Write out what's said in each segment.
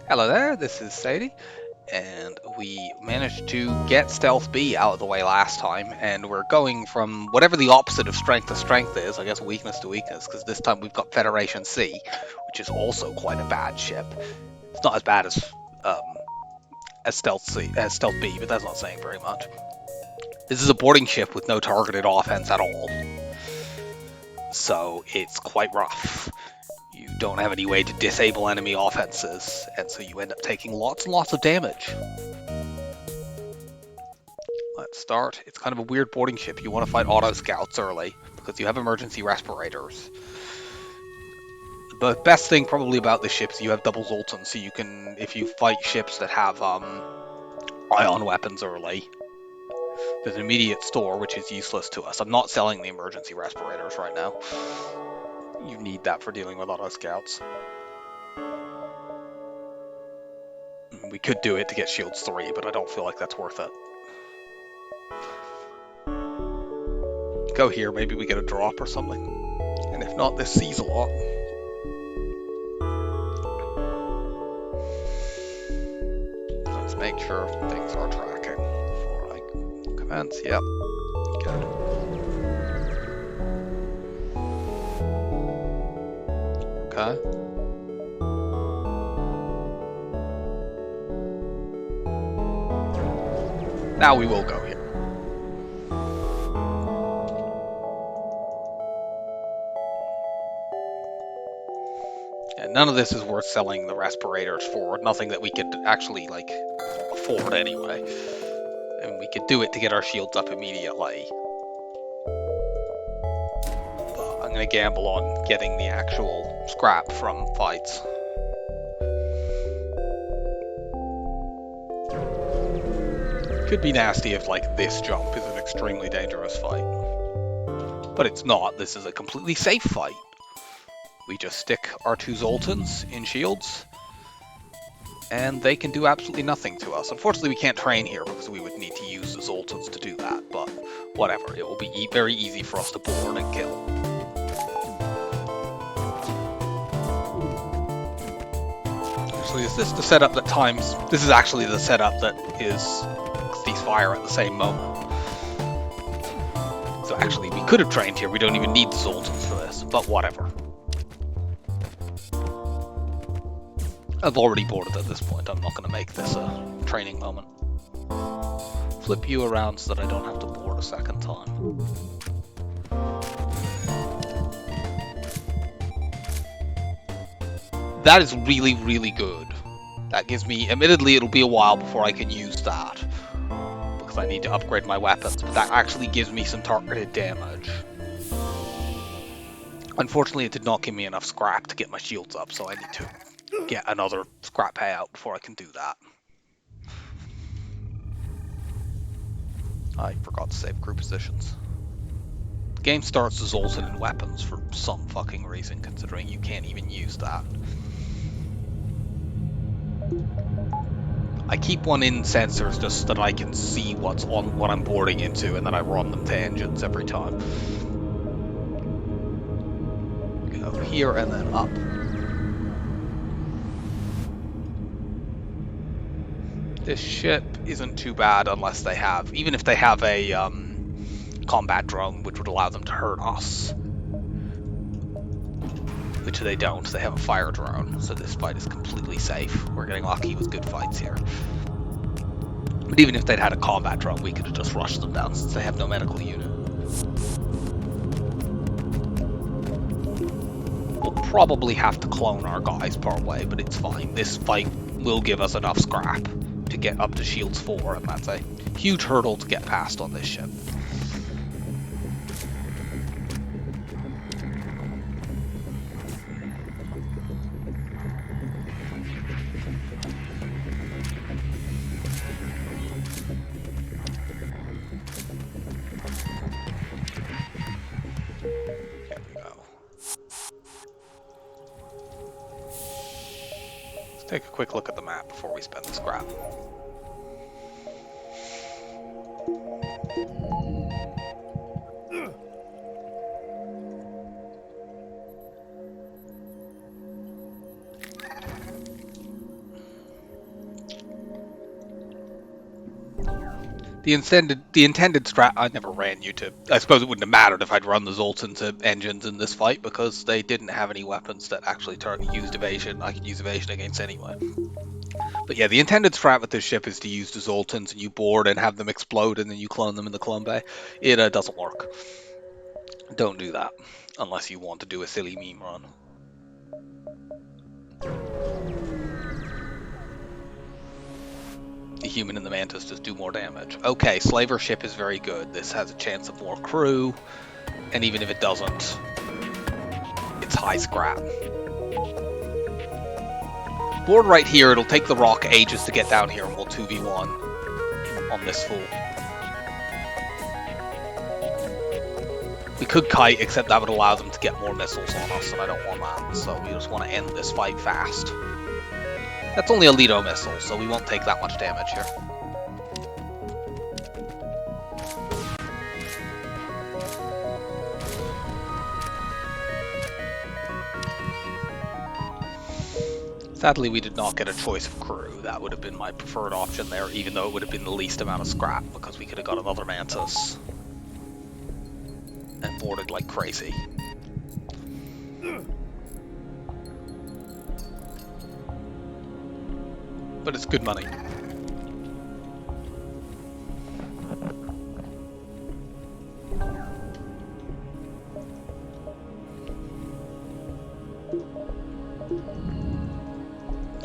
Hello there, this is Sadie, and we managed to get Stealth B out of the way last time, and we're going from whatever the opposite of strength to strength is, I guess weakness to weakness, because this time we've got Federation C, which is also quite a bad ship. It's not as bad as Stealth B, but that's not saying very much. This is a boarding ship with no targeted offense at all, so it's quite rough. You don't have any way to disable enemy offenses, and so you end up taking lots and lots of damage. Let's start. It's kind of a weird boarding ship. You want to fight auto scouts early because you have emergency respirators. The best thing probably about this ship is you have double Zoltan, so you can, if you fight ships that have ion weapons early, there's an immediate store, which is useless to us. I'm not selling the emergency respirators right now. You need that for dealing with auto scouts. We could do it to get shields 3, but I don't feel like that's worth it. Go here, maybe we get a drop or something. And if not, this sees a lot. Let's make sure things are tracking before I commence. Yep. Good. Okay. Now we will go here. And none of this is worth selling the respirators for. Nothing that we could actually, like, afford anyway. And we could do it to get our shields up immediately. But I'm going to gamble on getting the actual scrap from fights. Could be nasty if, like, this jump is an extremely dangerous fight. But it's not. This is a completely safe fight. We just stick our 2 Zoltans in shields, and they can do absolutely nothing to us. Unfortunately, we can't train here because we would need to use the Zoltans to do that, but whatever. It will be very easy for us to board and kill. Actually, is this the setup that times... This is actually the setup that is ceasefire at the same moment. So actually, we could have trained here. We don't even need the Zoltans for this, but whatever. I've already boarded at this point. I'm not going to make this a training moment. Flip you around so that I don't have to board a second time. That is really, really good. That gives me... Admittedly, it'll be a while before I can use that, because I need to upgrade my weapons, but that actually gives me some targeted damage. Unfortunately, it did not give me enough scrap to get my shields up, so I need to get another scrap payout before I can do that. I forgot to save crew positions. The game starts as Zoltan in weapons for some fucking reason, considering you can't even use that. I keep one in sensors just so that I can see what's on what I'm boarding into, and then I run them to engines every time. Go here and then up. This ship isn't too bad unless they have, even if they have a combat drone, which would allow them to hurt us. Which they don't, they have a fire drone, so this fight is completely safe. We're getting lucky with good fights here. But even if they'd had a combat drone, we could have just rushed them down since they have no medical unit. We'll probably have to clone our guys part way, but it's fine. This fight will give us enough scrap to get up to Shields 4, and that's a huge hurdle to get past on this ship. Here we go. Let's take a quick look at the map before we spend the scrap. The intended strat. I never ran YouTube. I suppose it wouldn't have mattered if I'd run the Zolts into engines in this fight because they didn't have any weapons that actually used evasion. I could use evasion against anyway. But yeah, the intended strat with this ship is to use the Zoltans and you board and have them explode and then you clone them in the clone bay. It doesn't work. Don't do that unless you want to do a silly meme run. The human and the mantis just do more damage. Okay, slaver ship is very good. This has a chance of more crew, and even if it doesn't, it's high scrap. Board right here, it'll take the rock ages to get down here, and we'll 2v1 on this fool. We could kite, except that would allow them to get more missiles on us, and I don't want that, so we just want to end this fight fast. That's only a Lido missile, so we won't take that much damage here. Sadly, we did not get a choice of crew. That would have been my preferred option there, even though it would have been the least amount of scrap, because we could have got another Mantis and boarded like crazy. But it's good money.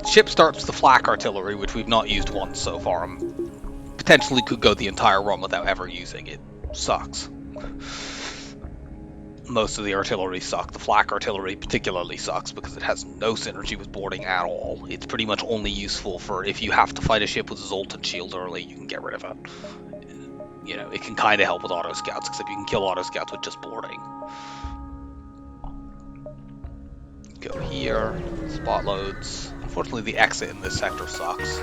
Ship starts with the flak artillery, which we've not used once so far, and potentially could go the entire run without ever using it. Sucks. Most of the artillery suck. The flak artillery particularly sucks because it has no synergy with boarding at all. It's pretty much only useful for if you have to fight a ship with a Zoltan shield early, you can get rid of it. You know, it can kind of help with auto scouts, except you can kill auto scouts with just boarding. Go here, spot loads. Unfortunately, the exit in this sector sucks.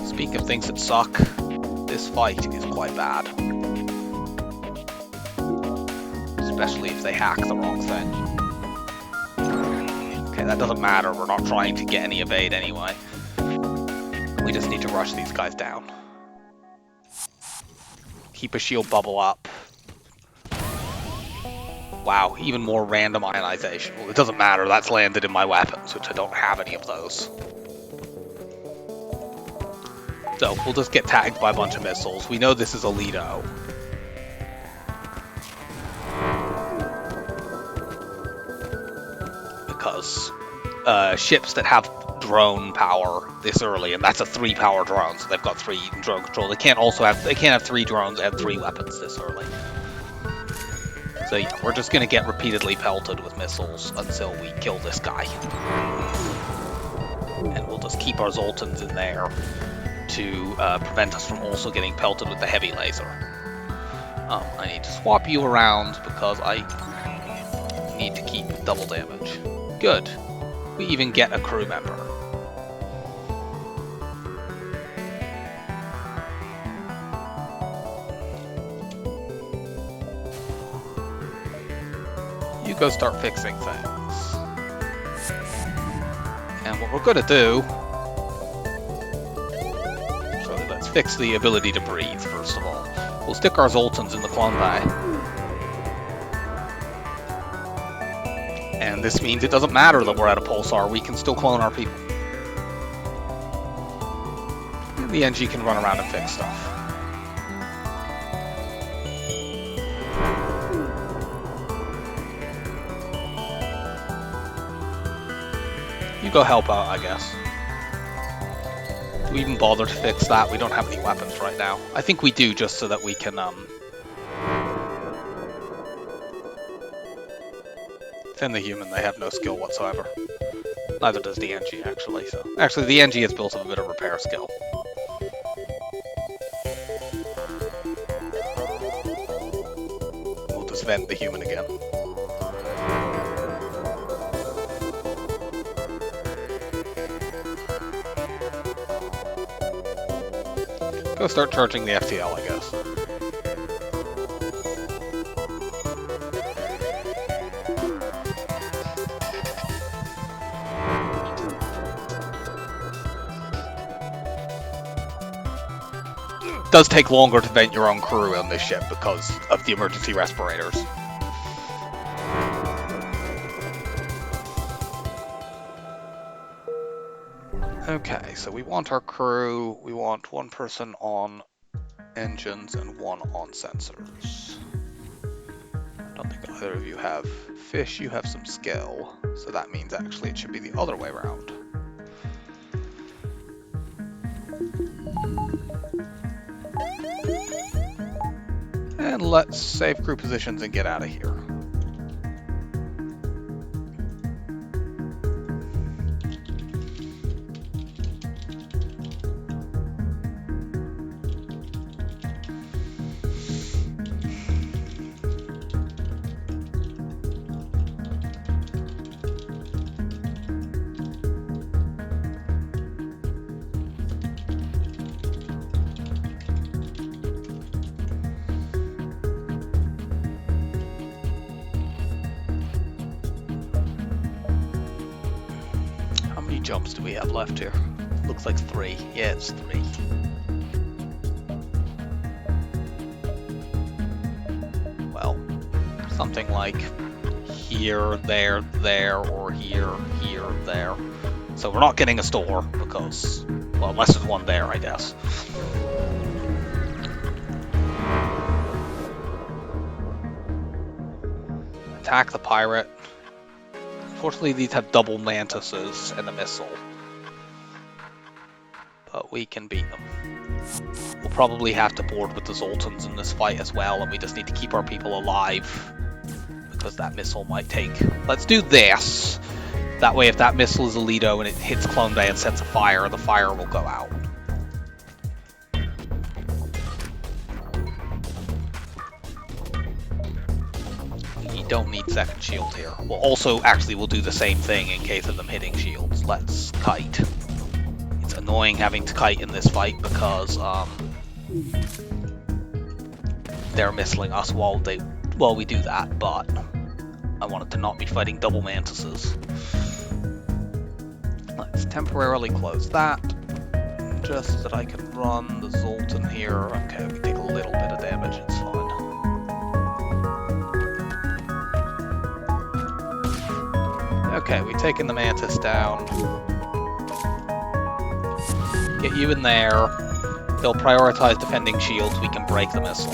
Speaking of things that suck, this fight is quite bad. Especially if they hack the wrong thing. Okay, that doesn't matter, we're not trying to get any evade anyway. We just need to rush these guys down. Keep a shield bubble up. Wow, even more random ionization. Well, it doesn't matter, that's landed in my weapons, which I don't have any of those. So, we'll just get tagged by a bunch of missiles. We know this is a Lido. Because ships that have drone power this early, and that's a 3-power drone, so they've got 3 drone control. They can't have 3 drones and 3 weapons this early. So yeah, we're just gonna get repeatedly pelted with missiles until we kill this guy. And we'll just keep our Zoltans in there to prevent us from also getting pelted with the heavy laser. I need to swap you around because I need to keep double damage. Good. We even get a crew member. You go start fixing things. And what we're gonna do... So let's fix the ability to breathe, first of all. We'll stick our Zoltans in the clone bay. And this means it doesn't matter that we're at a pulsar, we can still clone our people. And the NG can run around and fix stuff. You go help out, I guess. Do we even bother to fix that? We don't have any weapons right now. I think we do, just so that we can, Send the human, they have no skill whatsoever. Neither does the NG, actually. So actually, the NG has built up a bit of repair skill. We'll just vent the human again. Go start charging the FTL, I guess. does take longer to vent your own crew on this ship because of the emergency respirators. Okay, so we want our crew, we want one person on engines and one on sensors. I don't think either of you have fish, you have some skill, so that means actually it should be the other way around. And let's save crew positions and get out of here. How many jumps do we have left here? Looks like 3. Yeah, it's 3. Well, something like here, there, or here, there. So we're not getting a store because, well, unless there's one there, I guess. Attack the pirate. Unfortunately, these have double mantises and a missile. But we can beat them. We'll probably have to board with the Zoltans in this fight as well, and we just need to keep our people alive. Because that missile might take... Let's do this! That way, if that missile is a Lido and it hits Clone Bay and sets a fire, the fire will go out. You don't need second shield here. We'll also, actually, we'll do the same thing in case of them hitting shields. Let's kite. It's annoying having to kite in this fight because they're missiling us while we do that, but I wanted to not be fighting double mantises. Let's temporarily close that, just so that I can run the Zoltan here. Okay, we take a little bit of damage, it's fine. Okay, we've taken the Mantis down. Get you in there. They'll prioritize defending shields, we can break the missile.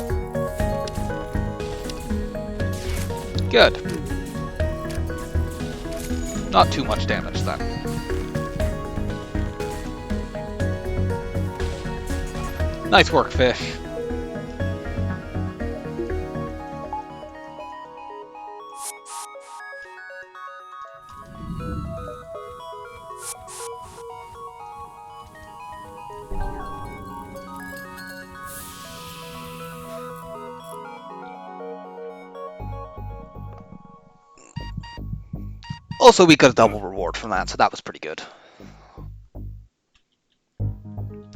Good. Not too much damage then. Nice work, fish. Also, we got a double reward from that, so that was pretty good.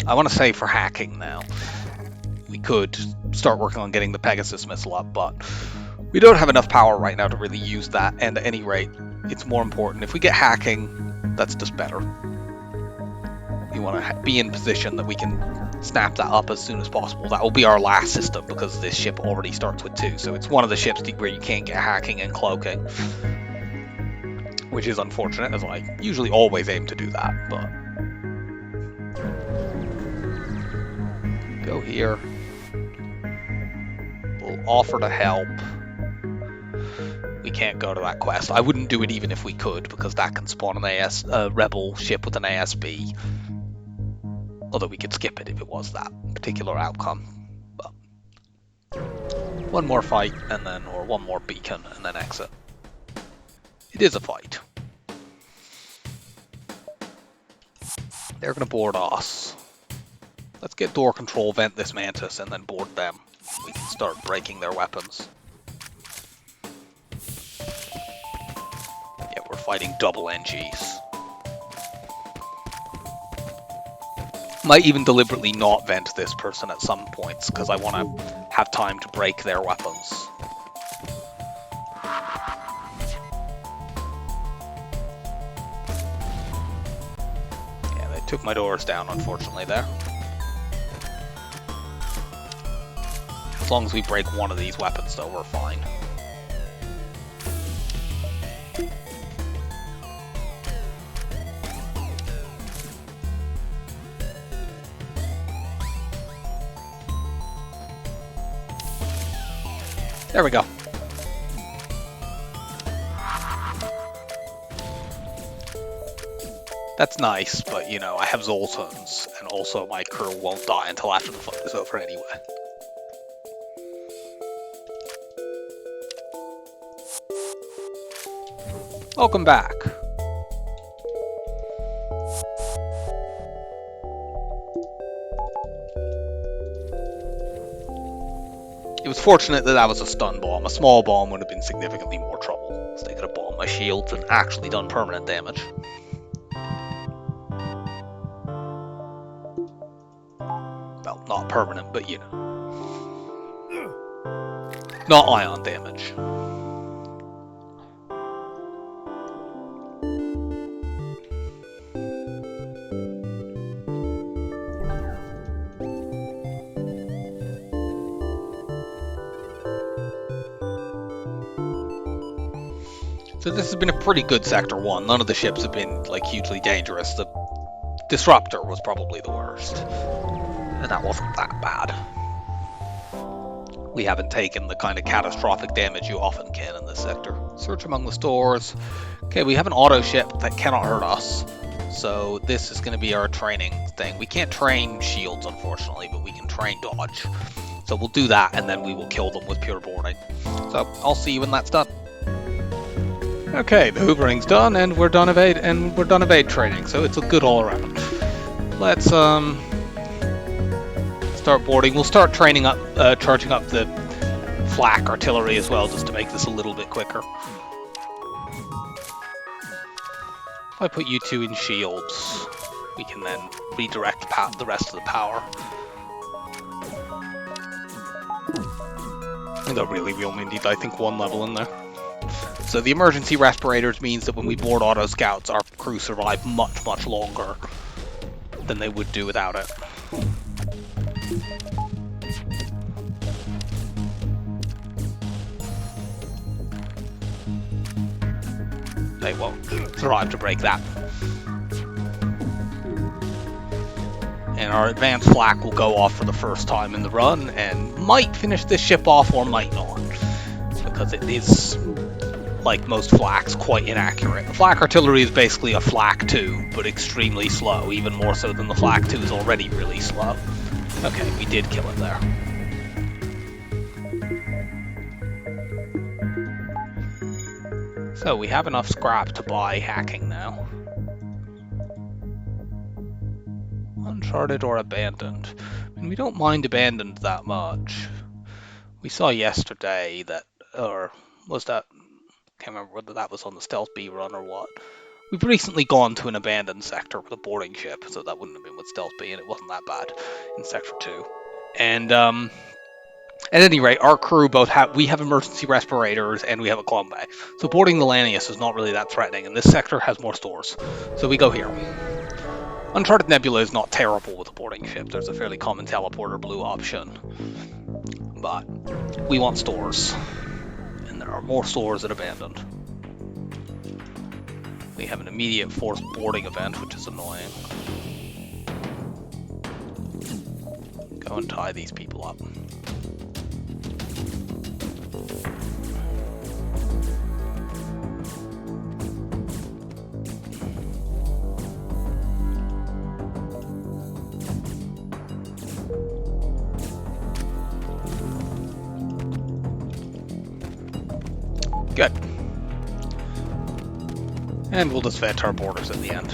I want to say for hacking now, we could start working on getting the Pegasus missile up, but we don't have enough power right now to really use that, and at any rate, it's more important. If we get hacking, that's just better. We want to be in position that we can snap that up as soon as possible. That will be our last system, because this ship already starts with 2, so it's one of the ships where you can't get hacking and cloaking. Which is unfortunate, as I usually always aim to do that, but... Go here. We'll offer to help. We can't go to that quest. I wouldn't do it even if we could, because that can spawn an rebel ship with an ASB. Although we could skip it if it was that particular outcome. But one more fight, and then, or one more beacon, and then exit. It is a fight. They're going to board us. Let's get door control, vent this Mantis, and then board them. We can start breaking their weapons. Yeah, we're fighting double NGs. Might even deliberately not vent this person at some points, because I want to have time to break their weapons. Yeah, they took my doors down, unfortunately, there. As long as we break one of these weapons, though, we're fine. There we go. That's nice, but you know, I have Zoltans, and also my crew won't die until after the fight is over anyway. Welcome back. It was fortunate that that was a stun bomb. A small bomb would have been significantly more trouble, so they could have bombed my shields and actually done permanent damage. Well, not permanent, but you know. Not ion damage. So this has been a pretty good Sector 1. None of the ships have been, like, hugely dangerous. The Disruptor was probably the worst. And that wasn't that bad. We haven't taken the kind of catastrophic damage you often can in this sector. Search among the stores. Okay, we have an auto ship that cannot hurt us. So this is going to be our training thing. We can't train shields, unfortunately, but we can train dodge. So we'll do that, and then we will kill them with pure boarding. So I'll see you when that's done. Okay, the hoovering's done, and we're done evade training, so it's a good all around. Let's start boarding. We'll start training up, charging up the flak artillery as well, just to make this a little bit quicker. If I put you two in shields, we can then redirect the rest of the power. Although really we only need, I think, one level in there. So the emergency respirators means that when we board auto scouts, our crew survive much, much longer than they would do without it. They won't survive to break that. And our advanced flak will go off for the first time in the run and might finish this ship off or might not, because it is, like most flaks, quite inaccurate. The flak artillery is basically a flak 2, but extremely slow, even more so than the flak 2 is already really slow. Okay, we did kill it there. So we have enough scrap to buy hacking now. Uncharted or abandoned? I mean, we don't mind abandoned that much. We saw yesterday that, or was that, can't remember whether that was on the Stealth B run or what. We've recently gone to an abandoned sector with a boarding ship, so that wouldn't have been with Stealth B, and it wasn't that bad in Sector 2. And at any rate, our crew we have emergency respirators and we have a club bay. So boarding the Lanius is not really that threatening, and this sector has more stores. So we go here. Uncharted Nebula is not terrible with a boarding ship. There's a fairly common teleporter blue option. But we want stores. And there are more stores at abandoned. We have an immediate forced boarding event, which is annoying. Go and tie these people up. Good. And we'll just vet our borders at the end.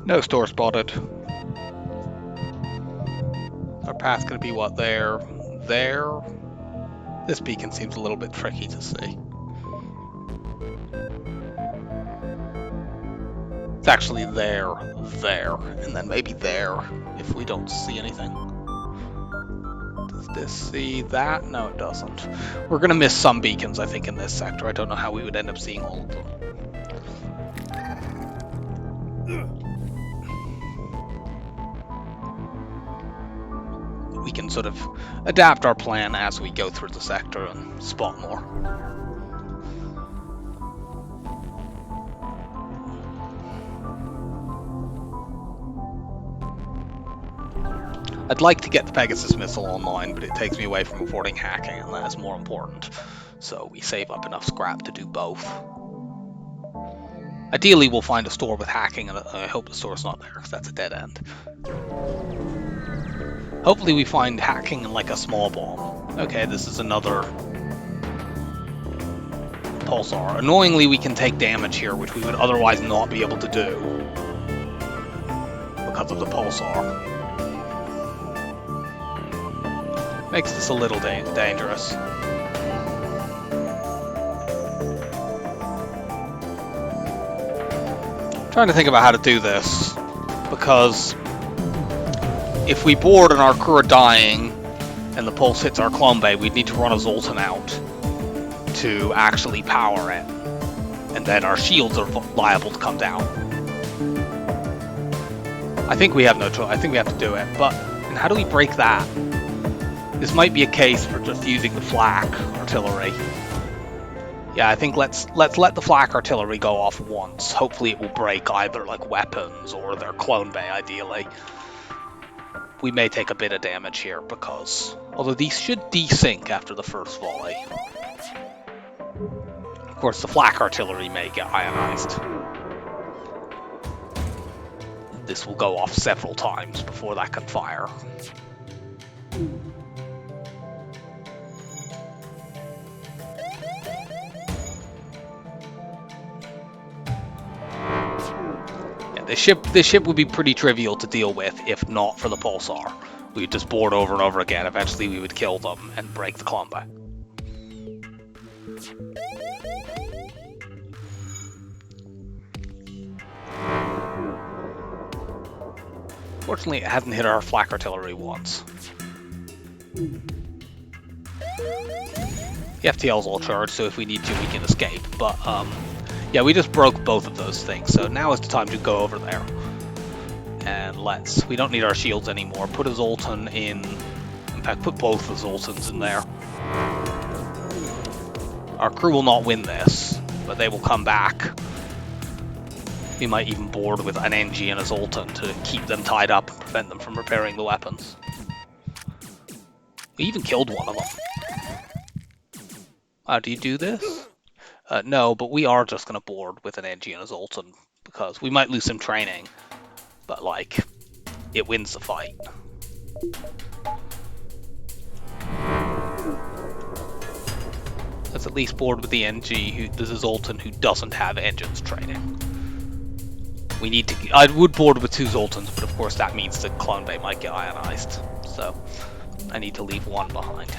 No store spotted. Our path's gonna be what, there? There? This beacon seems a little bit tricky to see. It's actually there, and then maybe there, if we don't see anything. Does this see that? No, it doesn't. We're gonna miss some beacons, I think, in this sector. I don't know how we would end up seeing all of them. can sort of adapt our plan as we go through the sector and spot more. I'd like to get the Pegasus missile online, but it takes me away from avoiding hacking, and that is more important. So we save up enough scrap to do both. Ideally, we'll find a store with hacking, and I hope the store's not there, because that's a dead end. Hopefully we find hacking and like a small bomb. Okay, this is another pulsar. Annoyingly, we can take damage here, which we would otherwise not be able to do because of the pulsar. Makes this a little dangerous. Trying to think about how to do this, because if we board and our crew are dying and the pulse hits our clone bay, we'd need to run a Zoltan out to actually power it, and then our shields are liable to come down. I think we have no choice. I think we have to do it, but how do we break that? This might be a case for just using the flak artillery. Yeah, I think let's let the flak artillery go off once. Hopefully it will break either like weapons or their clone bay, ideally. We may take a bit of damage here because, although these should desync after the first volley. Of course, the flak artillery may get ionized. This will go off several times before that can fire. This ship would be pretty trivial to deal with if not for the pulsar. We would just board over and over again. Eventually we would kill them and break the clone bay. Fortunately, it hasn't hit our flak artillery once. The FTL's all charged, so if we need to, we can escape. But yeah, we just broke both of those things, so now is the time to go over there. And we don't need our shields anymore. Put a Zoltan in fact, put both the Zoltans in there. Our crew will not win this, but they will come back. We might even board with an NG and a Zoltan to keep them tied up and prevent them from repairing the weapons. We even killed one of them. Do you do this? No, but we are just going to board with an NG and a Zoltan, because we might lose some training, but, like, it wins the fight. Let's at least board with the NG, the Zoltan, who doesn't have engines training. We need to... I would board with two Zoltans, but of course that means the clone bay might get ionized, so I need to leave one behind.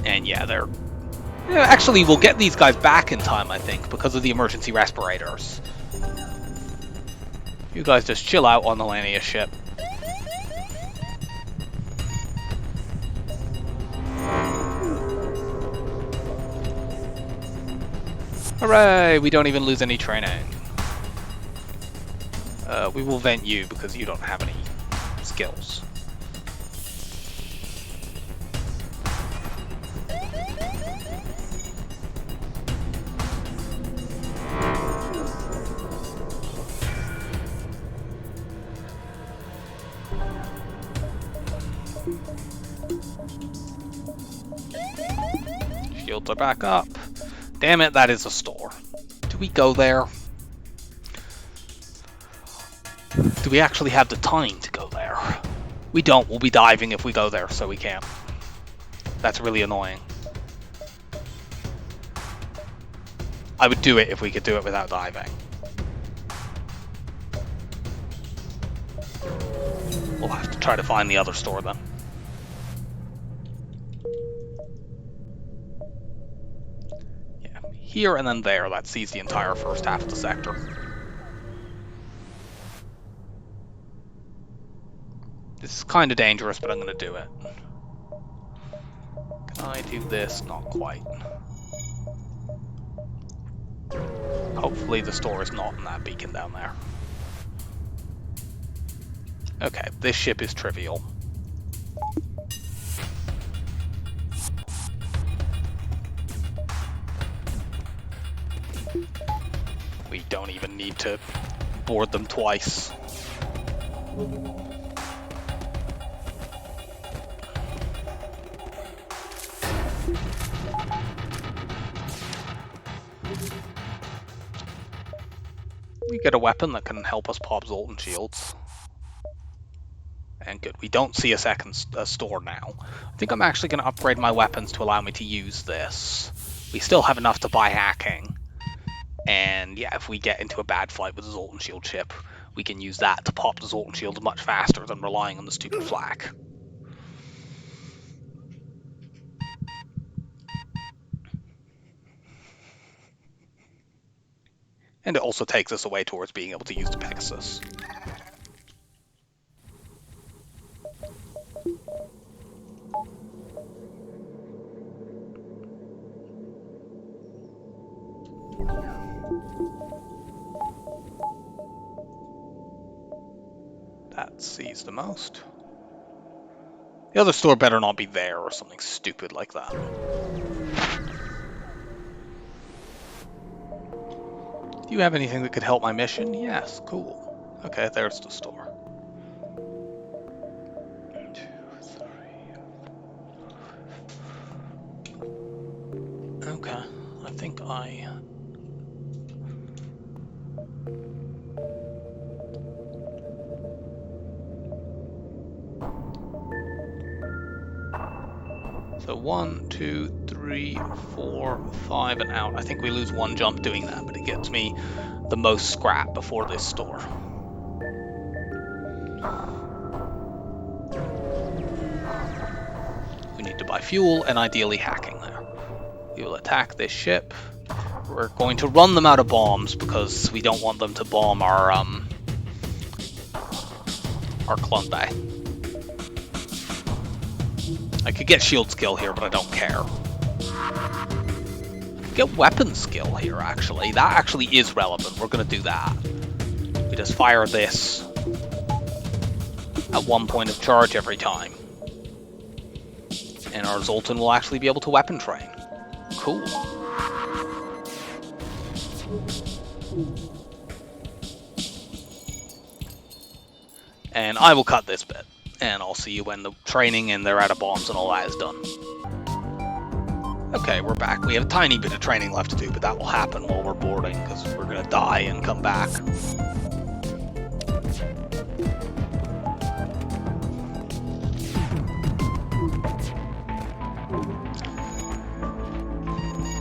And yeah, actually, we'll get these guys back in time, I think, because of the emergency respirators. You guys just chill out on the Lania ship. Hooray! We don't even lose any training. We will vent you because you don't have any skills. Shields are back up. Damn it, that is a store. Do we go there? Do we actually have the time to go there? We don't. We'll be diving if we go there, so we can't. That's really annoying. I would do it if we could do it without diving. We'll have to try to find the other store then. Yeah, here and then there, that sees the entire first half of the sector. This is kind of dangerous, but I'm going to do it. Can I do this? Not quite. Hopefully the store is not in that beacon down there. Okay, this ship is trivial. We don't even need to board them twice. We get a weapon that can help us pop Zoltan shields. And good, we don't see a second store now. I think I'm actually going to upgrade my weapons to allow me to use this. We still have enough to buy hacking. And yeah, if we get into a bad fight with the Zoltan shield ship, we can use that to pop the Zoltan shields much faster than relying on the stupid flak. And it also takes us away towards being able to use the Pegasus. That sees the most. The other store better not be there or something stupid like that. Do you have anything that could help my mission? Yes, cool. Okay, there's the store. 1, 2, 3. Okay, I think I... So 1, 2, 3, 4, 5, and out. I think we lose 1 jump doing that, but it gets me the most scrap before this store. We need to buy fuel and ideally hacking there. We will attack this ship. We're going to run them out of bombs because we don't want them to bomb our clone bay. I could get shield skill here, but I don't care. Get weapon skill here, actually. That actually is relevant. We're going to do that. We just fire this at 1 point of charge every time. And our Zoltan will actually be able to weapon train. Cool. And I will cut this bit. And I'll see you when the training and they're out of bombs and all that is done. Okay, we're back. We have a tiny bit of training left to do, but that will happen while we're boarding, because we're going to die and come back.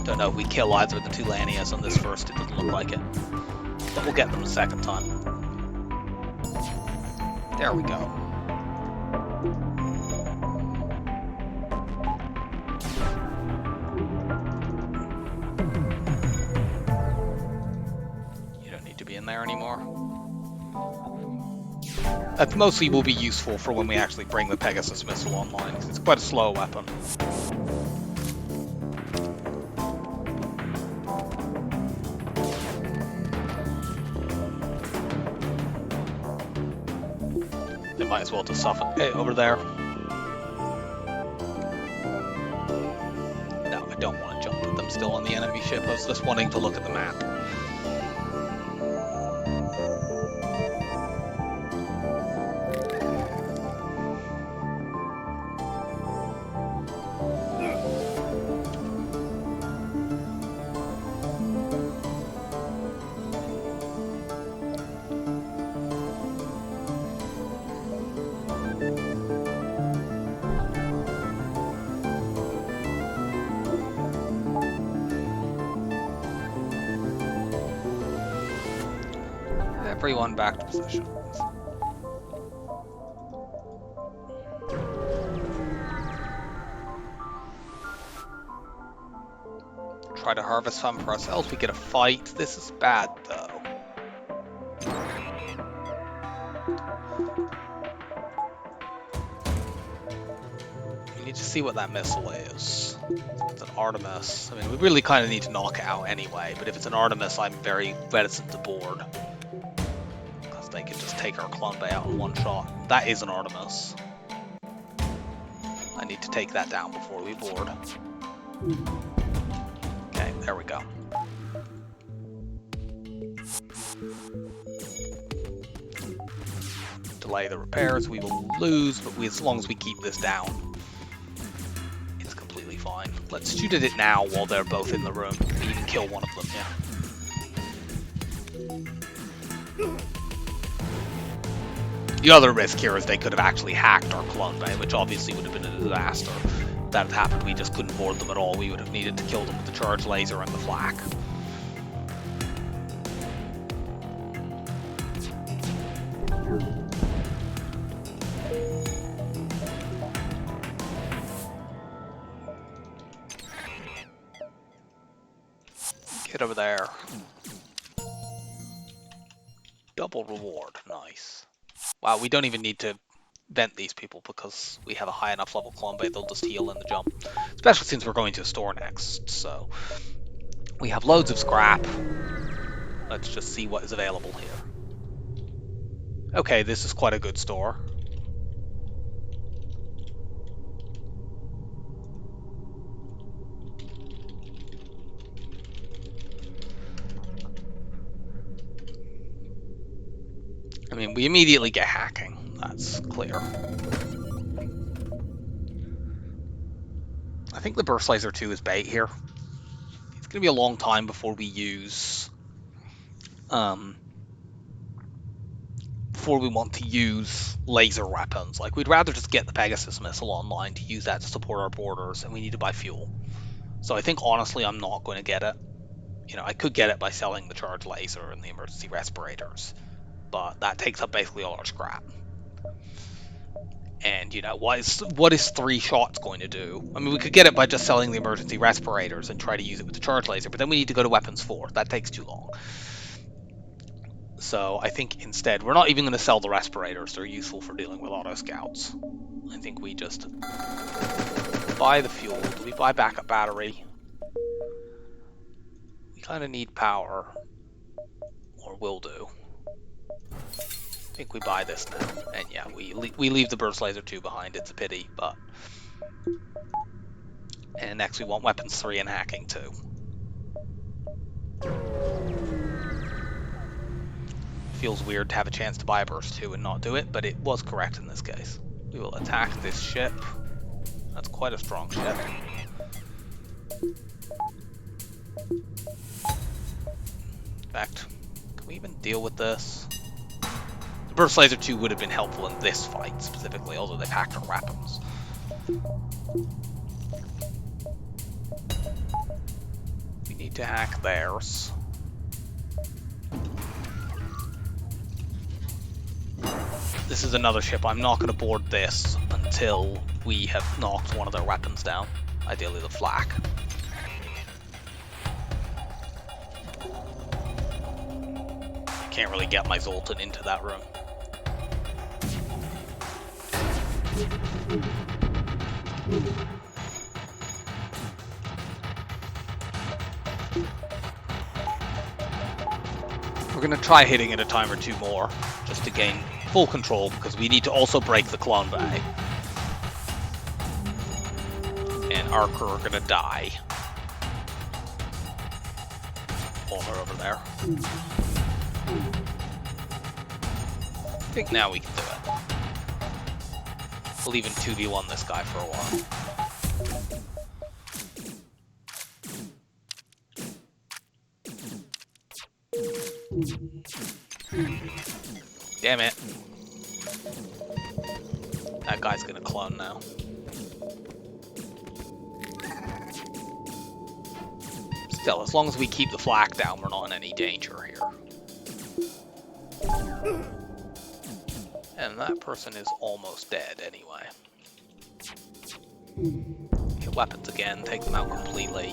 Don't know if we kill either of the 2 Lanias on this first, it doesn't look like it. But we'll get them the second time. There we go. There anymore. That mostly will be useful for when we actually bring the Pegasus missile online, because it's quite a slow weapon. They might as well just suffocate over there. No, I don't want to jump with them still on the enemy ship. I was just wanting to look at the map. Everyone back to position. Try to harvest some for ourselves. We get a fight. This is bad, though. need to see what that missile is. It's an Artemis. I mean, we really kind of need to knock it out anyway, but if it's an Artemis, I'm very reticent to board. Because they could just take our clone bay out in one shot. That is an Artemis. I need to take that down before we board. Okay, there we go. Delay the repairs, we will lose, but as long as we keep this down, it's completely fine. Let's shoot at it now while they're both in the room. We even kill one of them, yeah. The other risk here is they could have actually hacked our clone bay, which obviously would have been a disaster. If that had happened, we just couldn't board them at all. We would have needed to kill them with the charge laser and the flak. Get over there. Double reward, nice. Wow, we don't even need to vent these people because we have a high enough level clone bay, they'll just heal in the jump. Especially since we're going to a store next, so we have loads of scrap. Let's just see what is available here. Okay, this is quite a good store. I mean, we immediately get hacking, that's clear. I think the burst laser 2 is bait here. It's going to be a long time before we use... before we want to use laser weapons. Like, we'd rather just get the Pegasus missile online to use that to support our borders, and we need to buy fuel. So I think, honestly, I'm not going to get it. You know, I could get it by selling the charge laser and the emergency respirators, but that takes up basically all our scrap. And, you know, what is 3 shots going to do? I mean, we could get it by just selling the emergency respirators and try to use it with the charge laser, but then we need to go to weapons 4. That takes too long. So I think instead, we're not even going to sell the respirators. They're useful for dealing with auto scouts. I think we just buy the fuel. Do we buy backup battery? We kind of need power, or will do. I think we buy this now, and yeah, we leave the burst laser 2 behind. It's a pity, but... And next we want weapons 3 and hacking 2. Feels weird to have a chance to buy a burst 2 and not do it, but it was correct in this case. We will attack this ship. That's quite a strong ship. In fact, can we even deal with this? The burst laser 2 would have been helpful in this fight specifically, although they've hacked our weapons. We need to hack theirs. This is another ship. I'm not going to board this until we have knocked one of their weapons down. Ideally the flak. Can't really get my Zoltan into that room. We're going to try hitting it a time or 2 more, just to gain full control, because we need to also break the clone bay. And our crew are going to die while they're over there. I think now we can do it. We'll even 2v1 this guy for a while. Damn it. That guy's gonna clone now. Still, as long as we keep the flak down, we're not in any danger here. And that person is almost dead anyway. Hit weapons again, take them out completely.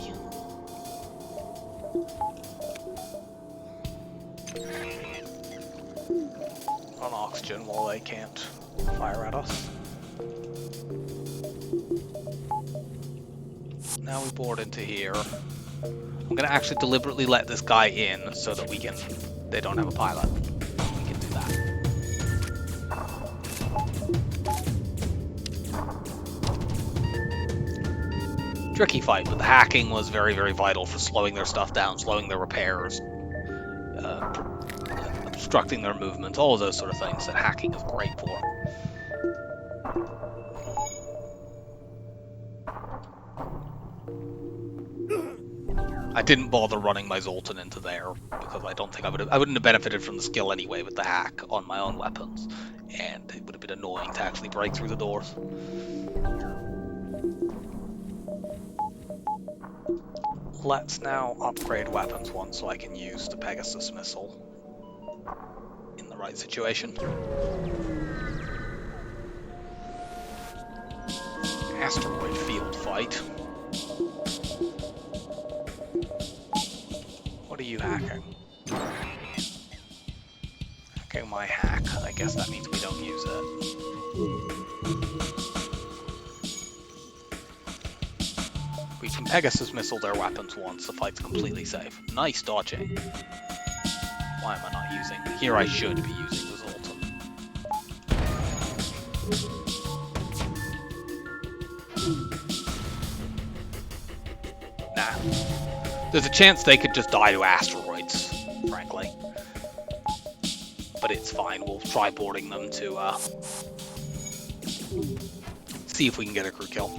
On oxygen while they can't fire at us. Now we board into here. I'm gonna actually deliberately let this guy in so that they don't have a pilot. We can do that. Tricky fight, but the hacking was very, very vital for slowing their stuff down, slowing their repairs, obstructing their movement, all of those sort of things that hacking is great for. I didn't bother running my Zoltan into there because I don't think I wouldn't have benefited from the skill anyway with the hack on my own weapons, and it would have been annoying to actually break through the doors. Let's now upgrade weapons once so I can use the Pegasus missile in the right situation. Asteroid field fight. What are you hacking? Hacking my hack. I guess that means we don't use it. We can Pegasus missile their weapons once, the fight's completely safe. Nice dodging. Why am I not using? Here I should be using the Zoltan. Nah. There's a chance they could just die to asteroids, frankly. But it's fine, we'll try boarding them to see if we can get a crew kill.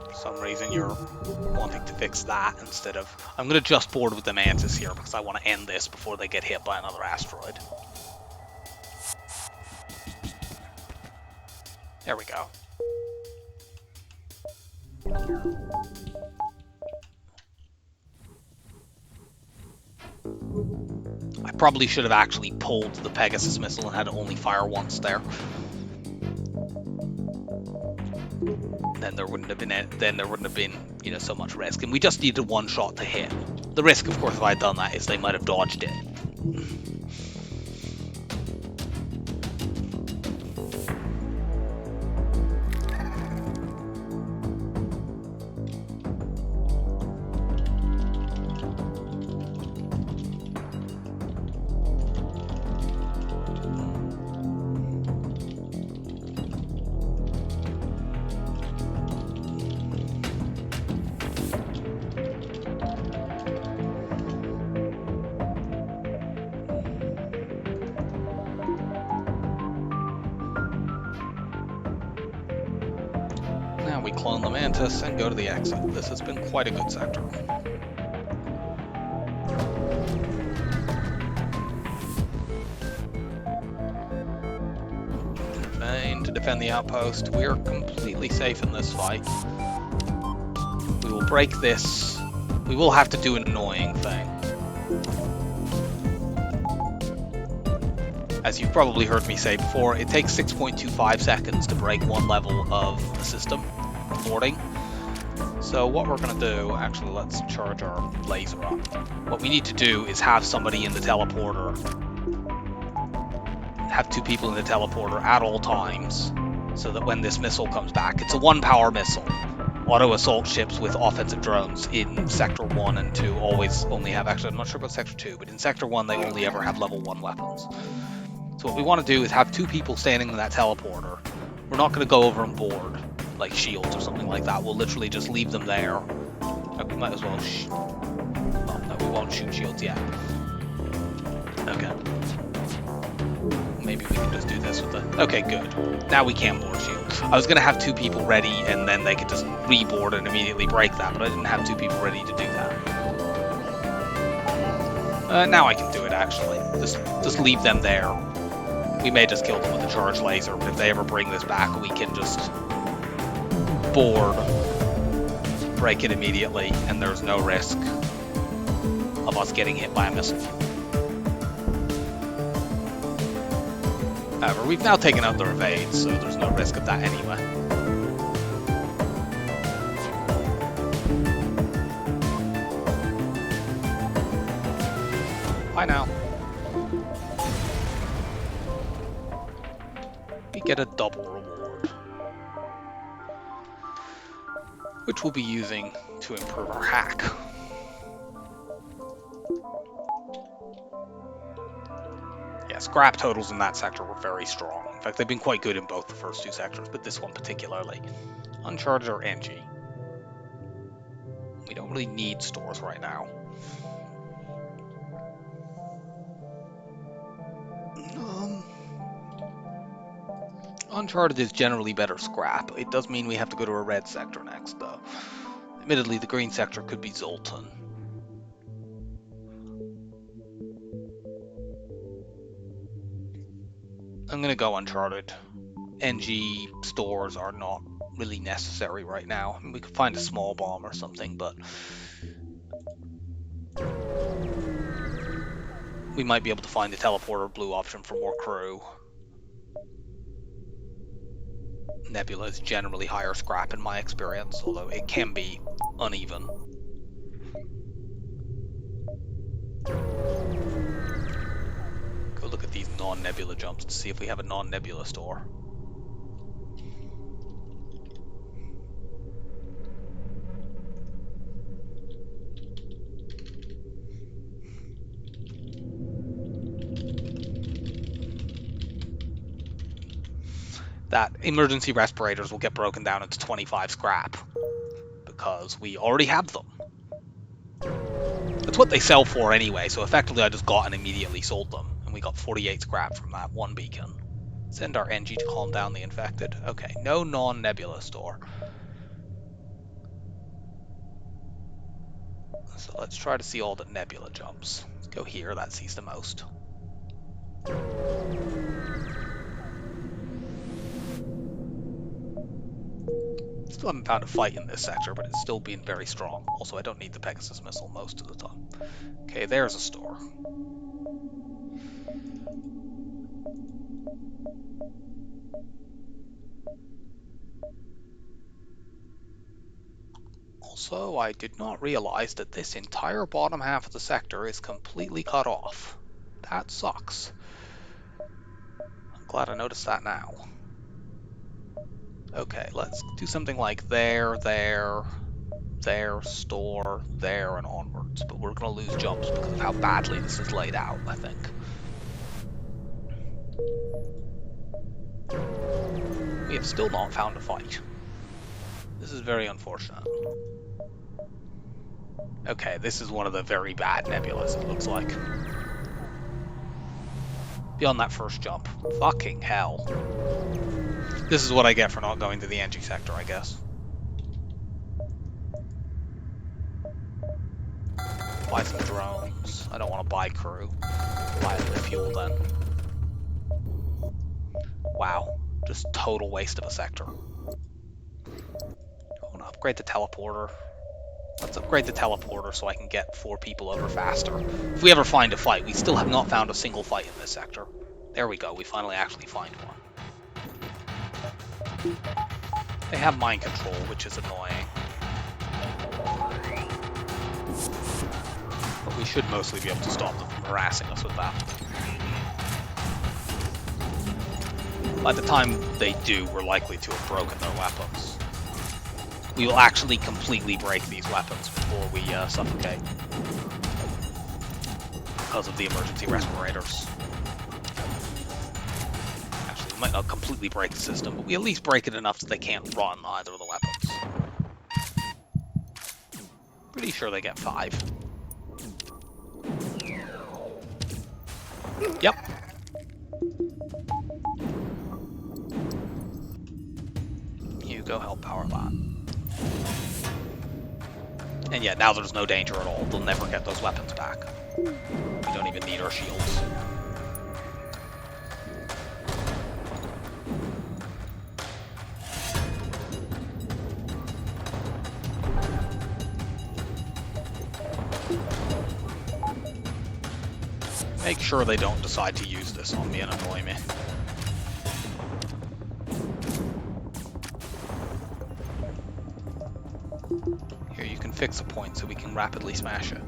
For some reason you're wanting to fix that instead of... I'm going to just board with the Mantis here because I want to end this before they get hit by another asteroid. There we go. I probably should have actually pulled the Pegasus missile and had it only fire once there. Then there wouldn't have been, you know, so much risk, and we just needed one shot to hit. The risk, of course, if I had done that, is they might have dodged it. Now we clone the Mantis and go to the exit. This has been quite a good sector. Remain to defend the outpost. We are completely safe in this fight. We will break this. We will have to do an annoying thing. As you've probably heard me say before, it takes 6.25 seconds to break one level of the system boarding. So what we're going to do, actually let's charge our laser up. What we need to do is have somebody in the teleporter, have two people in the teleporter at all times, so that when this missile comes back, it's a 1-power missile. Auto assault ships with offensive drones in Sector 1 and 2 always only have, actually I'm not sure about Sector 2, but in Sector 1 they only ever have level 1 weapons. So what we want to do is have two people standing in that teleporter. We're not going to go over and board, like shields or something like that. We'll literally just leave them there. We might as well well, no, we won't shoot shields yet. Okay. Maybe we can just do this with the... Okay, good. Now we can board shields. I was going to have two people ready, and then they could just reboard and immediately break that, but I didn't have two people ready to do that. Now I can do it, actually. Just leave them there. We may just kill them with a charged laser, but if they ever bring this back, we can just board, break it immediately, and there's no risk of us getting hit by a missile. However, we've now taken out their evades, so there's no risk of that anyway. Bye now. We get a double reward, which we'll be using to improve our hack. Yeah, scrap totals in that sector were very strong. In fact, they've been quite good in both the first two sectors, but this one particularly. Uncharted or NG. We don't really need stores right now. Uncharted is generally better scrap. It does mean we have to go to a red sector next, though. Admittedly, the green sector could be Zoltan. I'm gonna go Uncharted. NG stores are not really necessary right now. I mean, we could find a small bomb or something, but we might be able to find the teleporter blue option for more crew. Nebula is generally higher scrap in my experience, although it can be uneven. Go look at these non-nebula jumps to see if we have a non-nebula store. That emergency respirators will get broken down into 25 scrap because we already have them. That's what they sell for anyway, so effectively I just got and immediately sold them, and we got 48 scrap from that one beacon. Send our NG to calm down the infected. Okay, no non-nebula store. So let's try to see all the nebula jumps. Let's go here, that sees the most. Still haven't found a fight in this sector, but it's still been very strong. Also, I don't need the Pegasus missile most of the time. Okay, there's a store. Also, I did not realize that this entire bottom half of the sector is completely cut off. That sucks. I'm glad I noticed that now. Okay, let's do something like there, store, there, and onwards. But we're going to lose jumps because of how badly this is laid out, I think. We have still not found a fight. This is very unfortunate. Okay, this is one of the very bad nebulas, it looks like. Beyond that first jump. Fucking hell. This is what I get for not going to the NG sector, I guess. Buy some drones. I don't want to buy crew. Buy a bit of fuel then. Wow. Just total waste of a sector. I want to upgrade the teleporter. Let's upgrade the teleporter so I can get 4 people over faster. If we ever find a fight, we still have not found a single fight in this sector. There we go, we finally actually find one. They have mind control, which is annoying. But we should mostly be able to stop them from harassing us with that. By the time they do, we're likely to have broken their weapons. We will actually completely break these weapons before we suffocate. Because of the emergency respirators. Actually, we might not completely break the system, but we at least break it enough so they can't run either of the weapons. Pretty sure they get 5. Yep. You go help power that. And yeah, now there's no danger at all. They'll never get those weapons back. We don't even need our shields. Make sure they don't decide to use this on me and annoy me. fix a point so we can rapidly smash it.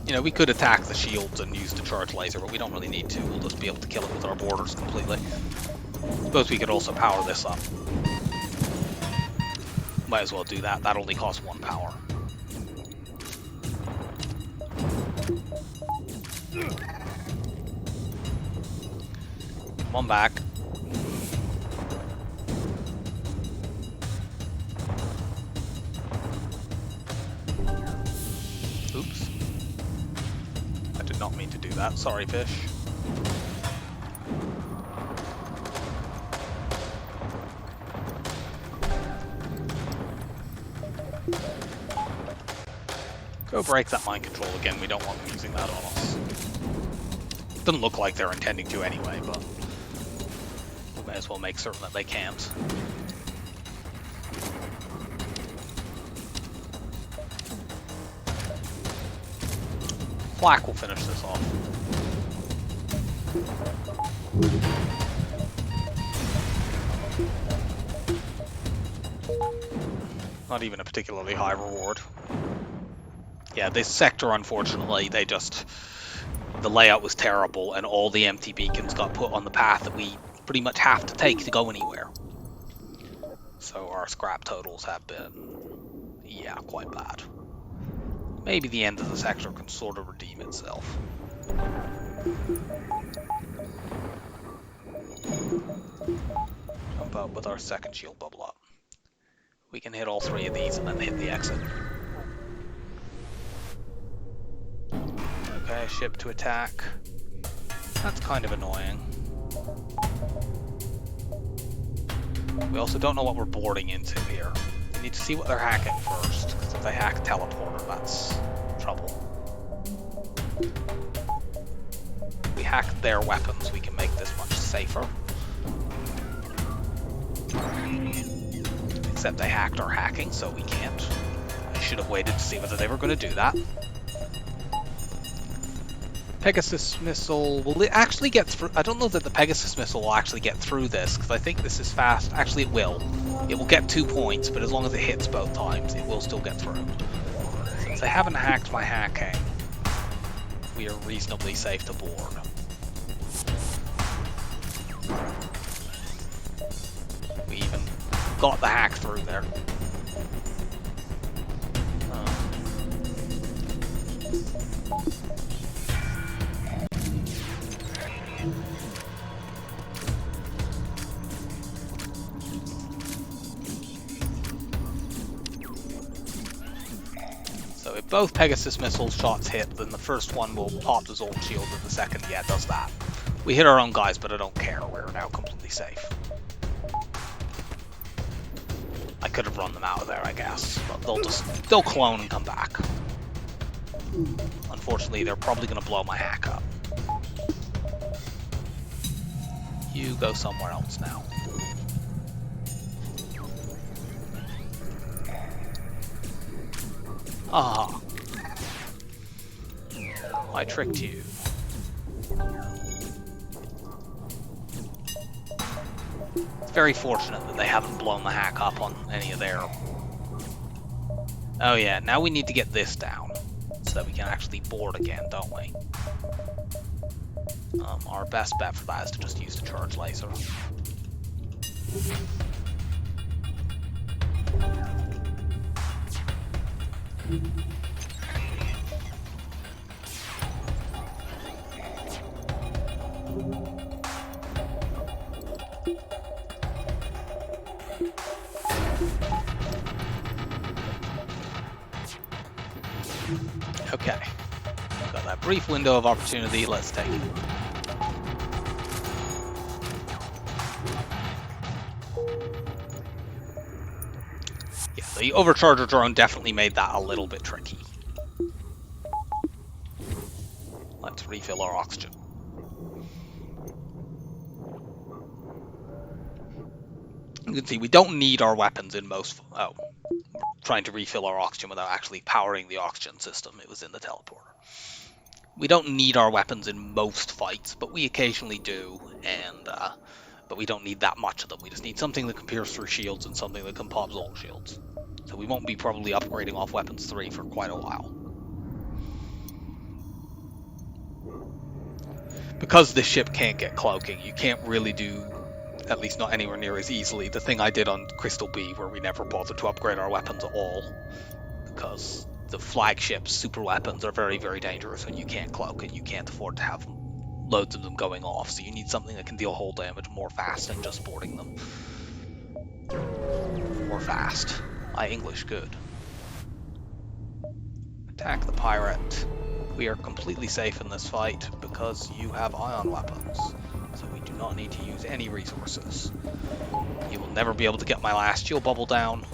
You know, we could attack the shields and use the charge laser, but we don't really need to. We'll just be able to kill it with our borders completely. Suppose we could also power this up. Might as well do that. That only costs 1 power. Come on back. Oops. I did not mean to do that. Sorry, fish. Go break that mind control again. We don't want them using that on us. Doesn't look like they're intending to anyway, but we may as well make certain that they can't. Flak will finish this off. Not even a particularly high reward. Yeah, this sector, unfortunately, the layout was terrible, and all the empty beacons got put on the path that we pretty much have to take to go anywhere. So our scrap totals have been, yeah, quite bad. Maybe the end of the sector can sort of redeem itself. Jump out with our second shield bubble up. We can hit all 3 of these and then hit the exit. Okay, ship to attack. That's kind of annoying. We also don't know what we're boarding into here. We need to see what they're hacking first, because if they hack teleporter, that's trouble. If we hack their weapons, we can make this much safer. Except they hacked our hacking, so we can't. I should have waited to see whether they were going to do that. Pegasus missile, will it actually get through? I don't know that the Pegasus missile will actually get through this, because I think this is fast. Actually, it will. It will get 2 points, but as long as it hits both times, it will still get through. Since they haven't hacked my hacking, we are reasonably safe to board. We even got the hack through there. So if both Pegasus missile shots hit, then the first one will pop the Zolt shield, and the second, yeah, does that. We hit our own guys, but I don't care. We're now completely safe. I could have run them out of there, I guess, but they'll clone and come back. Unfortunately, they're probably going to blow my hack up. You go somewhere else now. Ah, I tricked you. It's very fortunate that they haven't blown the hack up on any of their... Oh yeah, now we need to get this down, so that we can actually board again, don't we? Our best bet for that is to just use the charge laser. Okay, got that brief window of opportunity, let's take it. Yeah, the overcharger drone definitely made that a little bit tricky. Let's refill our oxygen. You can see we don't need our weapons in most... Oh, trying to refill our oxygen without actually powering the oxygen system. It was in the teleporter. We don't need our weapons in most fights, but we occasionally do, and but we don't need that much of them. We just need something that can pierce through shields and something that can pop all shields. So we won't be probably upgrading off weapons 3 for quite a while. Because this ship can't get cloaking, you can't really do, at least not anywhere near as easily, the thing I did on Crystal B, where we never bothered to upgrade our weapons at all. Because the flagship super weapons are very, very dangerous, and you can't cloak it. You can't afford to have loads of them going off, so you need something that can deal hull damage more fast than just boarding them. More fast. My English good. Attack the pirate. We are completely safe in this fight because you have ion weapons, so we do not need to use any resources. You will never be able to get my last shield bubble down.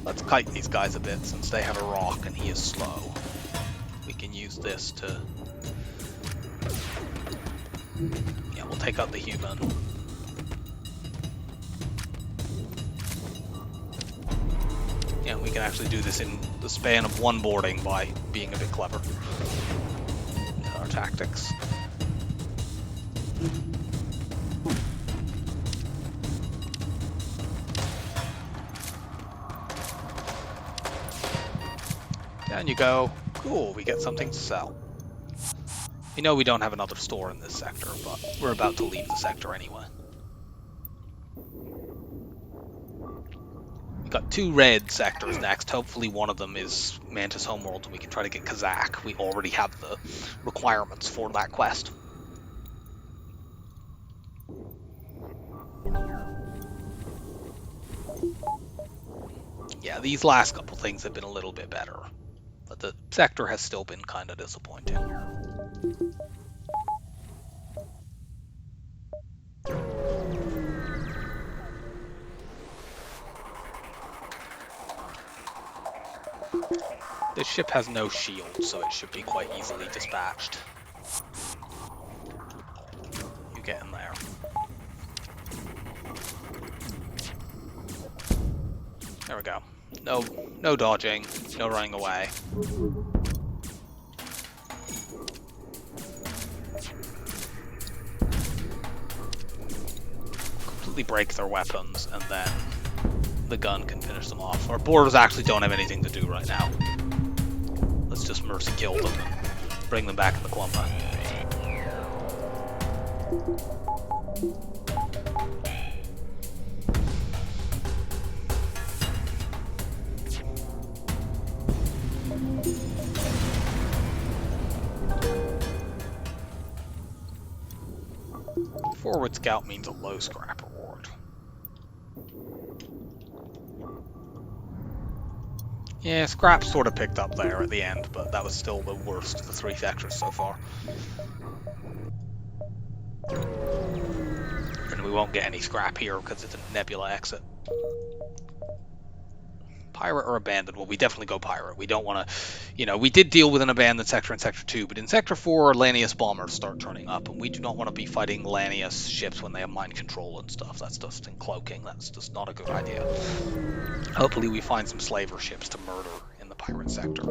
Let's kite these guys a bit since they have a rock and he is slow. We can use this to... yeah, we'll take out the human. Yeah, we can actually do this in the span of one boarding by being a bit clever in our tactics. Down you go. Cool, we get something to sell. We know we don't have another store in this sector, but we're about to leave the sector anyway. We've got 2 red sectors next. Hopefully one of them is Mantis Homeworld and we can try to get Kazakh. We already have the requirements for that quest. Yeah, these last couple things have been a little bit better, but the sector has still been kind of disappointing. This ship has no shield, so it should be quite easily dispatched. You get in there. There we go. No dodging, no running away. Completely break their weapons, and then the gun can finish them off. Our boarders actually don't have anything to do right now. Let's just mercy kill them and bring them back in the Columba. Forward scout means a low scrap reward. Yeah, scrap sort of picked up there at the end, but that was still the worst of the 3 sectors so far. And we won't get any scrap here because it's a nebula exit. Pirate or abandoned? Well, we definitely go pirate. We don't want to, you know, we did deal with an abandoned sector in Sector 2, but in Sector 4, Lanius bombers start turning up, and we do not want to be fighting Lanius ships when they have mind control and stuff. That's just in cloaking. That's just not a good idea. Hopefully we find some slaver ships to murder in the pirate sector.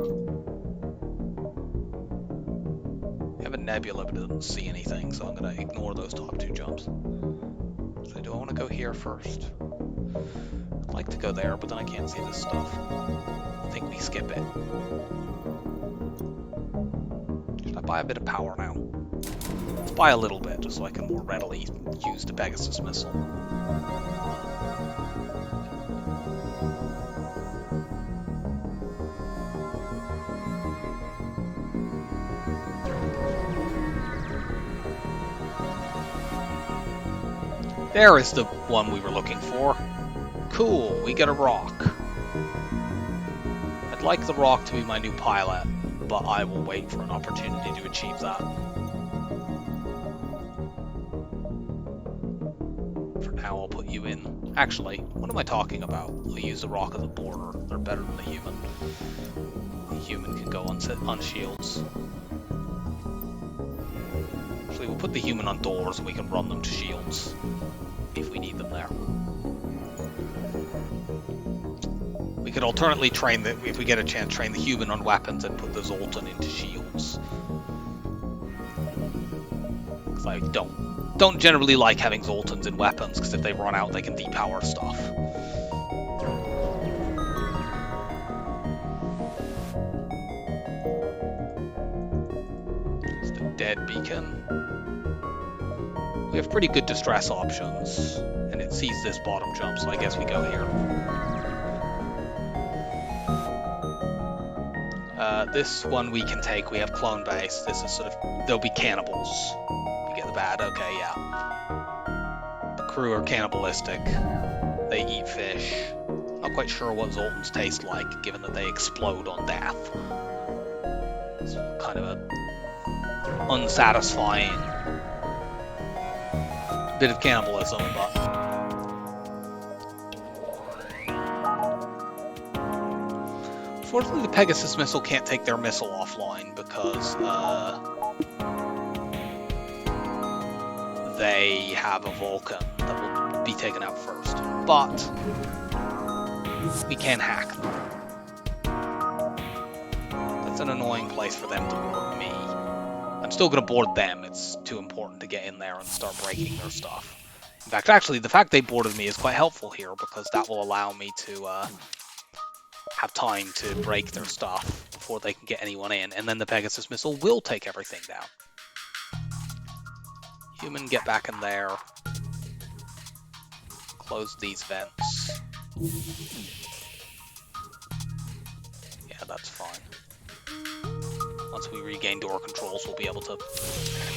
We have a nebula, but it doesn't see anything, so I'm going to ignore those top 2 jumps. So do I want to go here first? I'd like to go there, but then I can't see this stuff. I think we skip it. Should I buy a bit of power now? Let's buy a little bit, just so I can more readily use the Pegasus missile. There is the one we were looking for. Cool, we get a rock. I'd like the rock to be my new pilot, but I will wait for an opportunity to achieve that. For now, I'll put you in. Actually, what am I talking about? I'll use the rock as a border. They're better than the human. The human can go on shields. Actually, we'll put the human on doors and we can run them to shields if we need them there. We could alternately train the, if we get a chance, train the human on weapons and put the Zoltan into shields. Because I don't generally like having Zoltans in weapons, because if they run out, they can depower stuff. Just a dead beacon. We have pretty good distress options, and it sees this bottom jump, so I guess we go here. This one we can take. We have clone base. This is sort of, there'll be cannibals. We get the bad. Okay, yeah. The crew are cannibalistic. They eat fish. Not quite sure what Zoltans taste like, given that they explode on death. It's kind of a unsatisfying bit of cannibalism, but unfortunately the Pegasus missile can't take their missile offline because they have a Vulcan that will be taken out first. But we can hack them. That's an annoying place for them to board me. I'm still going to board them. It's too important to get in there and start breaking their stuff. In fact, actually, the fact they boarded me is quite helpful here, because that will allow me to have time to break their stuff before they can get anyone in, and then the Pegasus missile will take everything down. Human, get back in there. Close these vents. Yeah, that's fine. Once we regain door controls, we'll be able to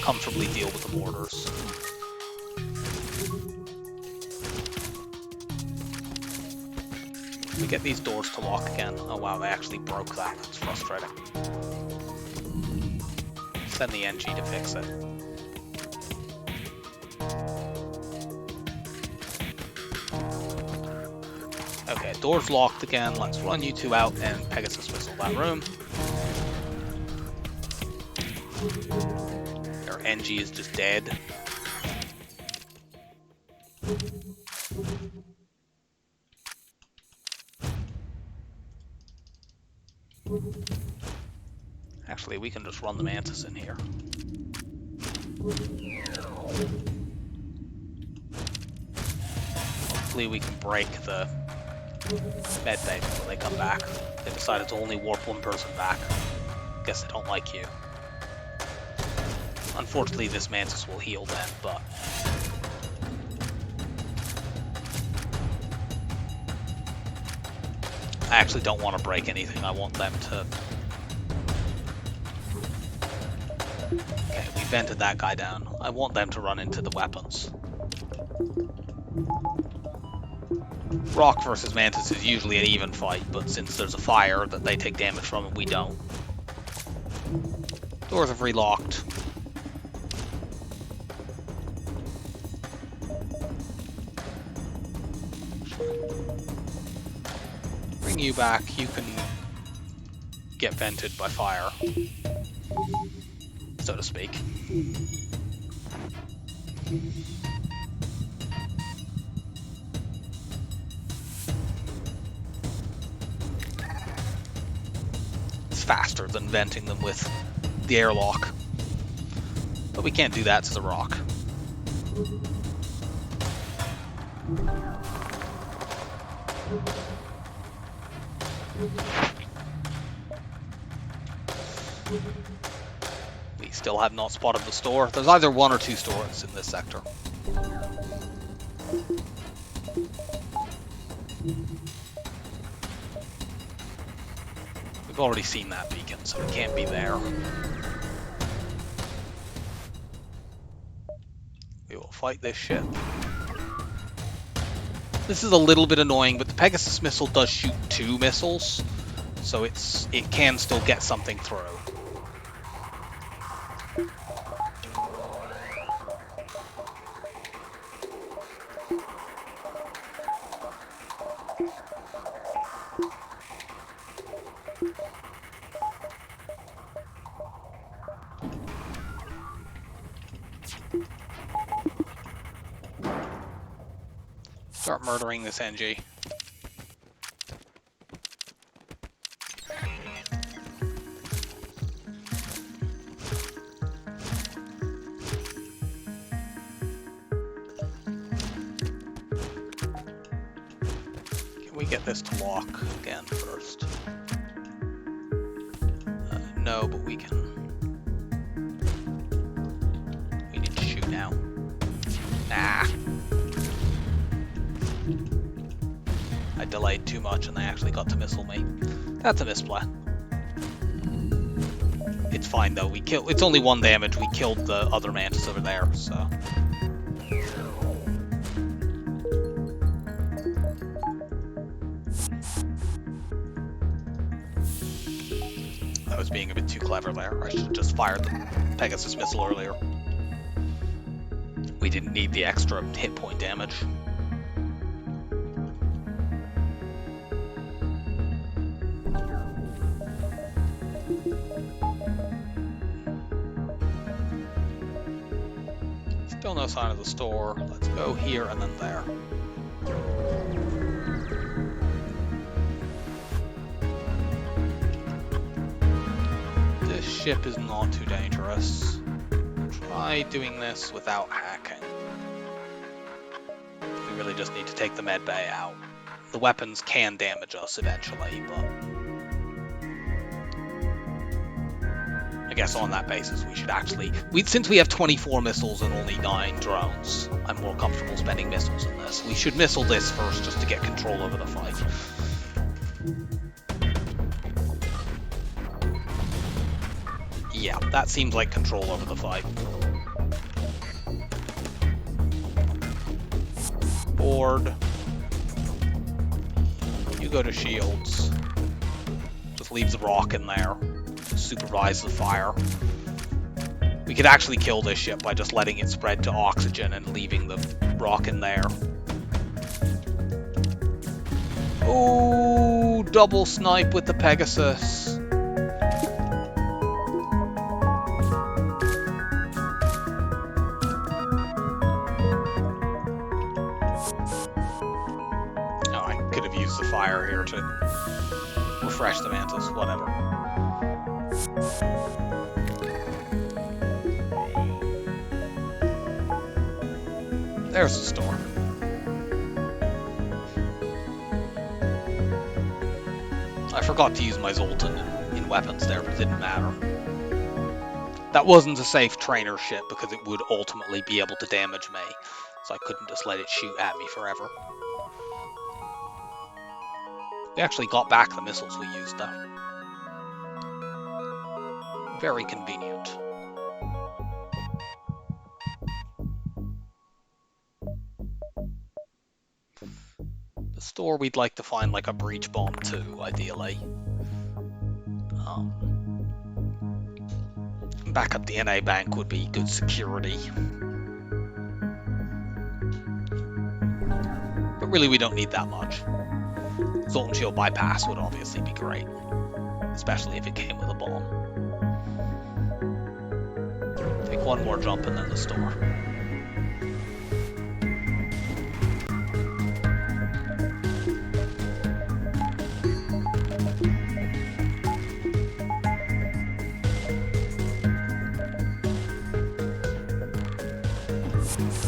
comfortably deal with the mortars. We get these doors to lock again. Oh wow, they actually broke that. That's frustrating. Send the NG to fix it. Okay, door's locked again. Let's run you two out and Pegasus missile that room. Our NG is just dead. Actually, we can just run the Mantis in here. Hopefully we can break the med bay when they come back. They decided to only warp one person back. Guess they don't like you. Unfortunately, this Mantis will heal then, but... I actually don't want to break anything. I want them to... Okay, we vented that guy down. I want them to run into the weapons. Rock versus Mantis is usually an even fight, but since there's a fire that they take damage from and we don't. Doors have relocked. Bring you back, you can get vented by fire, so to speak. It's faster than venting them with the airlock, but we can't do that to the rock. We still have not spotted the store. There's either one or two stores in this sector. We've already seen that beacon, so it can't be there. We will fight this shit. This is a little bit annoying, but the Pegasus missile does shoot 2 missiles, so it can still get something through. Start murdering this NG. we get this to lock again first? No, but we can. We need to shoot now. Nah. I delayed too much and they actually got to missile me. That's a misplay. It's fine though, it's only 1 damage, we killed the other mantis over there, so. I was being a bit too clever there, I should have just fired the Pegasus missile earlier. We didn't need the extra hit point damage. Still no sign of the store. Let's go here and then there. This ship is not too dangerous. Try doing this without hacking. We really just need to take the med bay out. The weapons can damage us eventually, but I guess on that basis we should actually... since we have 24 missiles and only 9 drones, I'm more comfortable spending missiles in this. We should missile this first just to get control over the fight. Yeah, that seems like control over the fight. Board. You go to shields. Just leave the rock in there. Supervise the fire. We could actually kill this ship by just letting it spread to oxygen and leaving the rock in there. Ooh, double snipe with the Pegasus. Oh, I could have used the fire here to refresh the mantis, whatever. There's the store. I forgot to use my Zoltan in weapons there, but it didn't matter. That wasn't a safe trainer ship because it would ultimately be able to damage me, so I couldn't just let it shoot at me forever. We actually got back the missiles we used though. Very convenient. The store we'd like to find like a breach bomb too, ideally. Backup DNA bank would be good security. But really we don't need that much. Zoltan Shield bypass would obviously be great, especially if it came with a bomb. Take one more jump and then the store.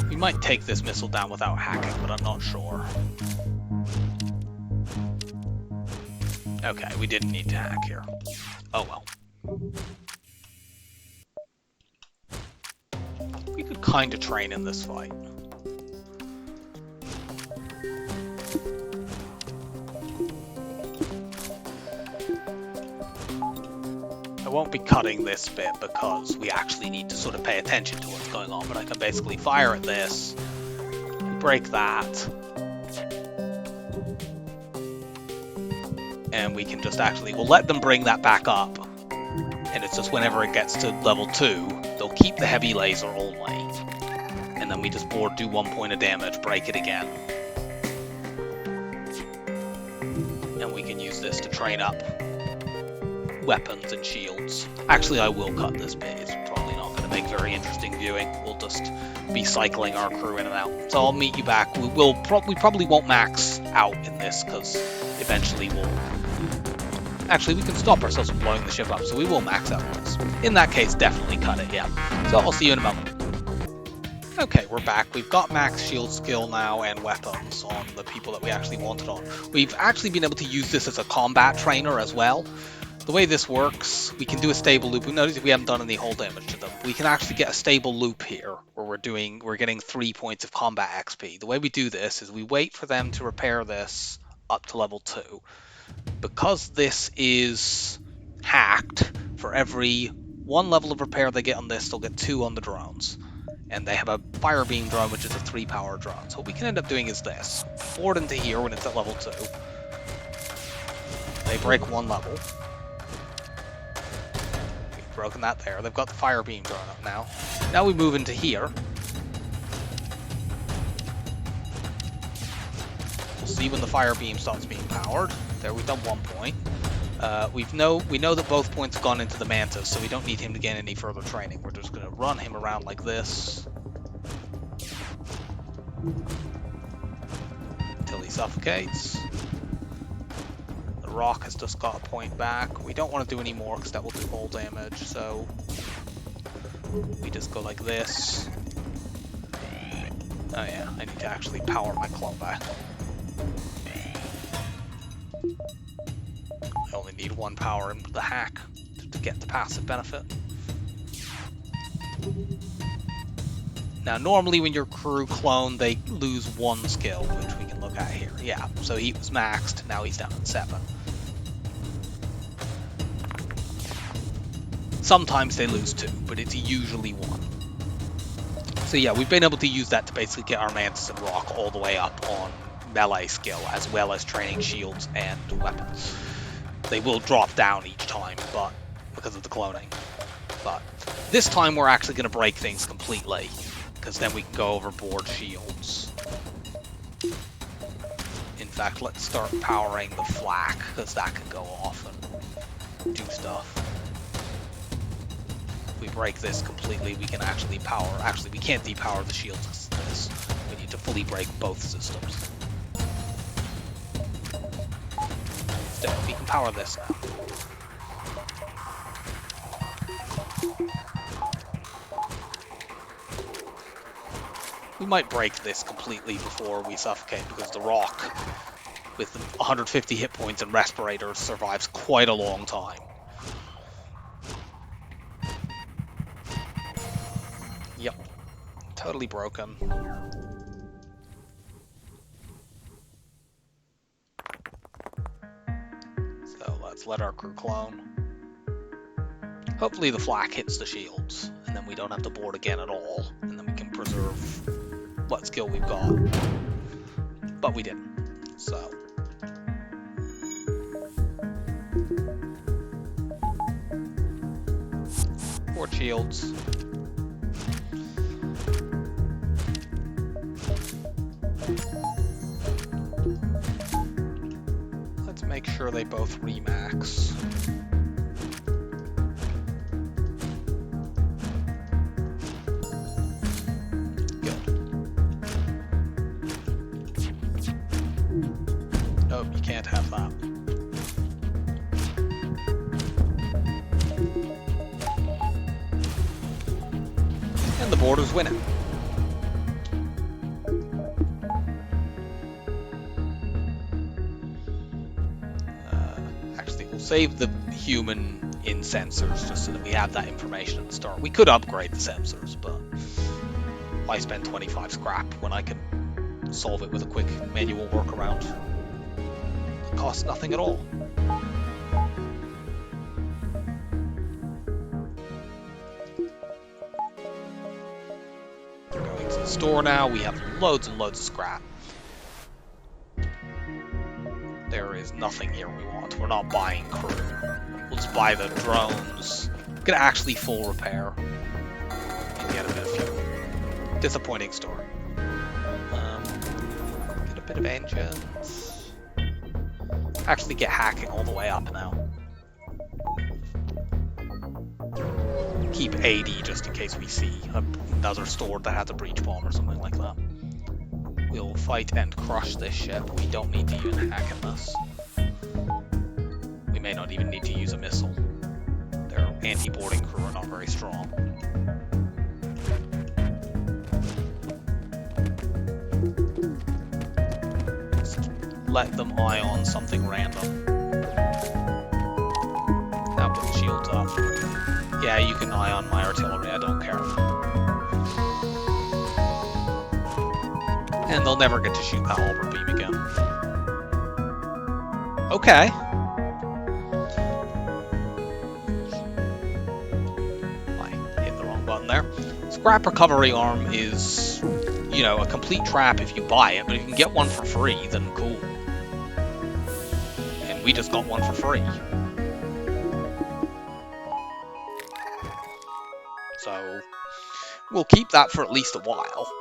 We might take this missile down without hacking, but I'm not sure. Okay, we didn't need to hack here. Oh well. We could kind of train in this fight. I won't be cutting this bit because we actually need to sort of pay attention to what's going on, but I can basically fire at this, break that, and we can just actually, we'll let them bring that back up, and it's just whenever it gets to level 2, they'll keep the heavy laser only, and then we just do 1 point of damage, break it again, and we can use this to train up weapons and shields. Actually, I will cut this bit. It's probably not going to make very interesting viewing. We'll just be cycling our crew in and out. So I'll meet you back. We probably won't max out in this because eventually we'll... Actually, we can stop ourselves from blowing the ship up, so we will max out this. In that case, definitely cut it, yeah. So I'll see you in a moment. Okay, we're back. We've got max shield skill now and weapons on the people that we actually wanted on. We've actually been able to use this as a combat trainer as well. The way this works, we can do a stable loop. Notice we haven't done any hull damage to them. We can actually get a stable loop here where we're getting 3 points of combat XP. The way we do this is we wait for them to repair this up to level 2. Because this is hacked, for every 1 level of repair they get on this, they'll get 2 on the drones. And they have a fire beam drone, which is a 3 power drone. So what we can end up doing is this. Board into here when it's at level 2. They break 1 level. We've broken that there. They've got the fire beam drone up now. Now we move into here. We'll see when the fire beam stops being powered. There, we've done 1 point. We know that both points have gone into the Mantis, so we don't need him to gain any further training. We're just going to run him around like this until he suffocates. The rock has just got a point back. We don't want to do any more because that will do hull damage, so we just go like this. Oh yeah, I need to actually power my clone back. I only need 1 power into the hack to get the passive benefit. Now, normally when your crew clone, they lose 1 skill, which we can look at here. Yeah, so he was maxed, now he's down at 7. Sometimes they lose 2, but it's usually 1. So yeah, we've been able to use that to basically get our Mantis and Rock all the way up on melee skill, as well as training shields and weapons. They will drop down each time, but because of the cloning. But this time we're actually going to break things completely, because then we can go overboard shields. In fact, let's start powering the flak, because that can go off and do stuff. If we break this completely, we can actually power... Actually, we can't depower the shields with this. We need to fully break both systems. We can power this now. We might break this completely before we suffocate, because the rock, with 150 hit points and respirators, survives quite a long time. Yep. Totally broken. Let's let our crew clone. Hopefully the flak hits the shields, and then we don't have to board again at all, and then we can preserve what skill we've got. But we didn't, so. Board shields. Make sure they both remax. Good. Nope, you can't have that. And the board is winning. Save the human in sensors just so that we have that information at the start. We could upgrade the sensors, but why spend 25 scrap when I can solve it with a quick manual workaround? It costs nothing at all. Going to the store now, we have loads and loads of scrap. There is nothing here we want. We're not buying crew. We'll just buy the drones. We're gonna actually full repair and get a bit of fuel. Disappointing story. Get a bit of engines. Actually get hacking all the way up now. Keep 80 just in case we see another store that has a breach bomb or something like that. We'll fight and crush this ship. We don't need to even hack in this. We may not even need to use a missile. Their anti-boarding crew are not very strong. let them ion something random. Now put the shields up. Yeah, you can ion my artillery, I don't care. And they'll never get to shoot that halberd beam again. Okay. I hit the wrong button there. Scrap recovery arm is, you know, a complete trap if you buy it, but if you can get one for free, then cool. And we just got one for free. So, we'll keep that for at least a while.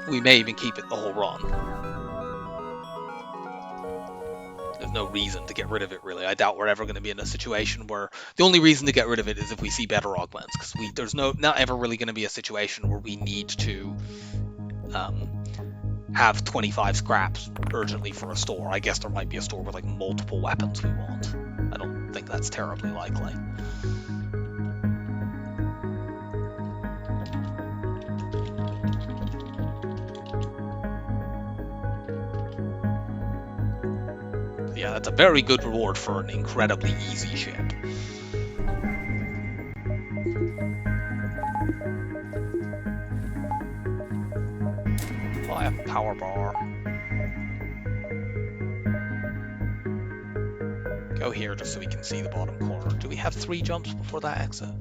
We may even keep it the whole run. There's no reason to get rid of it, really. I doubt we're ever going to be in a situation where the only reason to get rid of it is if we see better augments, because there's not ever really going to be a situation where we need to have 25 scraps urgently for a store. I guess there might be a store with like multiple weapons we want. I don't think that's terribly likely. Yeah, that's a very good reward for an incredibly easy ship. Buy a power bar. Go here just so we can see the bottom corner. Do we have 3 jumps before that exit?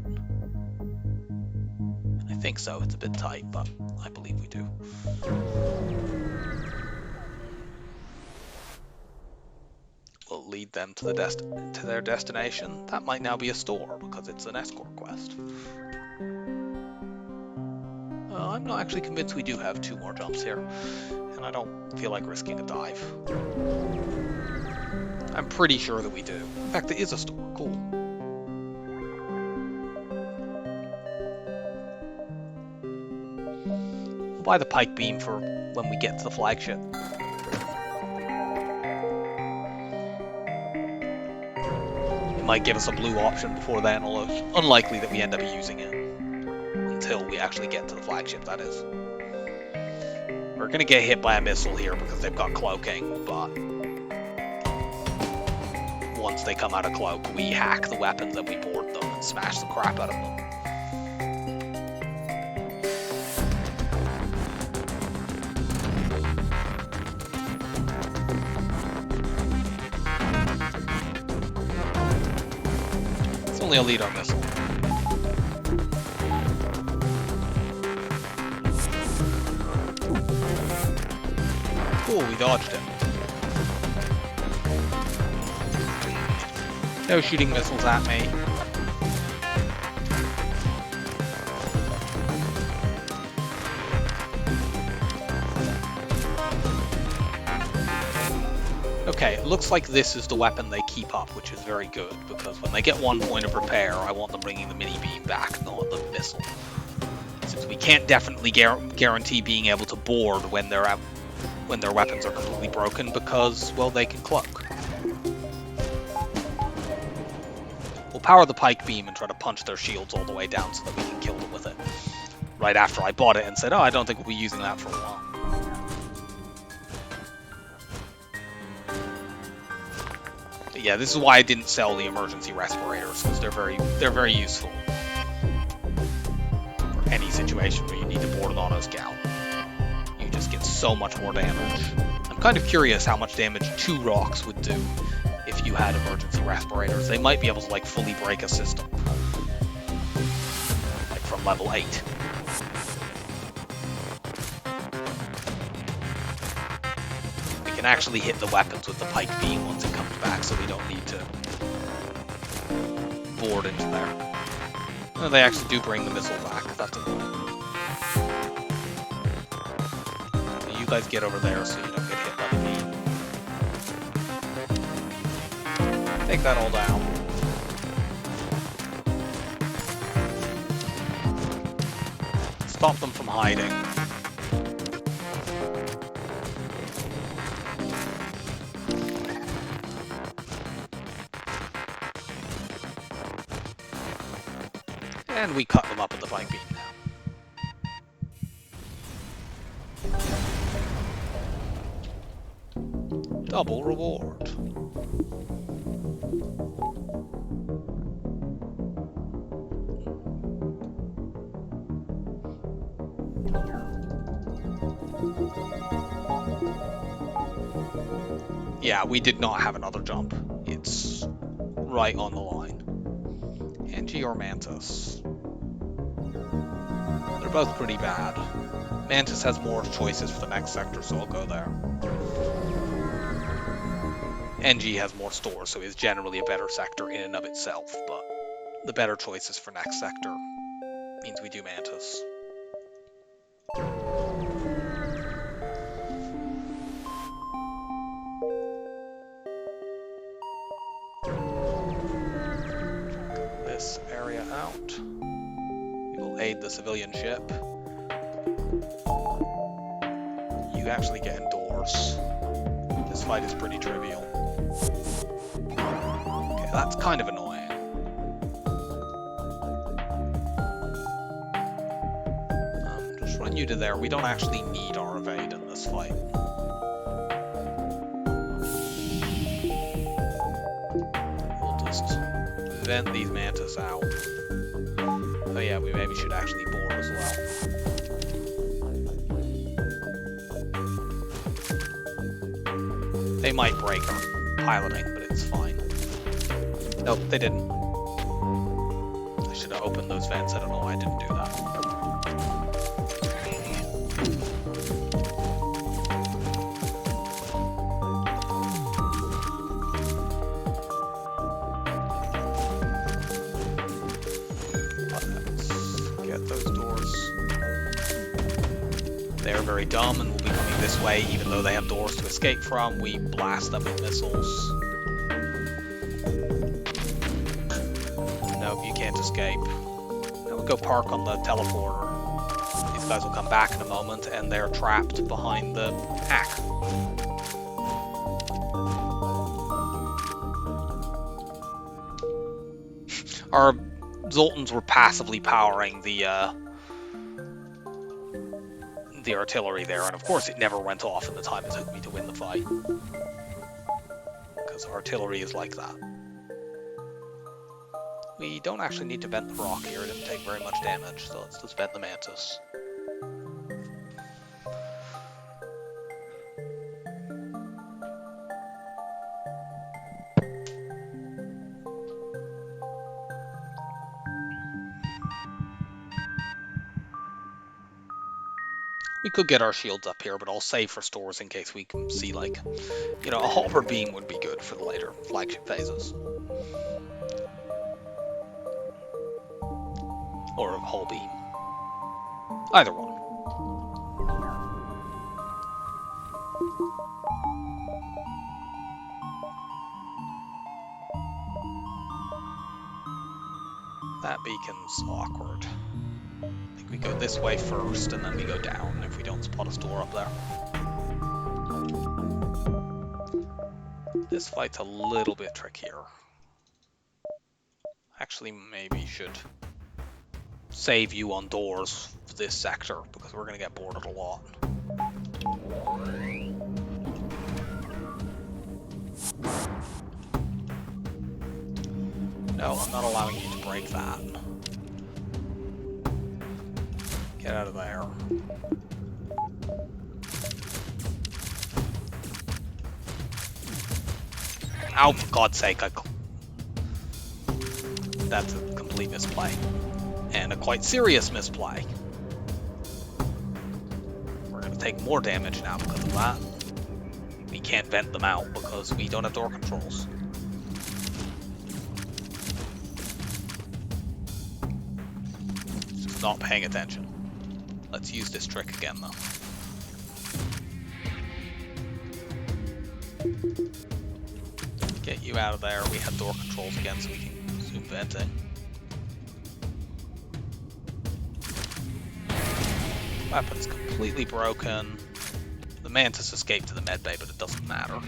I think so. It's a bit tight, but I believe we do. Will lead them to their destination. That might now be a store because it's an escort quest. I'm not actually convinced we do have 2 more jumps here, and I don't feel like risking a dive. I'm pretty sure that we do. In fact, there is a store. Cool. We'll buy the pike beam for when we get to the flagship. Might give us a blue option before then, although it's unlikely that we end up using it until we actually get to the flagship, that is. We're gonna get hit by a missile here because they've got cloaking, but once they come out of cloak, we hack the weapons and we board them and smash the crap out of them. Only a lead on missile. Cool, we dodged it. No shooting missiles at me. Okay, it looks like this is the weapon they keep up, which is very good, because when they get 1 point of repair, I want them bringing the mini beam back, not the missile. Since we can't definitely guarantee being able to board when their weapons are completely broken, because, well, they can cloak. We'll power the pike beam and try to punch their shields all the way down so that we can kill them with it. Right after I bought it and said, oh, I don't think we'll be using that for a while. Yeah, this is why I didn't sell the emergency respirators, because they're very useful for any situation where you need to board an auto scout. You just get so much more damage. I'm kind of curious how much damage 2 rocks would do if you had emergency respirators. They might be able to like fully break a system, like from level 8. We can actually hit the weapons with the pike beam once it comes back, so we don't need to board into there. And they actually do bring the missile back. That's annoying. So you guys get over there so you don't get hit by the beam. Take that all down. Stop them from hiding. And we cut them up with the pike beam now. Double reward. Yeah, we did not have another jump. It's right on the line. Angie or Mantis? They're both pretty bad. Mantis has more choices for the next sector, so I'll go there. NG has more stores, so is generally a better sector in and of itself, but the better choices for next sector means we do Mantis. This area out. We will aid the civilian ship. You actually get indoors. This fight is pretty trivial. Okay, that's kind of annoying. Just run you to there. We don't actually need our evade in this fight. We'll just vent these Mantis out. Oh yeah, we maybe should actually board as well. They might break our piloting, but it's fine. Nope, they didn't. I should have opened those vents. I don't know why I didn't do that. Let's get those doors. They're very dumb and will be coming this way, even though they have doors to escape from. We blast them with missiles. Nope, you can't escape. Now we'll go park on the teleporter. These guys will come back in a moment, and they're trapped behind the hack. Our Zoltans were passively powering the artillery there, and of course it never went off in the time it took me to win the fight. Because artillery is like that. We don't actually need to vent the rock here, it didn't take very much damage, so let's just vent the Mantis. We could get our shields up here, but I'll save for stores in case we can see, like, you know, a halberd beam would be good for the later flagship phases. Or a hull beam. Either one. That beacon's awkward. I think we go this way first, and then we go down if we don't spot a store up there. This fight's a little bit trickier. Actually, maybe should save you on doors for this sector, because we're going to get boarded a lot. No, I'm not allowing you to break that. Get out of there. Ow, for God's sake, that's a complete misplay. And a quite serious misplay. We're going to take more damage now because of that. We can't vent them out because we don't have door controls. Just not paying attention. Let's use this trick again though. Get you out of there. We have door controls again so we can resume venting. Weapon's completely broken. The Mantis escaped to the medbay, but it doesn't matter.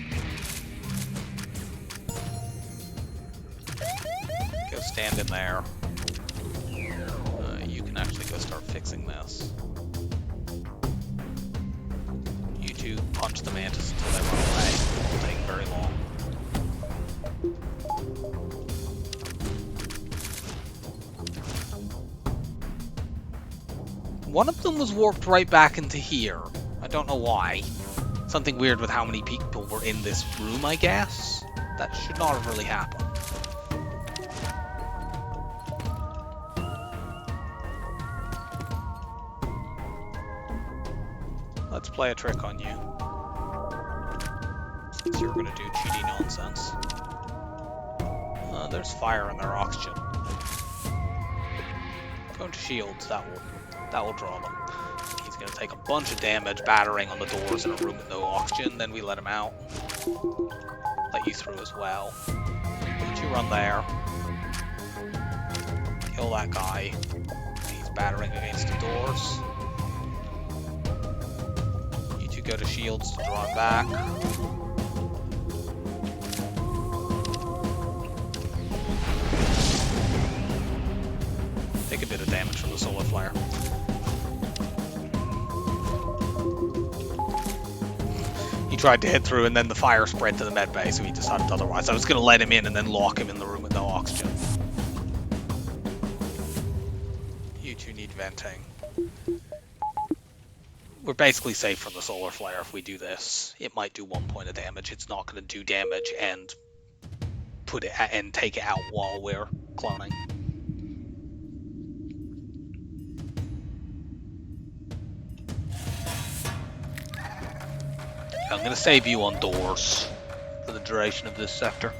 Go stand in there. You can actually go start fixing this. You two punch the Mantis until they run away. wasn't taking very long. One of them was warped right back into here. I don't know why. Something weird with how many people were in this room, I guess. That should not have really happened. Let's play a trick on you. Since you're gonna do cheaty nonsense. There's fire in their oxygen. Go into shields, that will draw them. He's gonna take a bunch of damage battering on the doors in a room with no oxygen, then we let him out. Let you through as well. Let you run there. Kill that guy. He's battering against the doors. Go to shields to draw him back. Take a bit of damage from the solar flare. He tried to hit through and then the fire spread to the med bay, so he decided otherwise. I was going to let him in and then lock him in the room with no oxygen. You two need venting. We're basically safe from the solar flare if we do this. It might do 1 point of damage. It's not going to do damage and take it out while we're cloning. I'm going to save you on doors for the duration of this sector.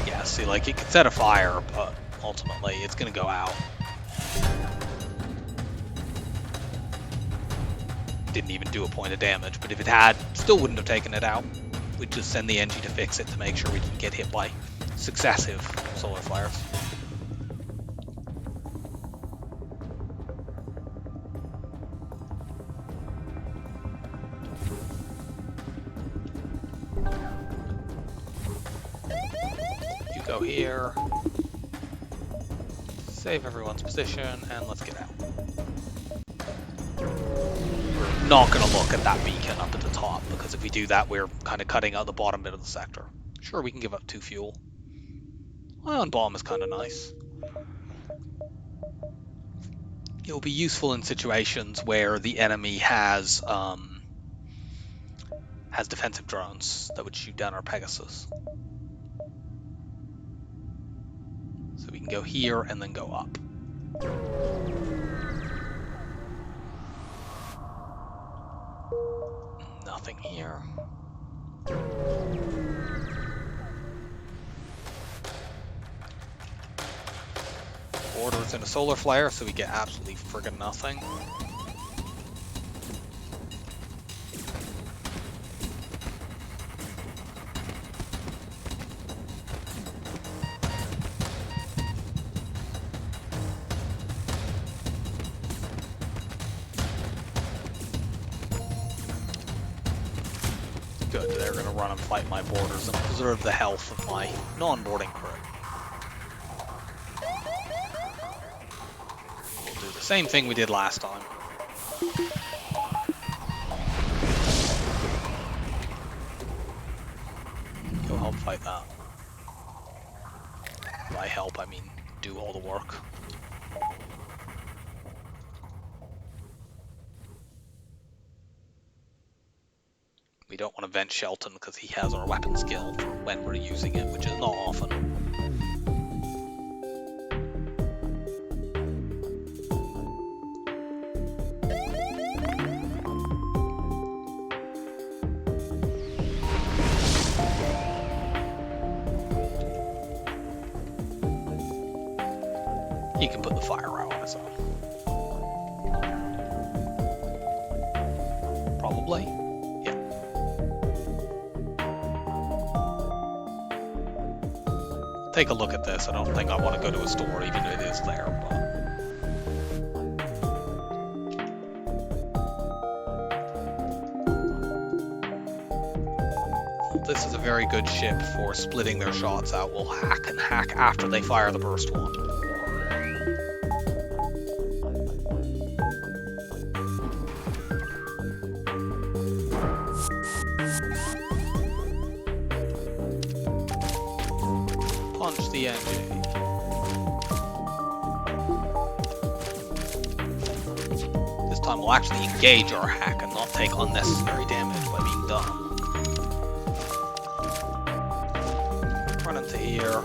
Yeah, see, like it can set a fire, but ultimately it's going to go out. Didn't even do a point of damage, but if it had, still wouldn't have taken it out. We'd just send the NG to fix it to make sure we didn't get hit by successive solar flares. You go here, save everyone's position, and let's get out. Not going to look at that beacon up at the top, because if we do that, we're kind of cutting out the bottom bit of the sector. Sure, we can give up 2 fuel. Ion bomb is kind of nice. It'll be useful in situations where the enemy has defensive drones that would shoot down our Pegasus. So we can go here and then go up. Nothing here. Orders in a solar flare, so we get absolutely friggin' nothing. Good, they're gonna run and fight my borders and preserve the health of my non-boarding crew. We'll do the same thing we did last time. Go help fight that. By help, I mean do all the work. We don't want to vent Shelton because he has our weapon skill for when we're using it, which is not often. He can put the fire out on his own. Probably. Take a look at this. I don't think I want to go to a store even if it is there, but... This is a very good ship for splitting their shots out. We'll hack and hack after they fire the burst one. punch the NG. This time we'll actually engage our hack and not take unnecessary damage by being dumb. Run into here.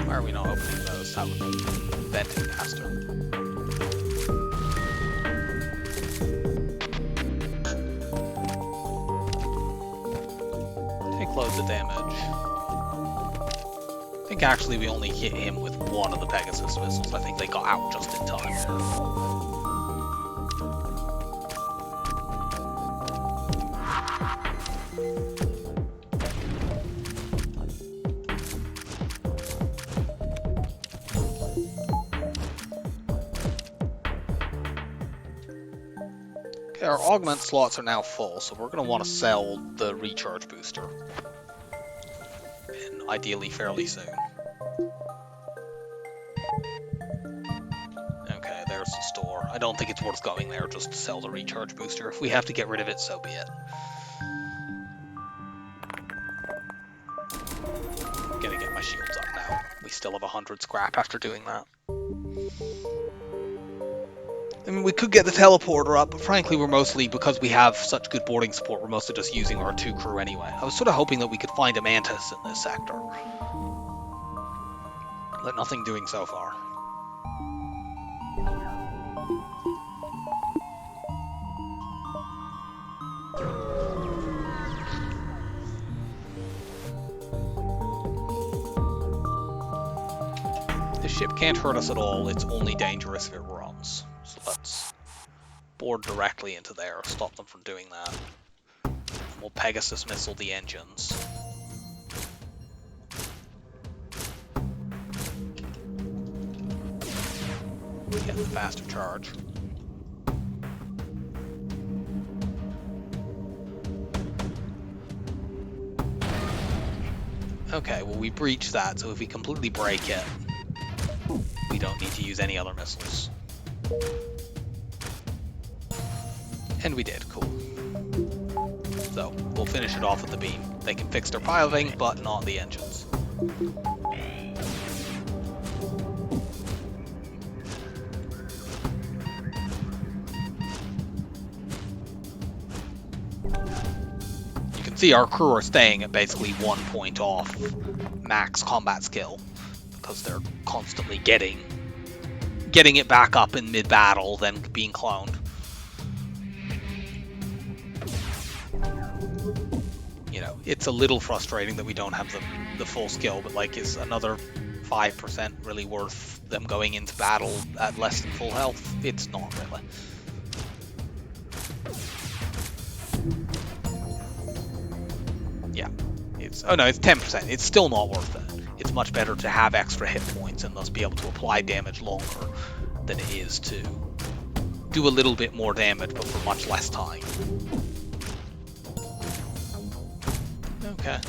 Why are we not opening those? That would be venting faster. Take loads of damage. I think actually we only hit him with one of the Pegasus missiles. I think they got out just in time. Okay, our augment slots are now full, so we're going to want to sell the recharge booster. And ideally fairly soon. Okay, there's the store. I don't think it's worth going there just to sell the recharge booster. If we have to get rid of it, so be it. Gonna get my shields up now. We still have 100 scrap after doing that. I mean, we could get the teleporter up, but frankly we're mostly, because we have such good boarding support, we're mostly just using our 2 crew anyway. I was sort of hoping that we could find a Mantis in this sector. But nothing doing so far. This ship can't hurt us at all, it's only dangerous if it runs. So let's board directly into there, stop them from doing that. We'll Pegasus missile the engines. Get the faster charge. Okay, well we breached that, so if we completely break it, we don't need to use any other missiles. And we did, cool. So, we'll finish it off with the beam. They can fix their piloting, but not the engines. You can see our crew are staying at basically 1 point off max combat skill, because they're constantly getting it back up in mid-battle, then being cloned. You know, it's a little frustrating that we don't have the full skill, but like, is another 5% really worth them going into battle at less than full health? It's not really. Yeah, oh no, it's 10%. It's still not worth it. It's much better to have extra hit points and thus be able to apply damage longer than it is to do a little bit more damage but for much less time. Okay,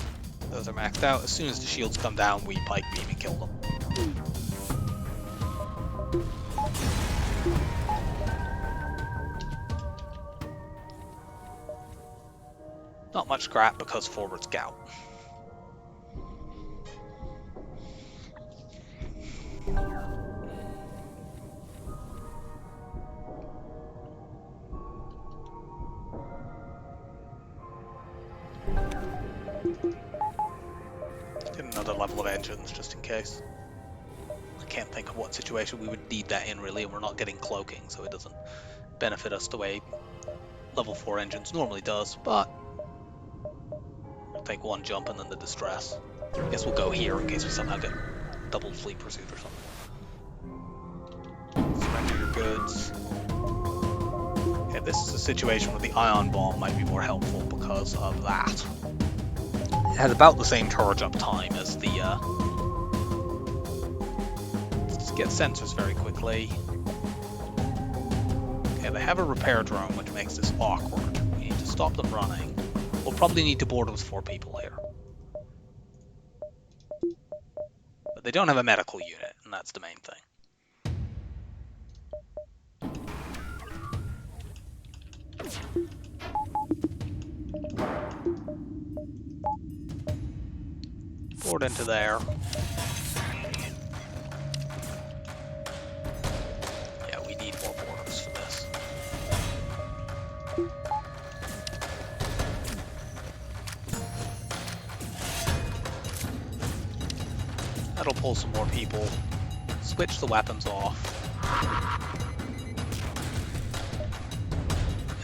those are maxed out. As soon as the shields come down, we pike beam and kill them. Not much scrap because forward scout. Get another level of engines just in case. I can't think of what situation we would need that in really, and we're not getting cloaking, so it doesn't benefit us the way level 4 engines normally does, but we'll take one jump and then the distress. I guess we'll go here in case we somehow get double fleet pursuit or something. Surrender your goods. Okay, this is a situation where the ion bomb might be more helpful because of that. It has about the same charge up time as the let's get sensors very quickly. Okay, they have a repair drone, which makes this awkward. We need to stop them running. We'll probably need to board with 4 people here. But they don't have a medical unit, and that's the main thing. Board into there. Yeah, we need more boarders for this. That'll pull some more people. Switch the weapons off.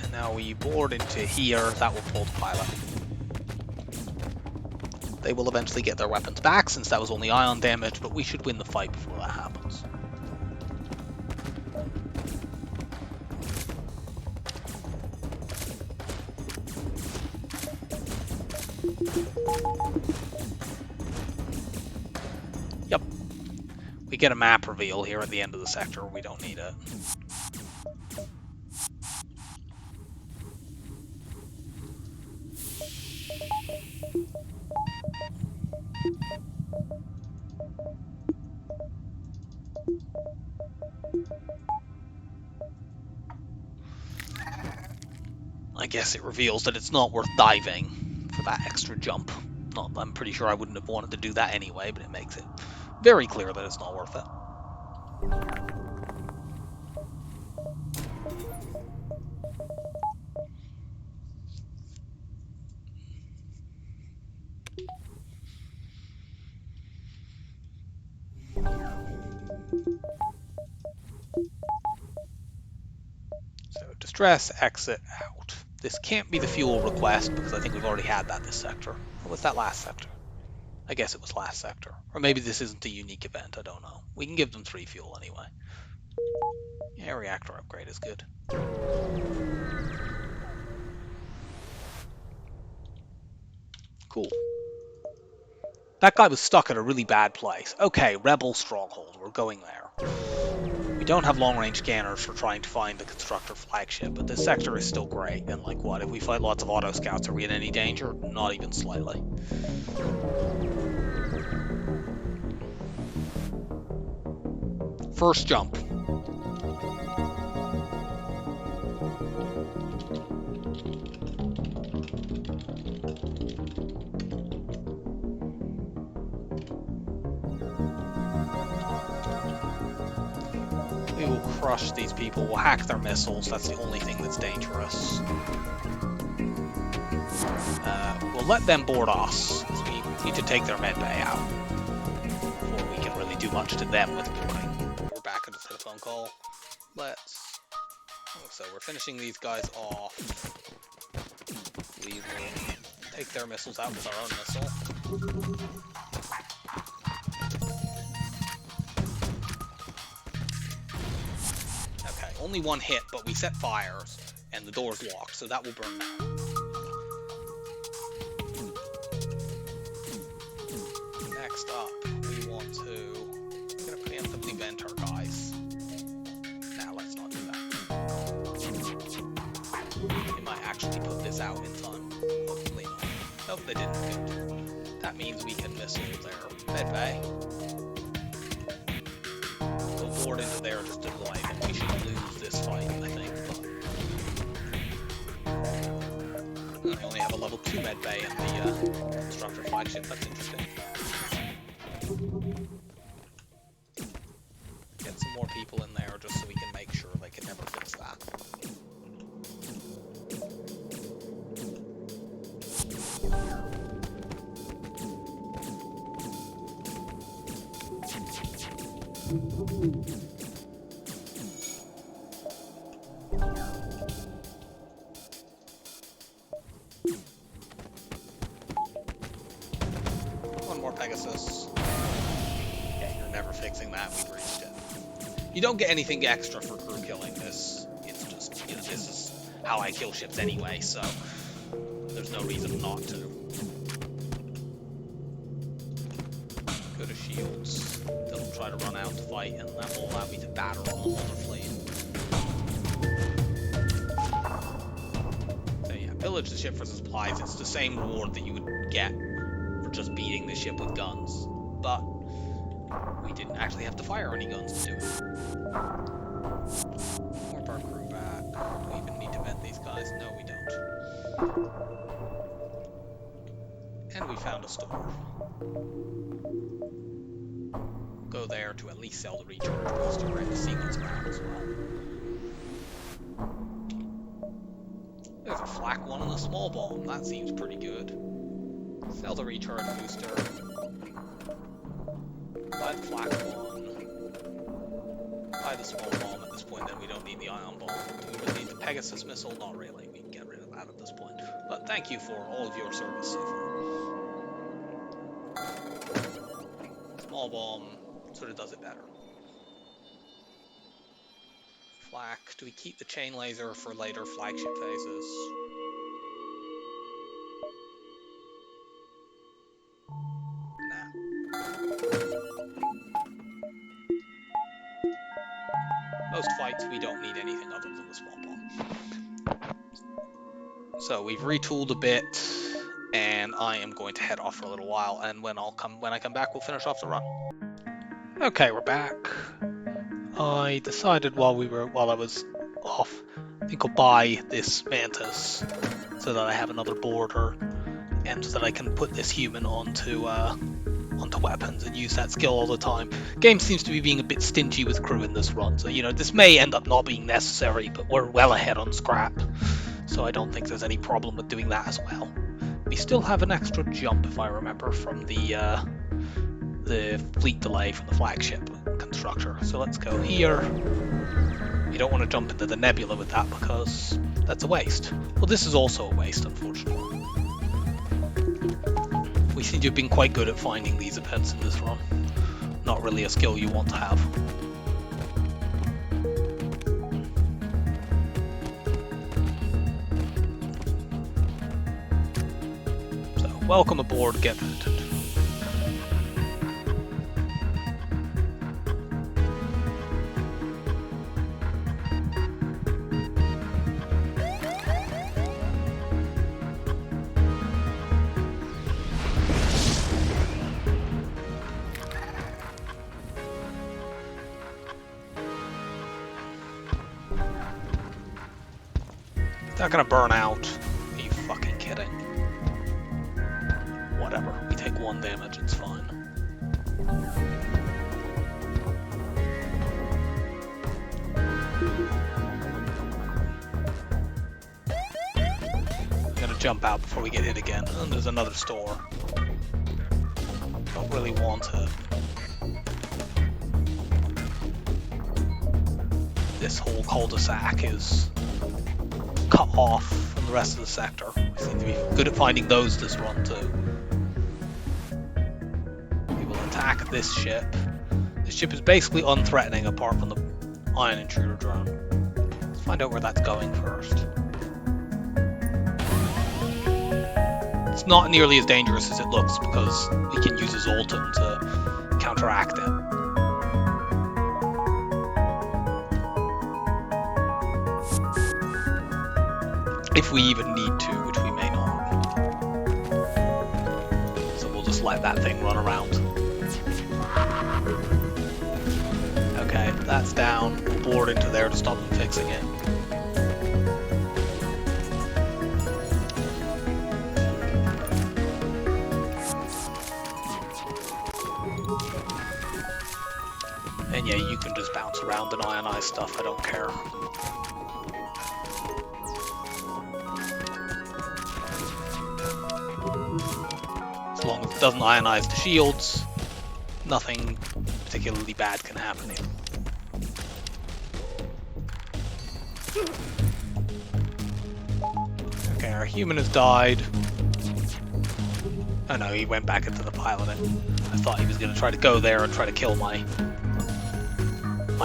And now we board into here. That will pull the pilot. They will eventually get their weapons back since that was only ion damage, but we should win the fight before that happens. Yep. We get a map reveal here at the end of the sector. We don't need it. I guess it reveals that it's not worth diving for that extra jump. I'm pretty sure I wouldn't have wanted to do that anyway, but it makes it very clear that it's not worth it. So distress, exit, out. This can't be the fuel request because I think we've already had that this sector. Or was that last sector? I guess it was last sector. Or maybe this isn't a unique event, I don't know. We can give them 3 fuel anyway. Yeah, reactor upgrade is good. Cool. That guy was stuck at a really bad place. Okay, Rebel Stronghold, we're going there. We don't have long-range scanners for trying to find the constructor flagship, but this sector is still great. And like what, if we fight lots of auto scouts, are we in any danger? Not even slightly. First jump. We will crush these people. We'll hack their missiles. That's the only thing that's dangerous. We'll let them board us. We need to take their med bay out before we can really do much to them with boarding. We're back at the telephone call. So we're finishing these guys off. We will take their missiles out with our own missile. Only one hit, but we set fires, and the door's locked, so that will burn now. Next up, we want to... We're going to preemptively vent our guys. Now, let's not do that. We might actually put this out in time. Hopefully not. Nope, they didn't. Good. That means we can missile their med bay. We'll board into there just to light, and we should lose this fight, I think. But we only have a level 2 med bay in the constructor flagship. That's interesting. Get some more people in there just so we can make sure they can never fix that. One more Pegasus. Yeah, you're never fixing that. We've reached it. You don't get anything extra for crew killing this. It's just, you know, this is how I kill ships anyway, so there's no reason not to. Go to shields. They'll try to run out to fight, and that will allow me to batter on the older fleet. So yeah, pillage the ship for supplies. It's the same reward that you would get for just beating the ship with guns, but we didn't actually have to fire any guns to do it. Warp our crew back. Do we even need to vent these guys? No, we don't. we found a store. Go there to at least sell the recharge booster and see what's around as well. There's a flak one and a small bomb. That seems pretty good. Sell the recharge booster. Buy the flak one. Buy the small bomb at this point, then we don't need the ion bomb. Do we really need the Pegasus missile? Not really. We can get rid of that at this point. But thank you for all of your service so far. Small bomb sort of does it better. Flak. Do we keep the chain laser for later flagship phases? Nah. Most fights we don't need anything other than the small bomb. So we've retooled a bit, and I am going to head off for a little while, and when I come back, we'll finish off the run. Okay, we're back. I decided while I was off, I think I'll buy this Mantis so that I have another border, and so that I can put this human onto weapons and use that skill all the time. Game seems to be being a bit stingy with crew in this run, so this may end up not being necessary, but we're well ahead on scrap, so I don't think there's any problem with doing that as well. We still have an extra jump, if I remember, from the fleet delay from the flagship constructor. So let's go here. We don't want to jump into the nebula with that because that's a waste. Well, this is also a waste, unfortunately. We seem to have been quite good at finding these events in this run. Not really a skill you want to have. So, welcome aboard, get visited. Not gonna burn out. Are you fucking kidding? Whatever. We take 1 damage, it's fine. I'm gonna jump out before we get hit again. And there's another store. Don't really want to. This whole cul-de-sac is cut off from the rest of the sector. We seem to be good at finding those this run too. We will attack this ship. This ship is basically unthreatening apart from the ion intruder drone. Let's find out where that's going first. It's not nearly as dangerous as it looks because we can use a Zoltan to counteract it. If we even need to, which we may not. So we'll just let that thing run around. Okay, that's down. We'll board into there to stop them fixing it. And yeah, you can just bounce around and ionize stuff, I don't care. As long as it doesn't ionize the shields, nothing particularly bad can happen here. Okay, our human has died. Oh no, he went back into the pilot. I thought he was going to try to go there and try to kill my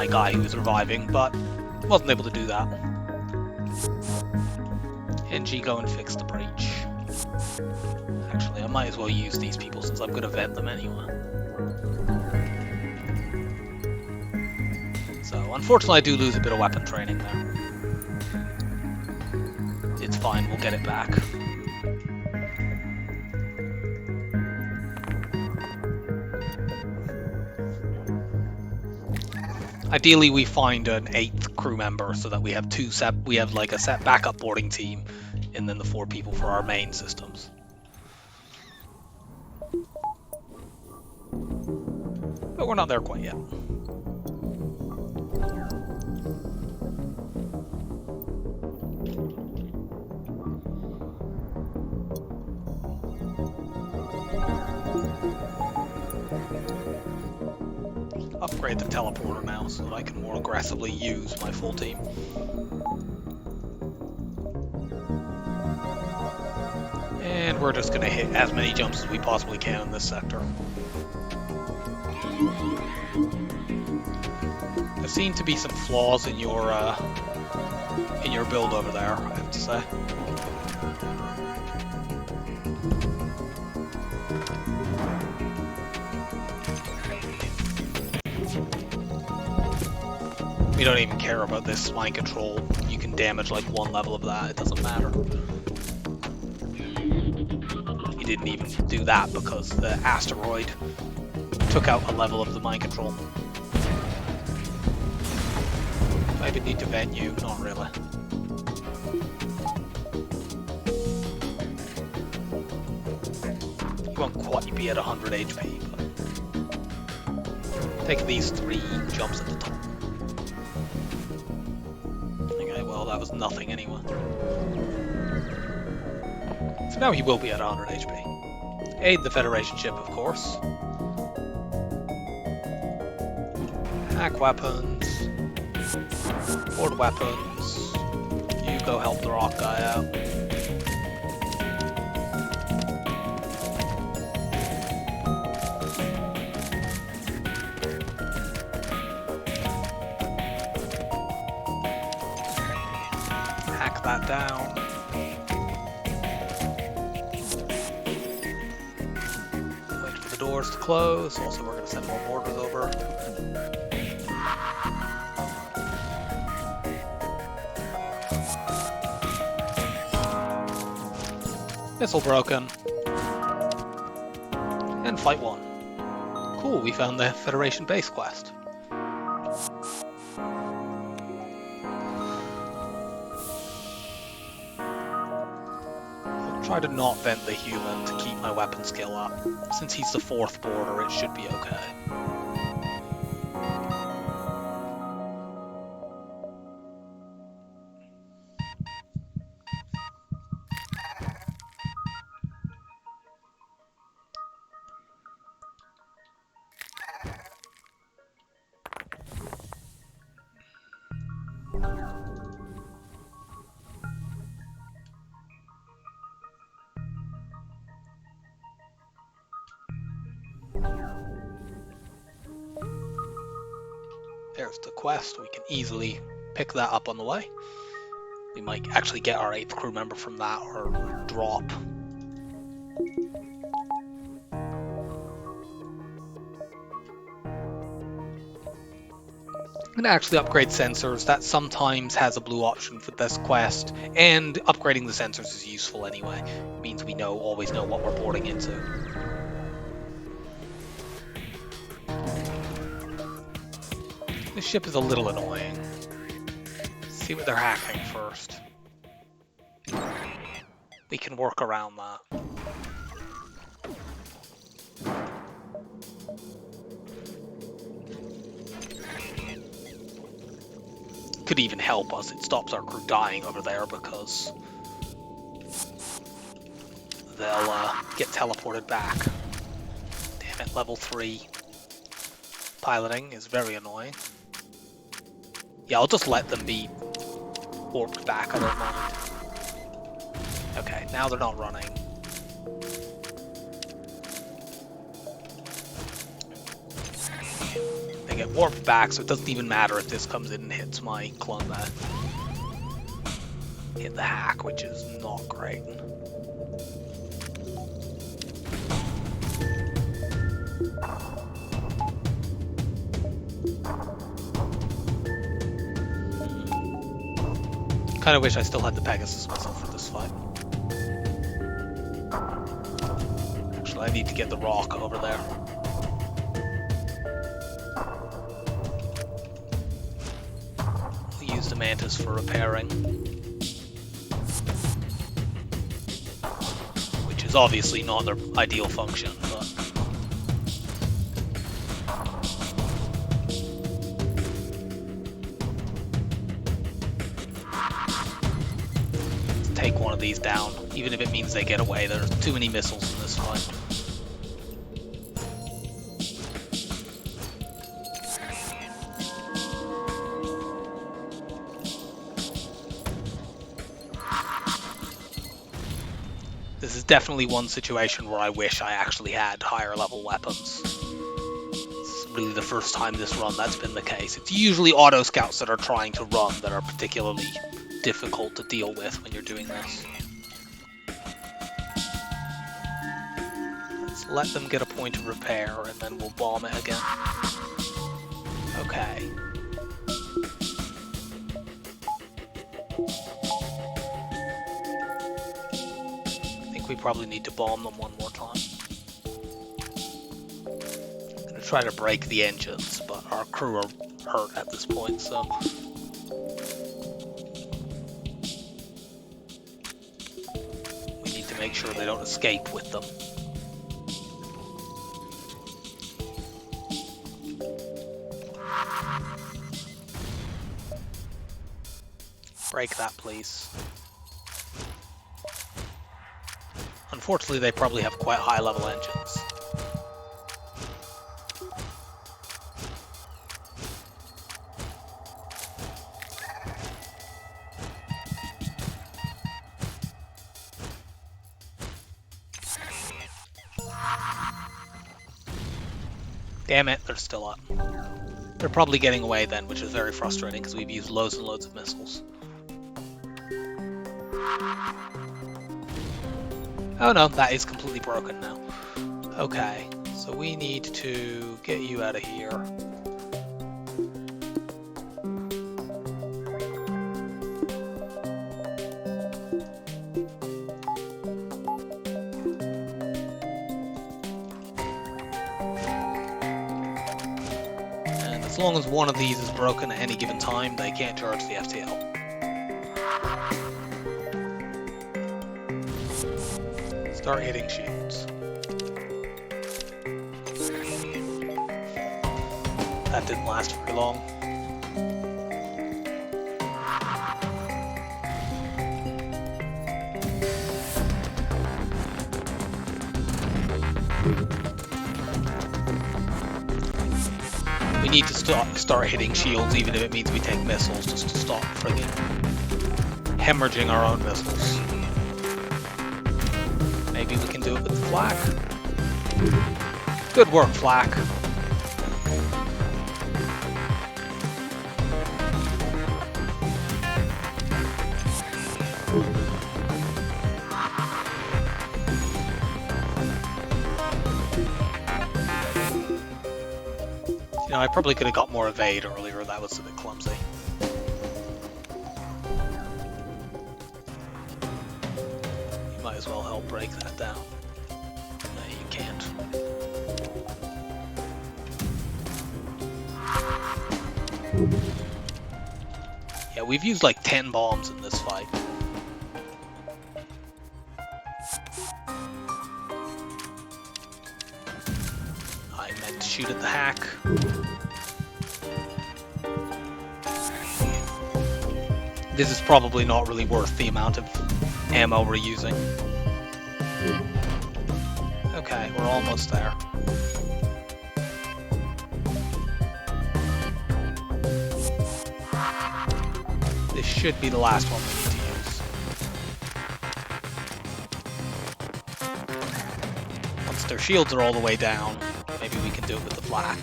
guy who was reviving, but wasn't able to do that. NG, go and fix the breach. Actually, I might as well use these people since I'm going to vent them anyway. So, unfortunately I do lose a bit of weapon training there. It's fine, we'll get it back. Ideally, we find an 8th crew member so that we have like a set backup boarding team, and then the 4 people for our main systems. But we're not there quite yet. Upgrade the teleporter now so that I can more aggressively use my full team. And we're just going to hit as many jumps as we possibly can in this sector. There seem to be some flaws in your build over there, I have to say. We don't even care about this mind control. You can damage like one level of that, it doesn't matter. You didn't even do that because the asteroid took out a level of the mind control. Do I even need to vent you? Not really. You won't quite be at 100 HP, but take these 3 jumps at the top. Okay, well that was nothing anyway. So now he will be at 100 HP. Aid the Federation ship, of course. Hack weapons. Board weapons. You go help the rock guy out. Hack that down. Doors to close. Also, we're going to send more mortars over. Missile broken. And flight 1. Cool, we found the Federation base quest. Try to not vent the human to keep my weapon skill up. Since he's the 4th border, it should be okay. There's the quest. We can easily pick that up on the way. We might actually get our 8th crew member from that, or drop. I'm going to actually upgrade sensors. That sometimes has a blue option for this quest, and upgrading the sensors is useful anyway. It means we always know what we're porting into. This ship is a little annoying. Let's see what they're hacking first. We can work around that. Could even help us. It stops our crew dying over there because they'll get teleported back. Damn it, level 3 piloting is very annoying. Yeah, I'll just let them be warped back, I don't mind. Okay, now they're not running. They get warped back, so it doesn't even matter if this comes in and hits my clone there. Hit the hack, which is not great. Kind of wish I still had the Pegasus missile for this fight. Actually, I need to get the rock over there. We'll use the Mantis for repairing. Which is obviously not their ideal function, but of these down, even if it means they get away. There's too many missiles in this fight. This is definitely one situation where I wish I actually had higher level weapons. It's really the first time this run that's been the case. It's usually auto scouts that are trying to run that are particularly difficult to deal with when you're doing this. Let's let them get a point of repair and then we'll bomb it again. Okay. We probably need to bomb them one more time. I'm gonna try to break the engines, but our crew are hurt at this point, so we need to make sure they don't escape with them. Break that, please. Unfortunately, they probably have quite high-level engines. Damn it, they're still up. They're probably getting away then, which is very frustrating because we've used loads and loads of missiles. Oh no, that is completely broken now. Okay, so we need to get you out of here. And as long as one of these is broken at any given time, they can't charge the FTL. Start hitting shields. That didn't last very long. We need to start hitting shields, even if it means we take missiles, just to stop friggin' hemorrhaging our own missiles. Maybe we can do it with the flak. Good work, flak. You know, I probably could have got more evade earlier. That was a bit clumsy. Might as well help break that down. No, you can't. Yeah, we've used like 10 bombs in this fight. I meant to shoot at the hack. This is probably not really worth the amount of ammo we're using. Okay, we're almost there. This should be the last one we need to use. Once their shields are all the way down, maybe we can do it with the flak.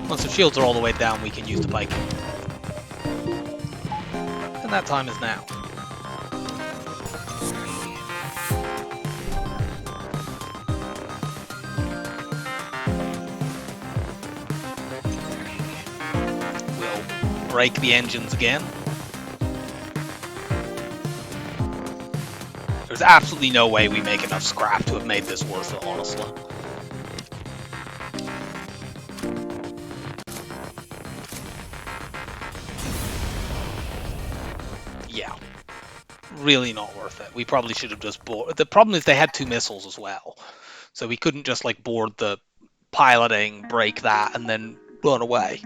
Once their shields are all the way down, we can use the Viking. And that time is now. We'll break the engines again. There's absolutely no way we make enough scrap to have made this worth it, honestly. Yeah. Really not worth it. We probably should have just boarded. The problem is they had 2 missiles as well. So we couldn't just like board the piloting, break that, and then run away.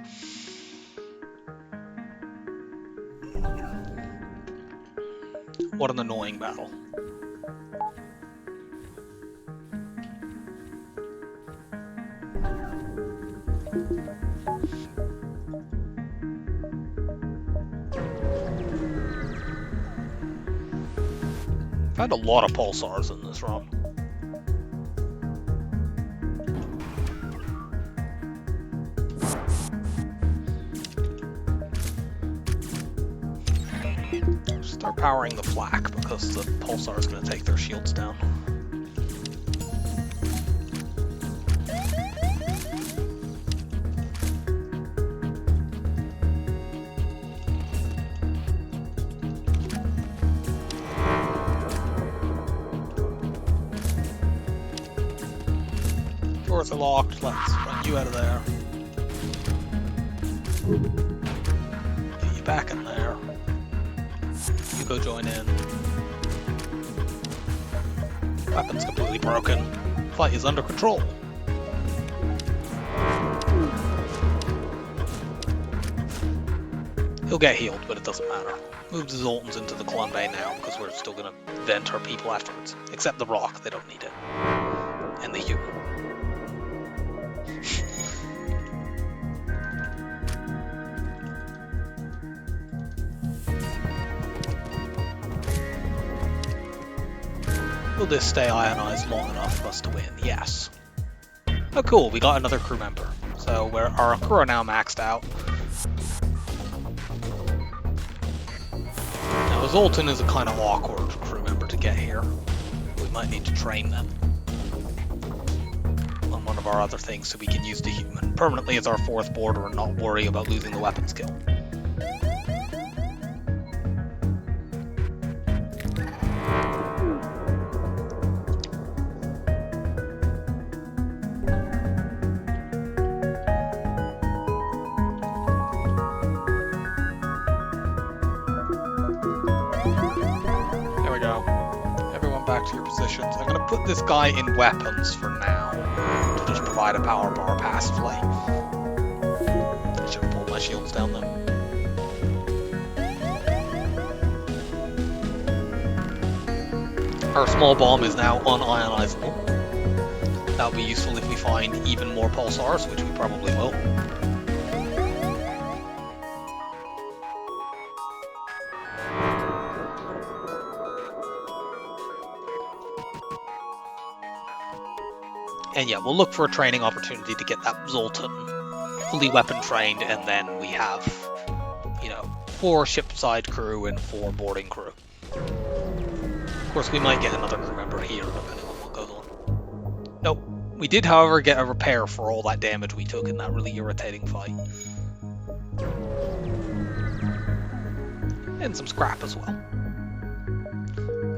What an annoying battle. Found a lot of pulsars in this run. Start powering the flak because the pulsar is going to take their shields down. Doors are locked, let's run you out of there. Get you back in there. You go join in. Weapon's completely broken. Fight is under control. He'll get healed, but it doesn't matter. Move the Zoltans into the Clun Bay now, because we're still going to vent our people afterwards. Except the rock, they don't need it. And the human. Will this stay ionized long enough for us to win? Yes. Oh cool, we got another crew member. So our crew are now maxed out. Now Zoltan is a kind of awkward crew member to get here. We might need to train them on one of our other things so we can use the human permanently as our fourth border and not worry about losing the weapon skill. To your positions. I'm going to put this guy in weapons for now to just provide a power bar passively. I should have pulled my shields down then. Our small bomb is now unionizable. That'll be useful if we find even more pulsars, which we probably will. And yeah, we'll look for a training opportunity to get that Zoltan fully weapon trained, and then we have, 4 ship-side crew and 4 boarding crew. Of course, we might get another crew member here, depending on what goes on. Nope. We did, however, get a repair for all that damage we took in that really irritating fight. And some scrap as well.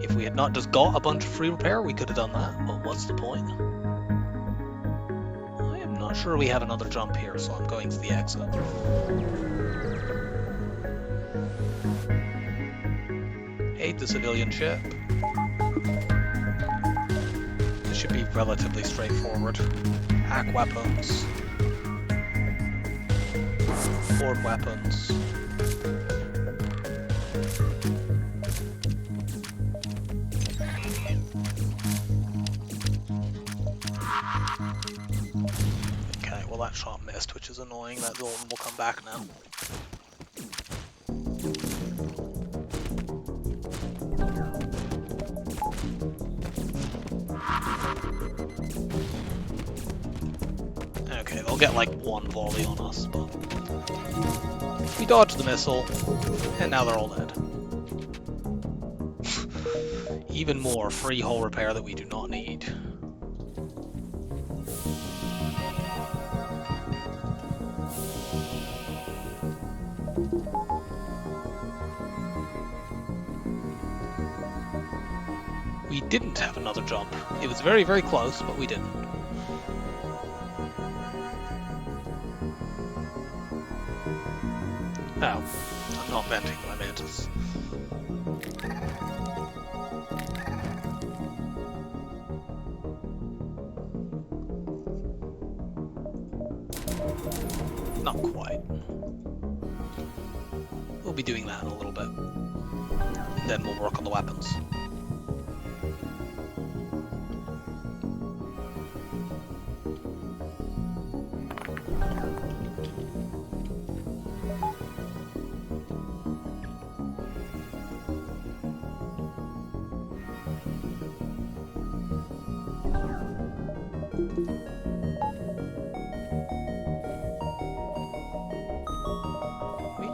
If we had not just got a bunch of free repair, we could have done that, but what's the point? Not sure we have another jump here, so I'm going to the exit. Aid the civilian ship. This should be relatively straightforward. Hack weapons. Board weapons. That shot missed, which is annoying. That Zoltan will come back now. Okay, they'll get like 1 volley on us, but we dodged the missile, and now they're all dead. Even more free hull repair that we do not need. We didn't have another jump. It was very, very close, but we didn't. Oh, I'm not venting my mantis. Not quite. We'll be doing that in a little bit. And then we'll work on the weapons.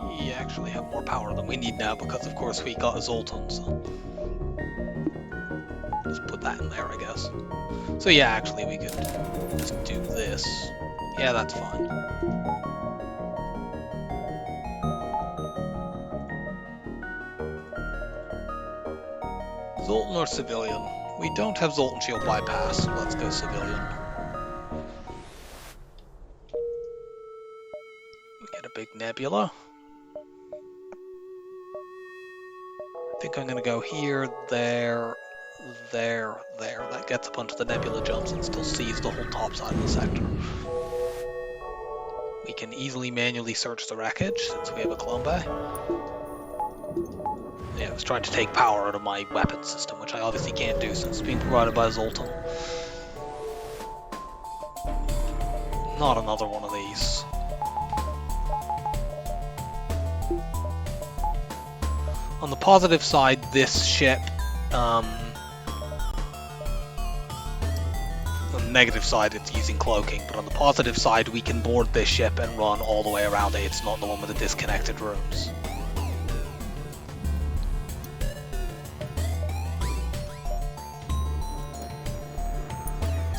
We actually have more power than we need now because, of course, we got a Zoltan, so just put that in there, I guess. So yeah, actually, we could just do this. Yeah, that's fine. Zoltan or civilian? We don't have Zoltan shield bypass, so let's go civilian. Get a big nebula. I think I'm gonna go here, there, there. That gets up onto the nebula jumps and still sees the whole top side of the sector. We can easily manually search the wreckage since we have a Colombe. Yeah, I was trying to take power out of my weapon system, which I obviously can't do since it's being provided by Zoltan. Not another one of these. On the positive side, this ship, on the negative side, it's using cloaking, but on the positive side, we can board this ship and run all the way around it. It's not the one with the disconnected rooms.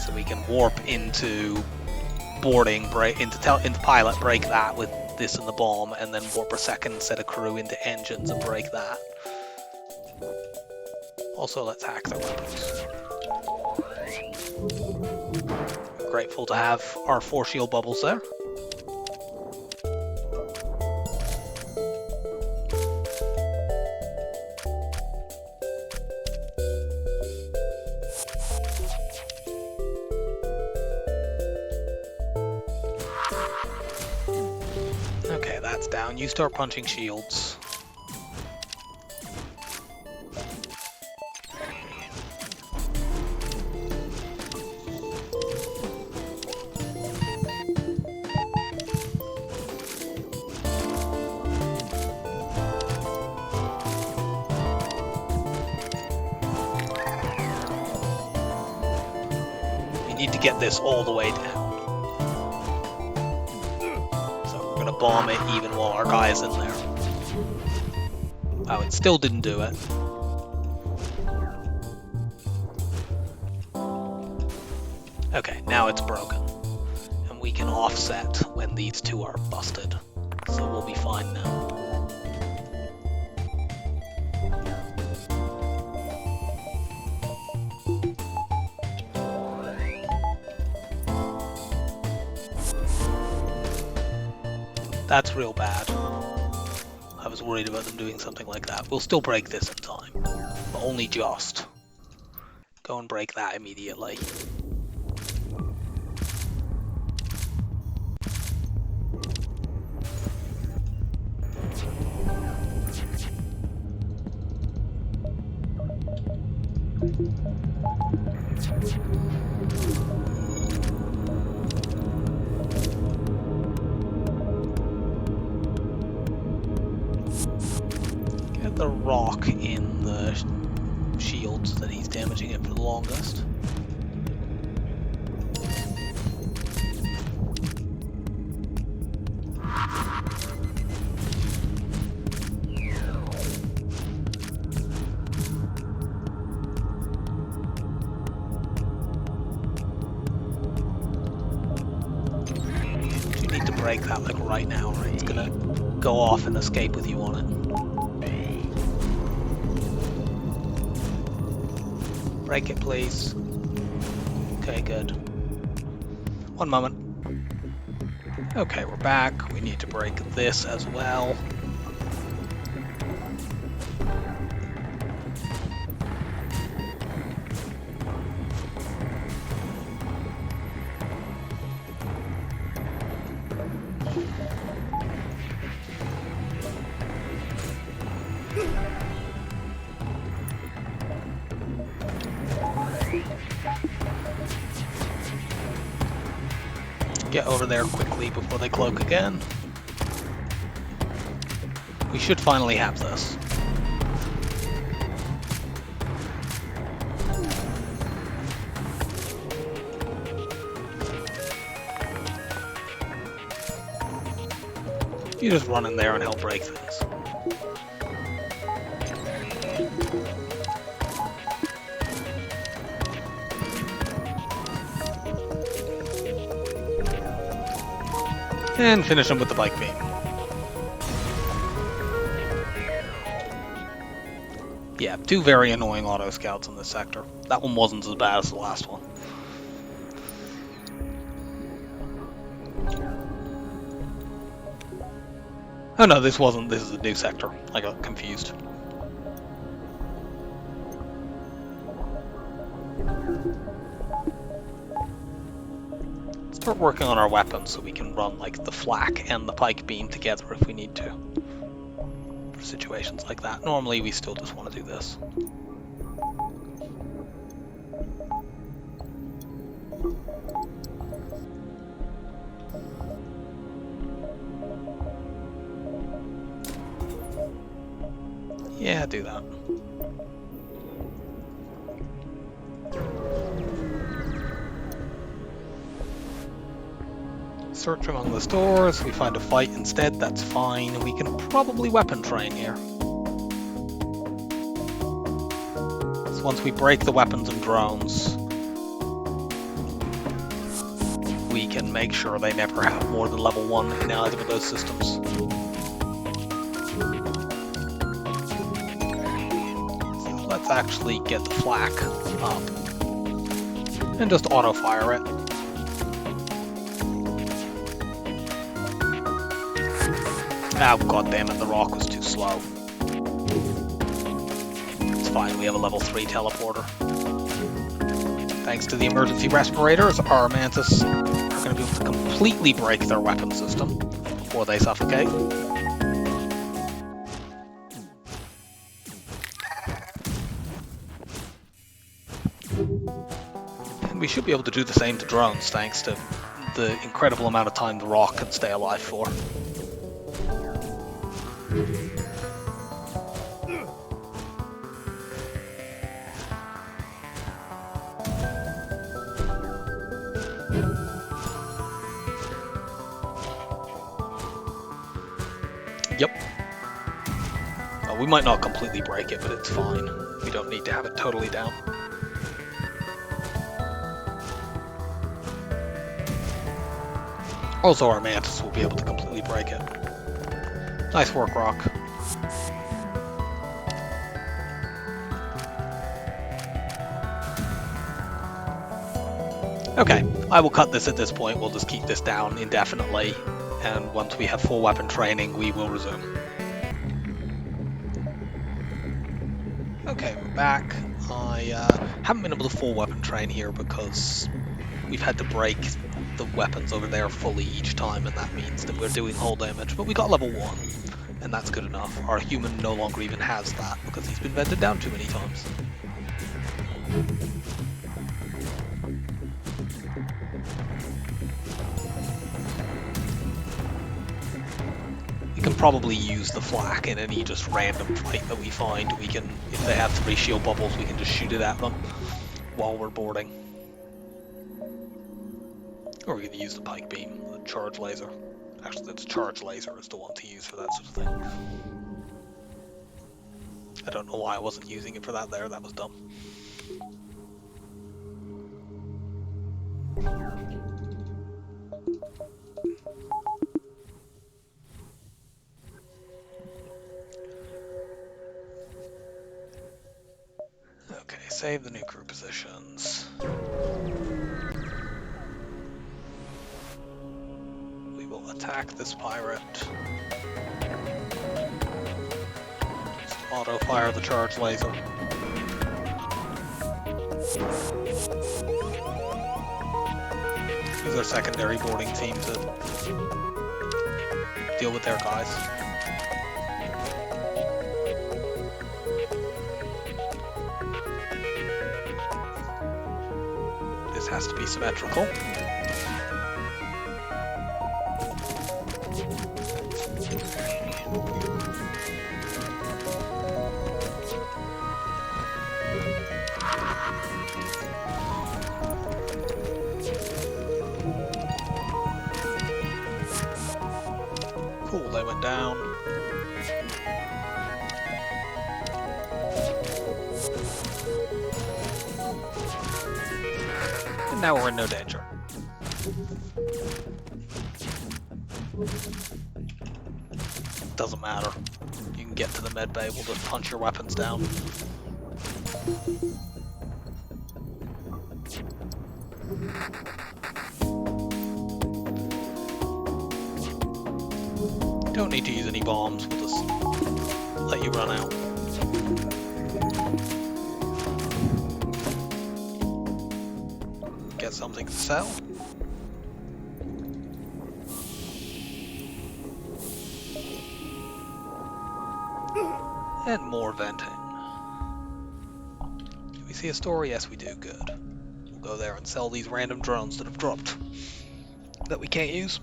So we can warp into boarding, break into pilot, break that with this and the bomb, and then warp a second set of crew into engines and break that. Also, let's hack their weapons. Grateful to have our 4 shield bubbles there. Okay, that's down. You start punching shields. We need to get this all the way down. Bomb it even while our guy is in there. Oh, it still didn't do it. Okay, now it's broken. And we can offset when these two are busted. So we'll be fine now. That's real bad. I was worried about them doing something like that. We'll still break this in time, but only just. Go and break that immediately. The rock in the shields that he's damaging it for the longest. You need to break that like right now, or it's gonna go off and escape with you on it. Break it, please. Okay, good. One moment. Okay, we're back. We need to break this as well. Get over there quickly before they cloak again. We should finally have this. You just run in there and help break things. And finish them with the bike beam. Yeah, 2 very annoying auto scouts in this sector. That one wasn't as bad as the last one. Oh no, this wasn't. This is a new sector. I got confused. Start working on our weapons so we can run like the flak and the pike beam together if we need to. For situations like that. Normally we still just want to do this. Yeah, do that. Search among the stores, we find a fight instead, that's fine. We can probably weapon train here. So once we break the weapons and drones, we can make sure they never have more than level 1 in either of those systems. So let's actually get the flak up and just auto-fire it. Ah, goddammit, the rock was too slow. It's fine, we have a level 3 teleporter. Thanks to the emergency respirators, our Mantis are going to be able to completely break their weapon system before they suffocate. And we should be able to do the same to drones, thanks to the incredible amount of time the rock can stay alive for. Yep. Well, we might not completely break it, but it's fine. We don't need to have it totally down. Also, our Mantis will be able to completely break it. Nice work, Rock. Okay, I will cut this at this point. We'll just keep this down indefinitely. And once we have full weapon training, we will resume. Okay, we're back. I haven't been able to full weapon train here because we've had to break the weapons over there fully each time, and that means that we're doing hull damage. But we got level 1, and that's good enough. Our human no longer even has that because he's been vented down too many times. We can probably use the flak in any just random fight that we find. We can, if they have 3 shield bubbles, we can just shoot it at them while we're boarding. Or we can use the pike beam, the charge laser. Actually, the charge laser is the one to use for that sort of thing. I don't know why I wasn't using it for that there, that was dumb. Okay, save the new crew positions. We will attack this pirate. Just auto-fire the charge laser. Use our secondary boarding team to deal with their guys. This has to be symmetrical. Cool, they went down. And now we're in no danger. Doesn't matter. You can get to the med bay, we'll just punch your weapons down. Don't need to use any bombs, we'll just let you run out. Get something to sell. And more venting. Do we see a store? Yes, we do. Good. We'll go there and sell these random drones that have dropped that we can't use.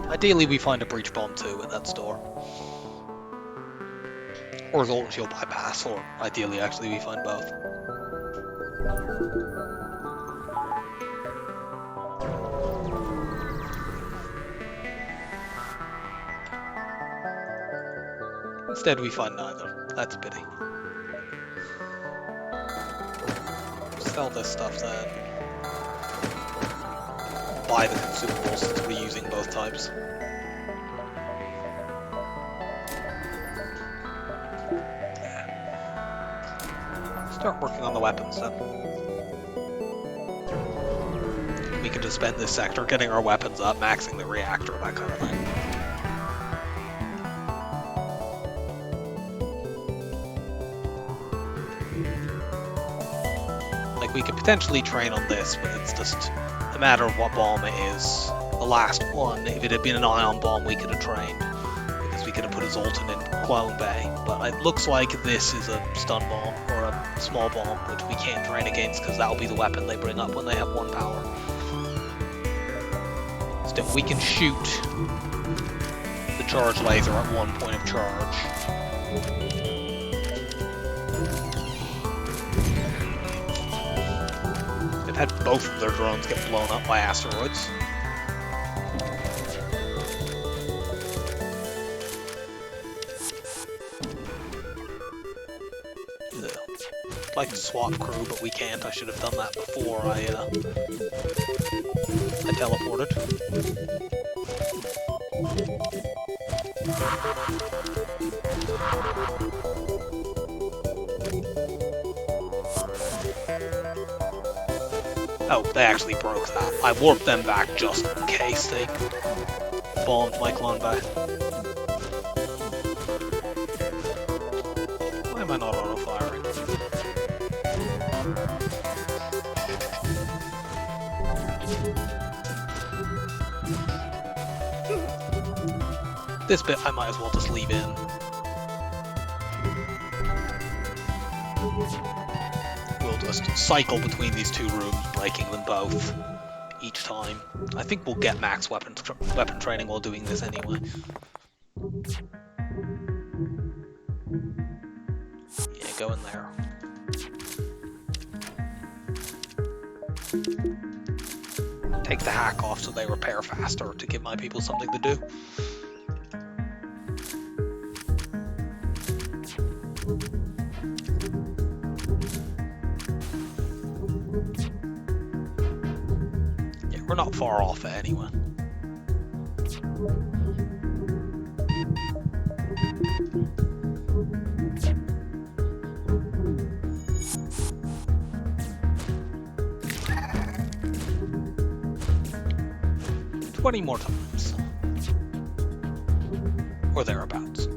Ideally, we find a breach bomb too at that store. Or as long as you'll bypass, or ideally, actually, we find both. Instead, we find neither. That's a pity. Sell this stuff then. Buy the consumables since we're using both types. Start working on the weapons then. We could just spend this sector getting our weapons up, maxing the reactor, that kind of thing. Like, we could potentially train on this, but it's just a matter of what bomb it is. The last one, if it had been an ion bomb, we could have trained, because we could have put a Zoltan in Clone Bay. But it looks like this is a stun bomb, or a small bomb, which we can't train against, because that'll be the weapon they bring up when they have 1 power. Still, we can shoot the charge laser at 1 point of charge. Had both of their drones get blown up by asteroids. I'd like to swap crew, but we can't. I should have done that before I teleported. Oh, they actually broke that. I warped them back just in case they bombed my clone bay. Why am I not auto-firing? This bit I might as well just leave in. We'll just cycle between these 2 rooms, breaking them both each time. I think we'll get max weapon training while doing this anyway. Yeah, go in there. Take the hack off so they repair faster to give my people something to do. We're not far off it anyway. "20 more times. Or thereabouts.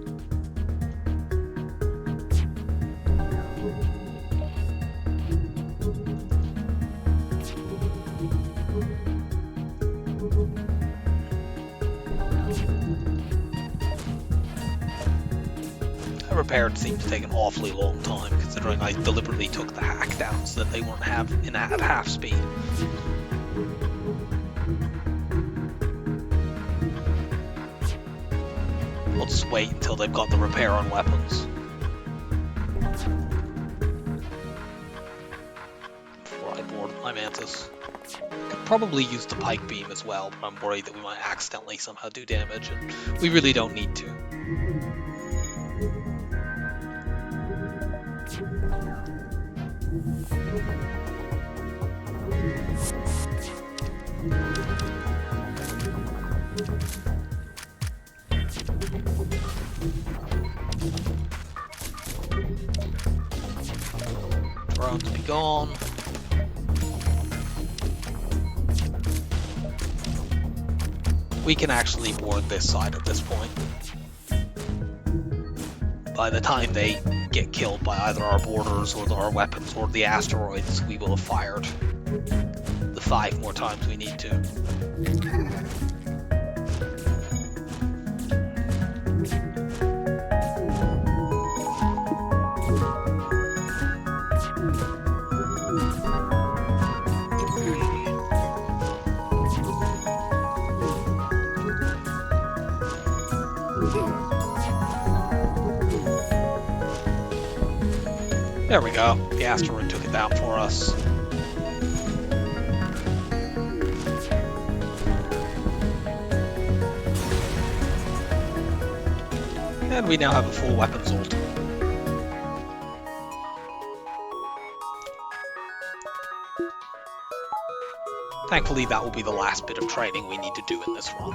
repair seemed to take an awfully long time, considering I deliberately took the hack down so that they weren't at half speed. We'll just wait until they've got the repair on weapons before I board my Mantis. Could probably use the pike beam as well, but I'm worried that we might accidentally somehow do damage, and we really don't need to. Drones be gone. We can actually board this side at this point. By the time they get killed by either our boarders or our weapons or the asteroids, we will have fired the 5 more times we need to. There we go. The asteroid took it down for us. And we now have a full weapons ult. Thankfully, that will be the last bit of training we need to do in this run.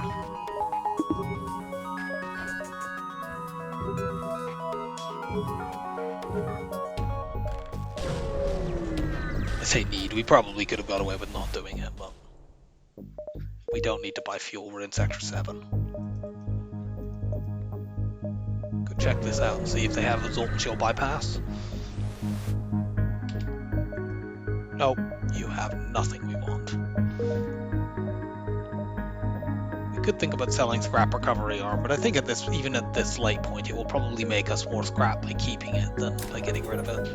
I say need, we probably could have got away with not doing it, but we don't need to buy fuel, we're in Sector 7. Go check this out and see if they have a Zoltan Shield bypass. Nope, you have nothing we want. We could think about selling scrap recovery arm, but I think even at this late point, it will probably make us more scrap by keeping it than by getting rid of it.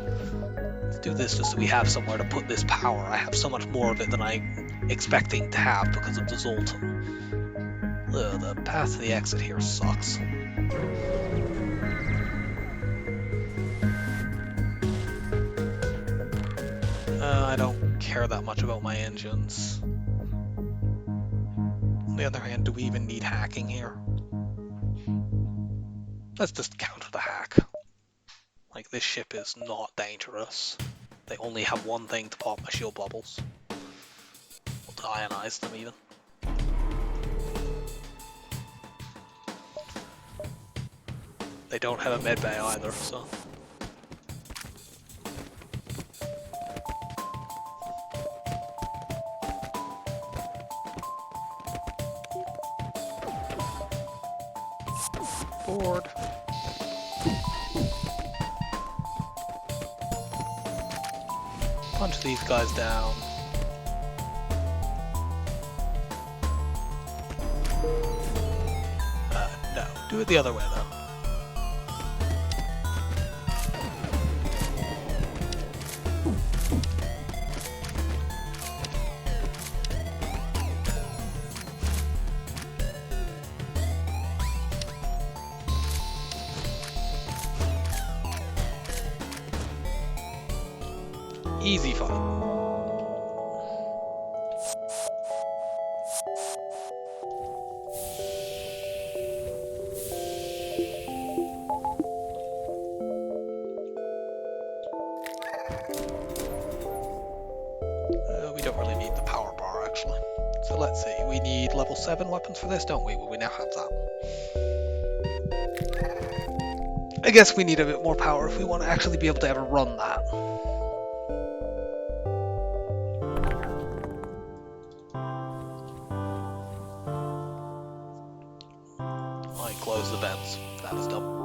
Let's do this just so we have somewhere to put this power. I have so much more of it than I'm expecting to have because of the Zoltan. Ugh, the path to the exit here sucks. I don't care that much about my engines. On the other hand, do we even need hacking here? Let's just counter the hack. Like, this ship is not dangerous. They only have one thing to pop my shield bubbles. Or to ionize them, even. They don't have a medbay either, so... Board. Punch these guys down. No, do it the other way though. Easy fight. We don't really need the power bar actually. So let's see, we need level 7 weapons for this, don't we? Well, we now have that. I guess we need a bit more power if we want to actually be able to ever run that. Close the vents. That was dumb.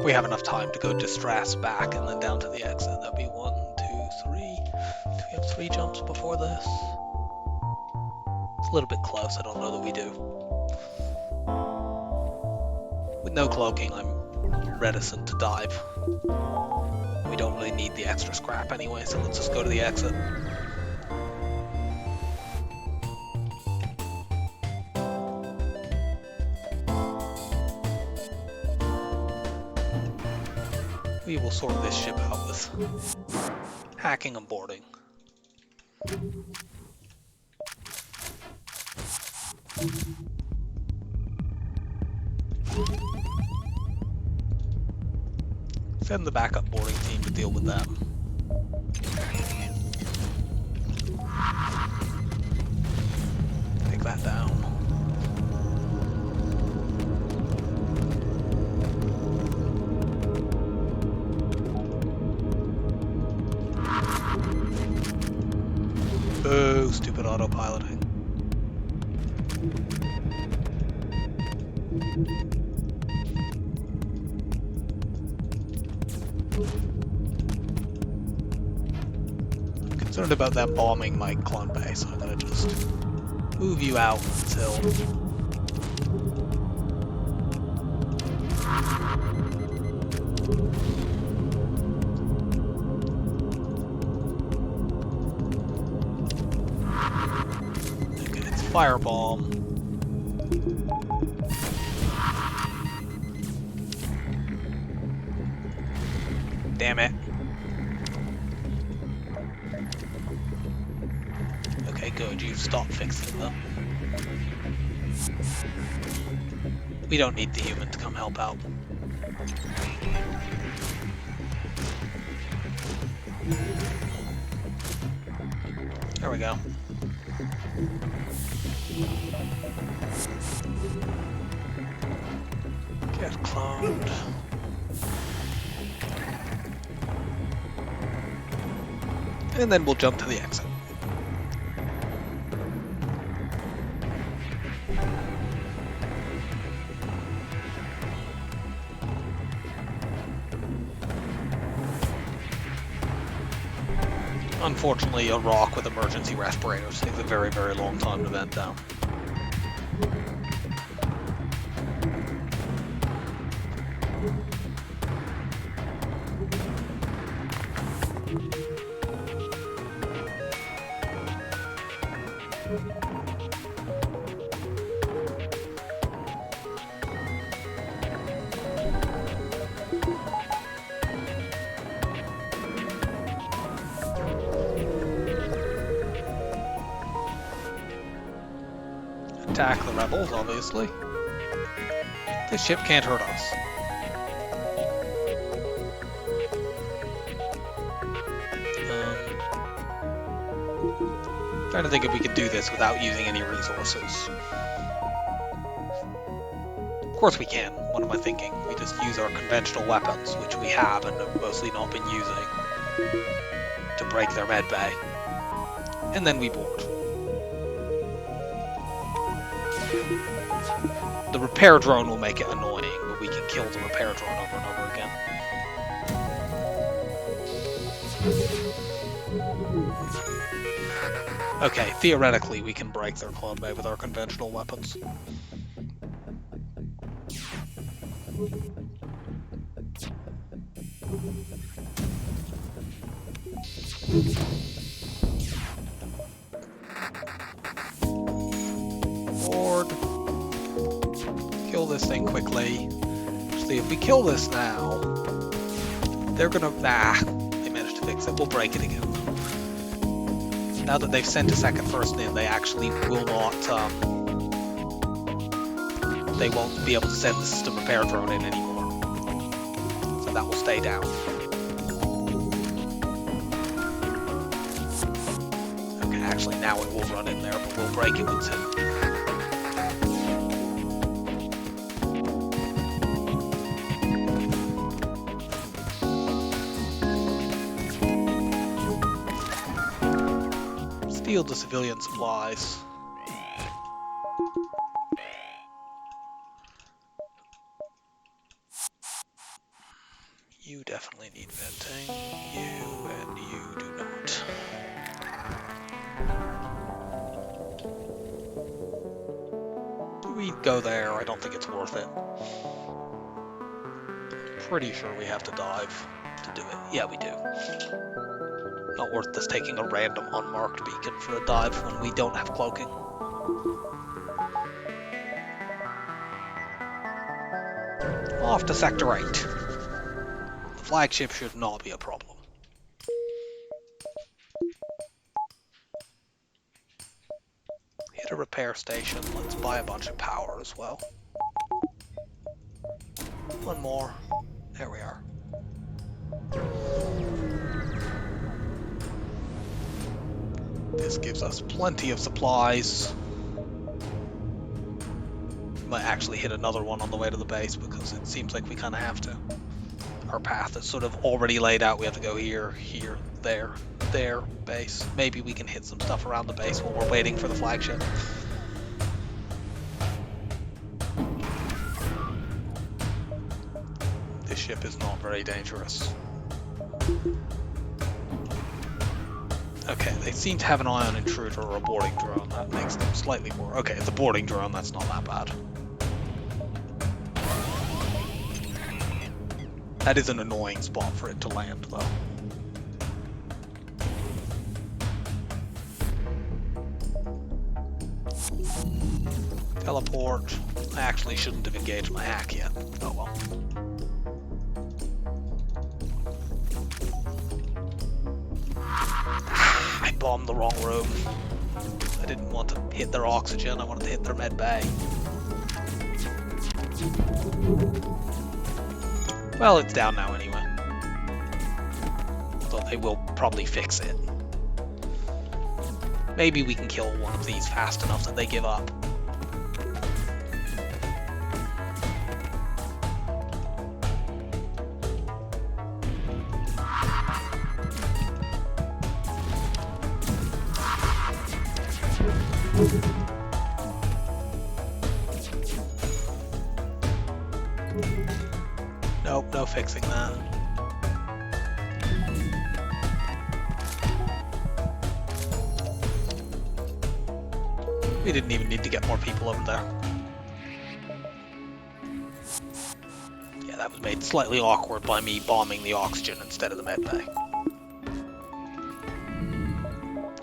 We have enough time to go distress back and then down to the exit. That'd be 1, 2, 3. Do we have 3 jumps before this? It's a little bit close. I don't know that we do. With no cloaking, I'm reticent to dive. We don't really need the extra scrap anyway, so let's just go to the exit. We will sort this ship out with hacking and boarding. Send the backup boarding team to deal with that. Take that down. Oh, stupid autopiloting. I'm concerned about them bombing my clone base, so I'm gonna just move you out until firebomb. Damn it. Okay, good. You've stopped fixing them. We don't need the human to come help out. There we go. Get cloned. And then we'll jump to the exit. Unfortunately, a rock with emergency respirators takes a very, very long time to vent down. Attack the rebels, obviously. This ship can't hurt us. Trying to think if we could do this without using any resources. Of course we can. What am I thinking? We just use our conventional weapons, which we have and have mostly not been using, to break their med bay. And then we board. The repair drone will make it annoying, but we can kill the repair drone over and over again. Okay, theoretically we can break their clone bay with our conventional weapons. Board. Kill this thing quickly. Actually, if we kill this now, they're gonna... they managed to fix it. We'll break it again. Now that they've sent a second person in, they actually will not, they won't be able to send the system repair drone in anymore. So that will stay down. Okay, actually now it will run in there, but we'll break it with two. Steal the civilian supplies. You definitely need venting. You and you do not. We go there, I don't think it's worth it. Pretty sure we have to dive to do it. Yeah, we do. Not worth this taking a random unmarked beacon for a dive when we don't have cloaking. Off to Sector 8. The flagship should not be a problem. Hit a repair station. Let's buy a bunch of power as well. One more. There we are. This gives us plenty of supplies. Might actually hit another one on the way to the base because it seems like we kind of have to. Our path is sort of already laid out. We have to go here, here, there, base. Maybe we can hit some stuff around the base while we're waiting for the flagship. This ship is not very dangerous. Okay, they seem to have an ion intruder or a boarding drone. That makes them slightly more... Okay, it's a boarding drone, that's not that bad. That is an annoying spot for it to land, though. Teleport. I actually shouldn't have engaged my hack yet. Oh well. I bombed the wrong room. I didn't want to hit their oxygen, I wanted to hit their med bay. Well, it's down now anyway. So they will probably fix it. Maybe we can kill one of these fast enough that they give up. Nope, no fixing that. We didn't even need to get more people over there. Yeah, that was made slightly awkward by me bombing the oxygen instead of the med bay.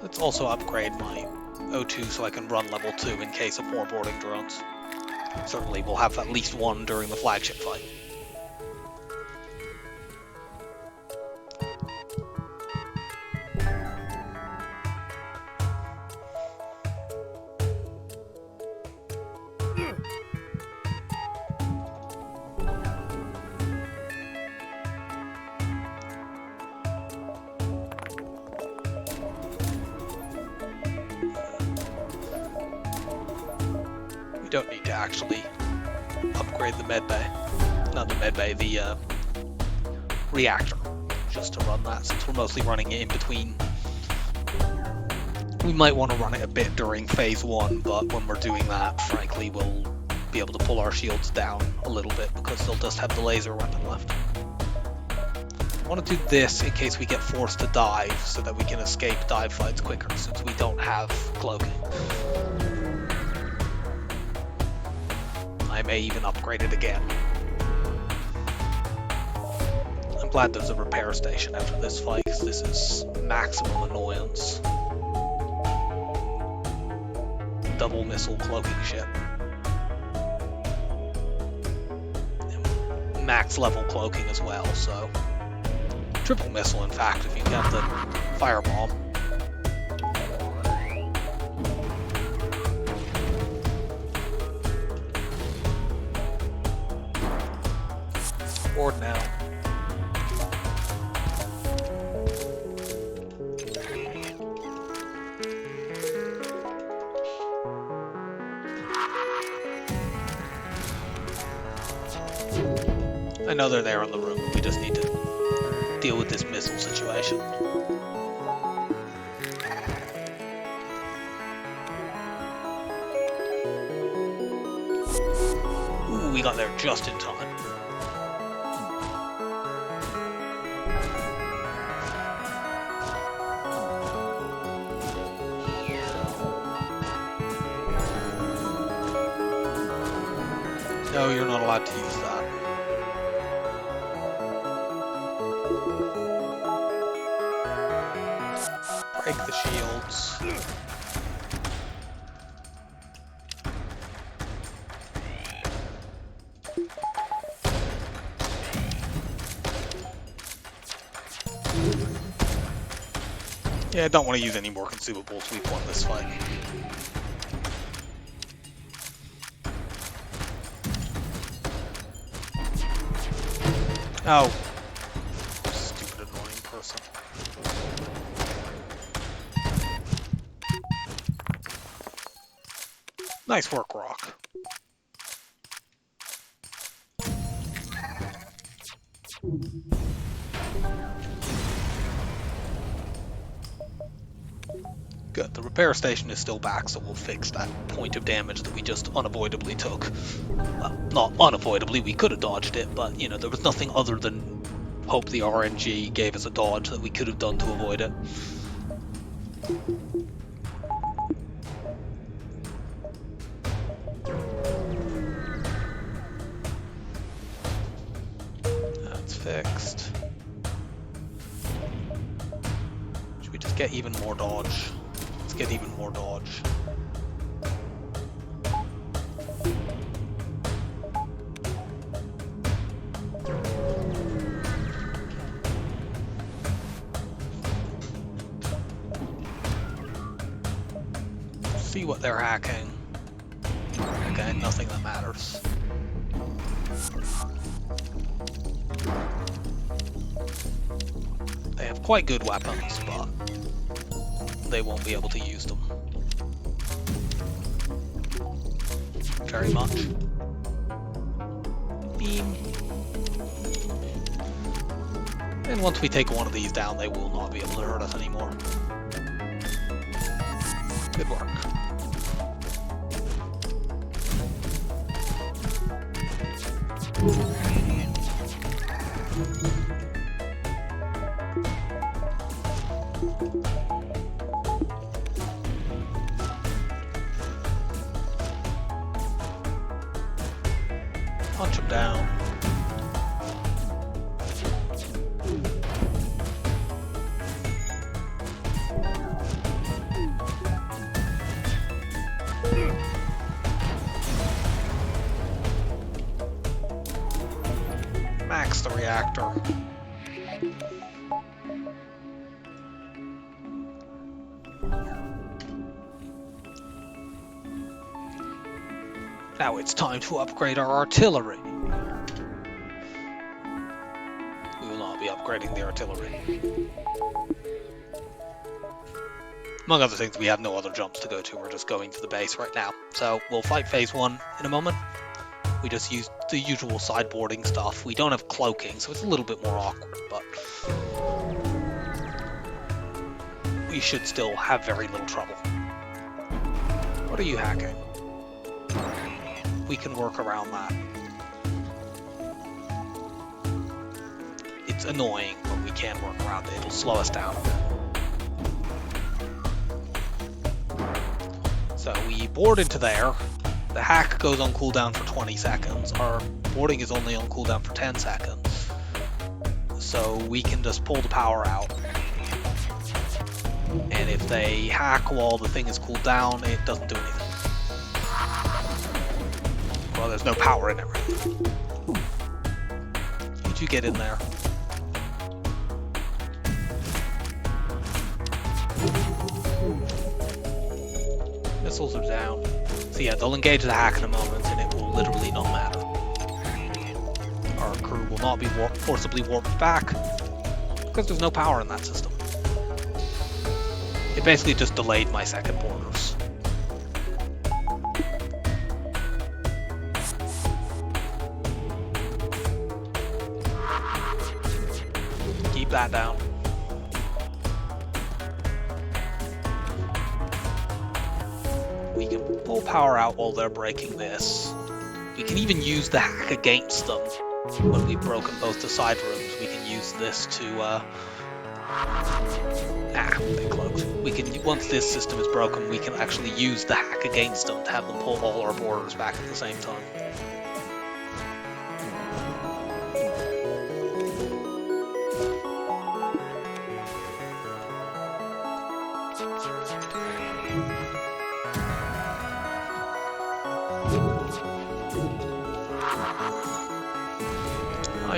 Let's also upgrade my O2 so I can run level 2 in case of more boarding drones. Certainly we'll have at least one during the flagship fight. Don't need to actually upgrade the medbay. Not the medbay, the reactor. Just to run that, since we're mostly running it in between. We might want to run it a bit during phase 1, but when we're doing that, frankly, we'll be able to pull our shields down a little bit because they'll just have the laser weapon left. I want to do this in case we get forced to dive, so that we can escape dive fights quicker, since we don't have cloaking. I may even upgrade it again. I'm glad there's a repair station after this fight, because this is maximum annoyance. Double missile cloaking ship. And max level cloaking as well, so... Triple missile, in fact, if you count the fireball. Board now. I know they're there on the room, we just need to deal with this missile situation. Ooh, we got there just in time. No, you're not allowed to use that. Break the shields. Yeah, I don't want to use any more consumables. We've won this fight. Oh. Stupid annoying person. Nice work, Rock. Good. The repair station is still back, so we'll fix that point of damage that we just unavoidably took. Well, not unavoidably, we could have dodged it, but, you know, there was nothing other than hope the RNG gave us a dodge that we could have done to avoid it. That's fixed. Should we just get even more dodge? Let's get even more dodge. See what they're hacking. Okay, nothing that matters. They have quite good weapons, but they won't be able to use them very much. Beam. And once we take one of these down, they will not be able to hurt us anymore. Good work. Punch him down. Max the reactor. Now it's time to upgrade our artillery. We will not be upgrading the artillery. Among other things, we have no other jumps to go to. We're just going to the base right now. So we'll fight phase 1 in a moment. We just use the usual sideboarding stuff. We don't have cloaking, so it's a little bit more awkward, but we should still have very little trouble. What are you hacking? We can work around that. It's annoying, but we can work around it. It'll slow us down a bit. So we board into there. The hack goes on cooldown for 20 seconds. Our boarding is only on cooldown for 10 seconds. So we can just pull the power out. And if they hack while the thing is cooled down, it doesn't do anything. Well, there's no power in it, really. Did you get in there? Missiles are down. So yeah, they'll engage the hack in a moment, and it will literally not matter. Our crew will not be forcibly warped back, because there's no power in that system. It basically just delayed my second borders. Keep that down. We can pull power out while they're breaking this. We can even use the hack against them. When we've broken both the side rooms, we can use this to, they closed. We can, once this system is broken, we can actually use the hack against them to have them pull all our borders back at the same time.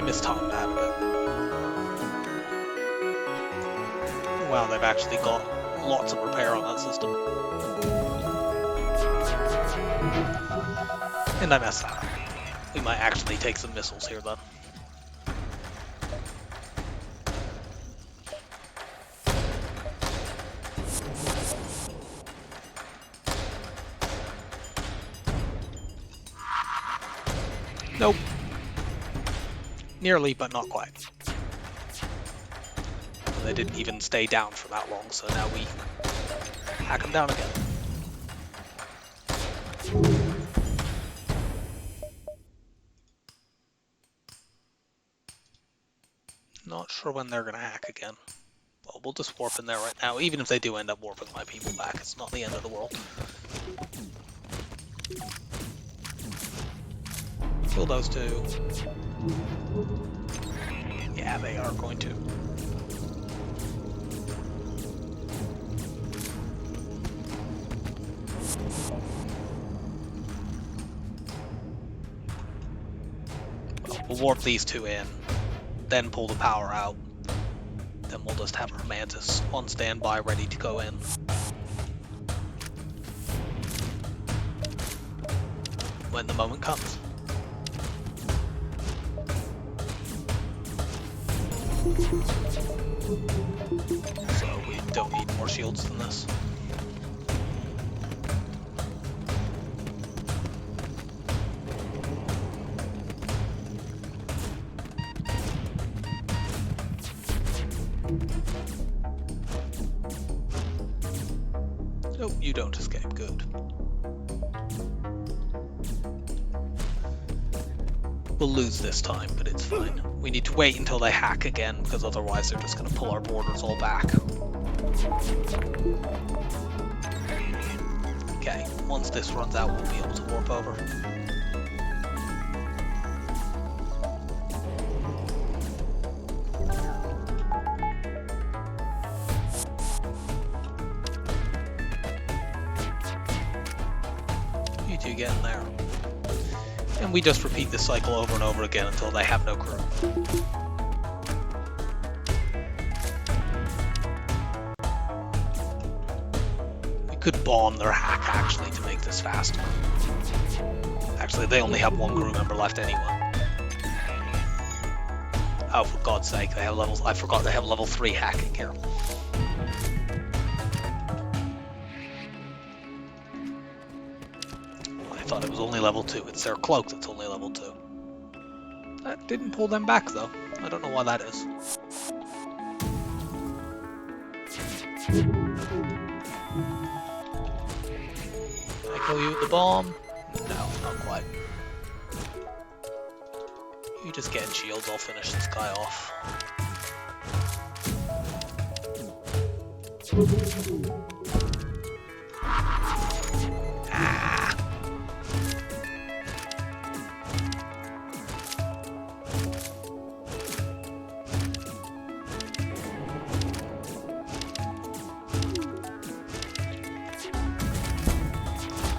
mistimed that a bit. Wow, they've actually got lots of repair on that system. And I messed that up. We might actually take some missiles here then. Nope. Nearly, but not quite. They didn't even stay down for that long, so now we hack them down again. Not sure when they're going to hack again. Well, we'll just warp in there right now. Even if they do end up warping my people back, it's not the end of the world. Kill those two. Yeah, they are going to. Well, we'll warp these two in, then pull the power out. Then we'll just have our Mantis on standby, ready to go in. When the moment comes. So we don't need more shields than this. Nope, you don't escape. Good. We'll lose this time, but it's fine. We need to wait until they hack again, because otherwise they're just going to pull our borders all back. Okay, once this runs out, we'll be able to warp over. You two get in there. And we just repeat this cycle over and over again until they have no crew. We could bomb their hack actually to make this faster. Actually, they only have one crew member left anyway. Oh, for God's sake, they have levels. I forgot they have level 3 hacking here. I thought it was only level 2. It's their cloak that's only level 2. That didn't pull them back though. I don't know why that is. Can I kill you with the bomb? No, not quite. You just get in shields, I'll finish this guy off.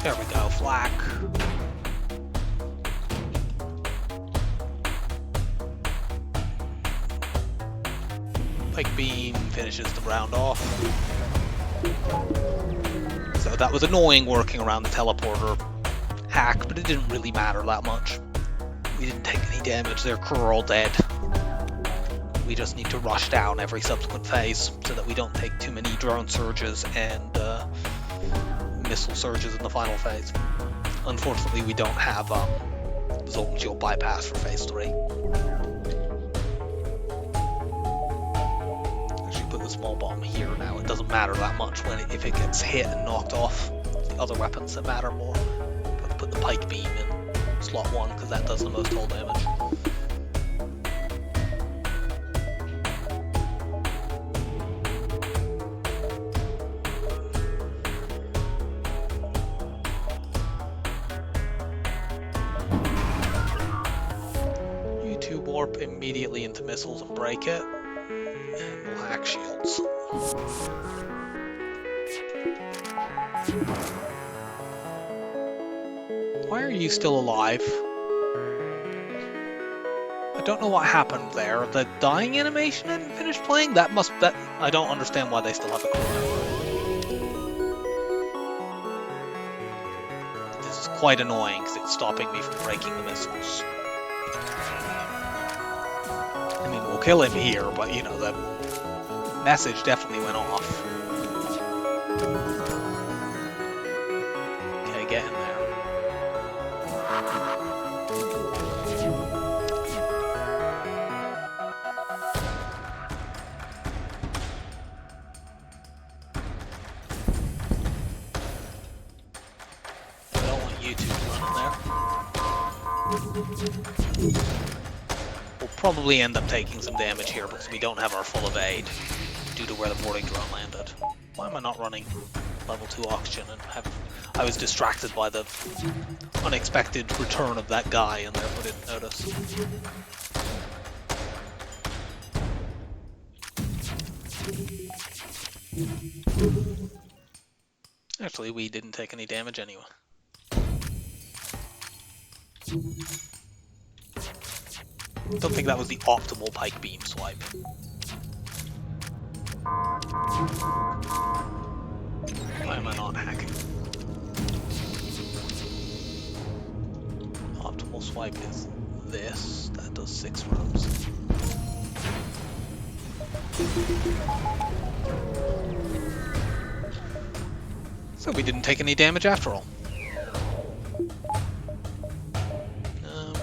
There we go, flak. Pike beam finishes the round off. So that was annoying working around the teleporter hack, but it didn't really matter that much. We didn't take any damage, their crew are all dead. We just need to rush down every subsequent phase so that we don't take too many drone surges and missile surges in the final phase. Unfortunately, we don't have Zoltan Shield bypass for phase 3. Actually put the small bomb here now. It doesn't matter that much if it gets hit and knocked off. It's the other weapons that matter more. Put the pike beam in slot 1 because that does the most hull damage. Warp immediately into missiles and break it, and we'll hack shields. Why are you still alive? I don't know what happened there. The dying animation hadn't finished playing? That I don't understand why they still have a crew member. This is quite annoying because it's stopping me from breaking the missiles. I mean, we'll kill him here, but you know, the message definitely went off. Okay, get in there. I don't want you two running there. We'll probably end up taking some damage here because we don't have our full evade due to where the boarding drone landed. Why am I not running level 2 oxygen? And I was distracted by the unexpected return of that guy and therefore didn't notice. Actually, we didn't take any damage anyway. Don't think that was the optimal pike beam swipe. Why am I not hacking? Optimal swipe is this. That does 6 rounds. So we didn't take any damage after all.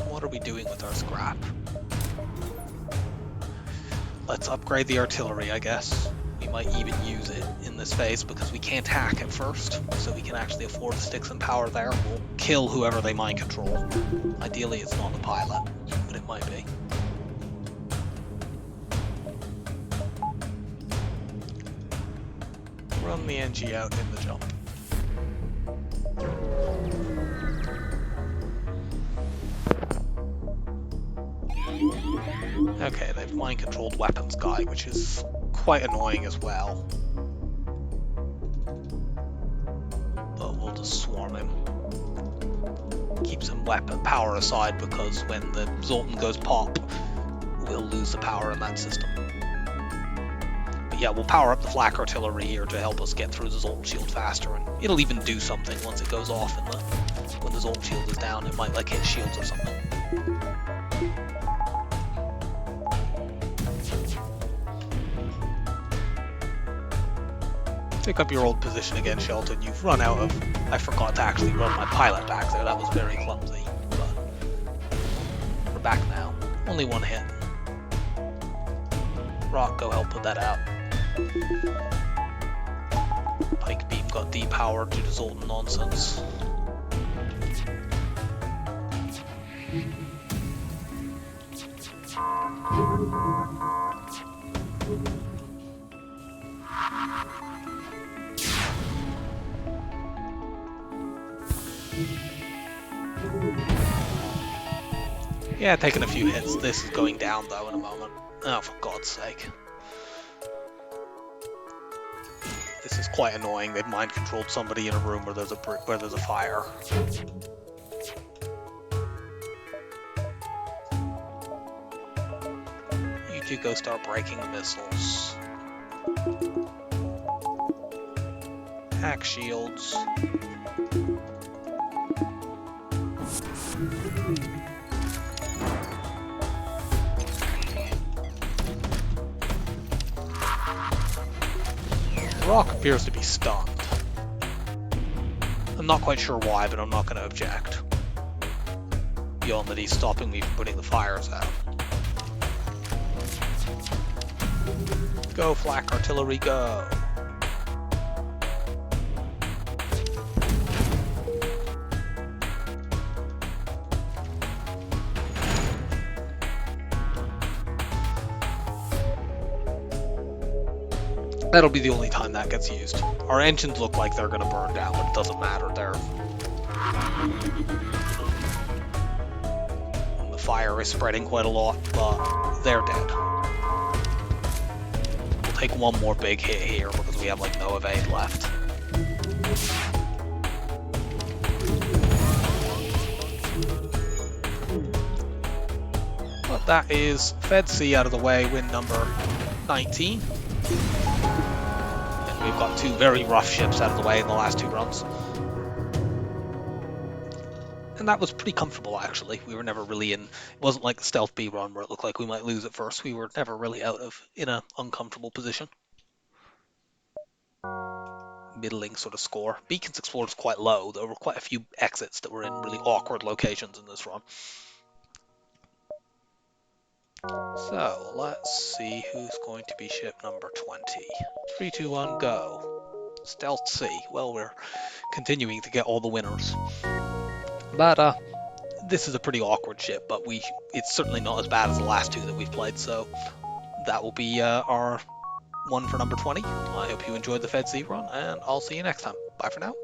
What are we doing with our scrap? Let's upgrade the artillery, I guess. We might even use it in this phase because we can't hack at first, so we can actually afford to stick some power there. We'll kill whoever they mind control. Ideally it's not the pilot, but it might be. Run the NG out in the jump. Okay, they've mind-controlled weapons guy, which is quite annoying as well. But we'll just swarm him. Keep some weapon power aside because when the Zoltan goes pop, we'll lose the power in that system. But yeah, we'll power up the flak artillery here to help us get through the Zoltan shield faster, and it'll even do something once it goes off when the Zoltan shield is down. It might like hit shields or something. Take up your old position again, Shelton. You've run out of... I forgot to actually run my pilot back there. That was very clumsy. But we're back now. Only one hit. Rock, go help put that out. Pike beam got depowered due to Zoltan nonsense. Yeah, taking a few hits. This is going down though in a moment. Oh, for God's sake. This is quite annoying. They've mind-controlled somebody in a room where there's a fire. You two go start breaking the missiles. Hack shields. Rock appears to be stunned. I'm not quite sure why, but I'm not going to object. Beyond that he's stopping me from putting the fires out. Go, flak artillery, go! That'll be the only time that gets used. Our engines look like they're gonna burn down, but it doesn't matter. And the fire is spreading quite a lot, but they're dead. We'll take one more big hit here because we have like no evade left. But that is Fed C out of the way, win number 19. And we've got two very rough ships out of the way in the last two runs. And that was pretty comfortable, actually. We were never really in... It wasn't like the Stealth B run where it looked like we might lose at first. We were never really in an uncomfortable position. Middling sort of score. Beacons explored is quite low. There were quite a few exits that were in really awkward locations in this run. So, let's see who's going to be ship number 20. 3, 2, 1, go. Stealth C. Well, we're continuing to get all the winners. But, this is a pretty awkward ship, but it's certainly not as bad as the last two that we've played, so that will be our one for number 20. I hope you enjoyed the Fed Z run, and I'll see you next time. Bye for now.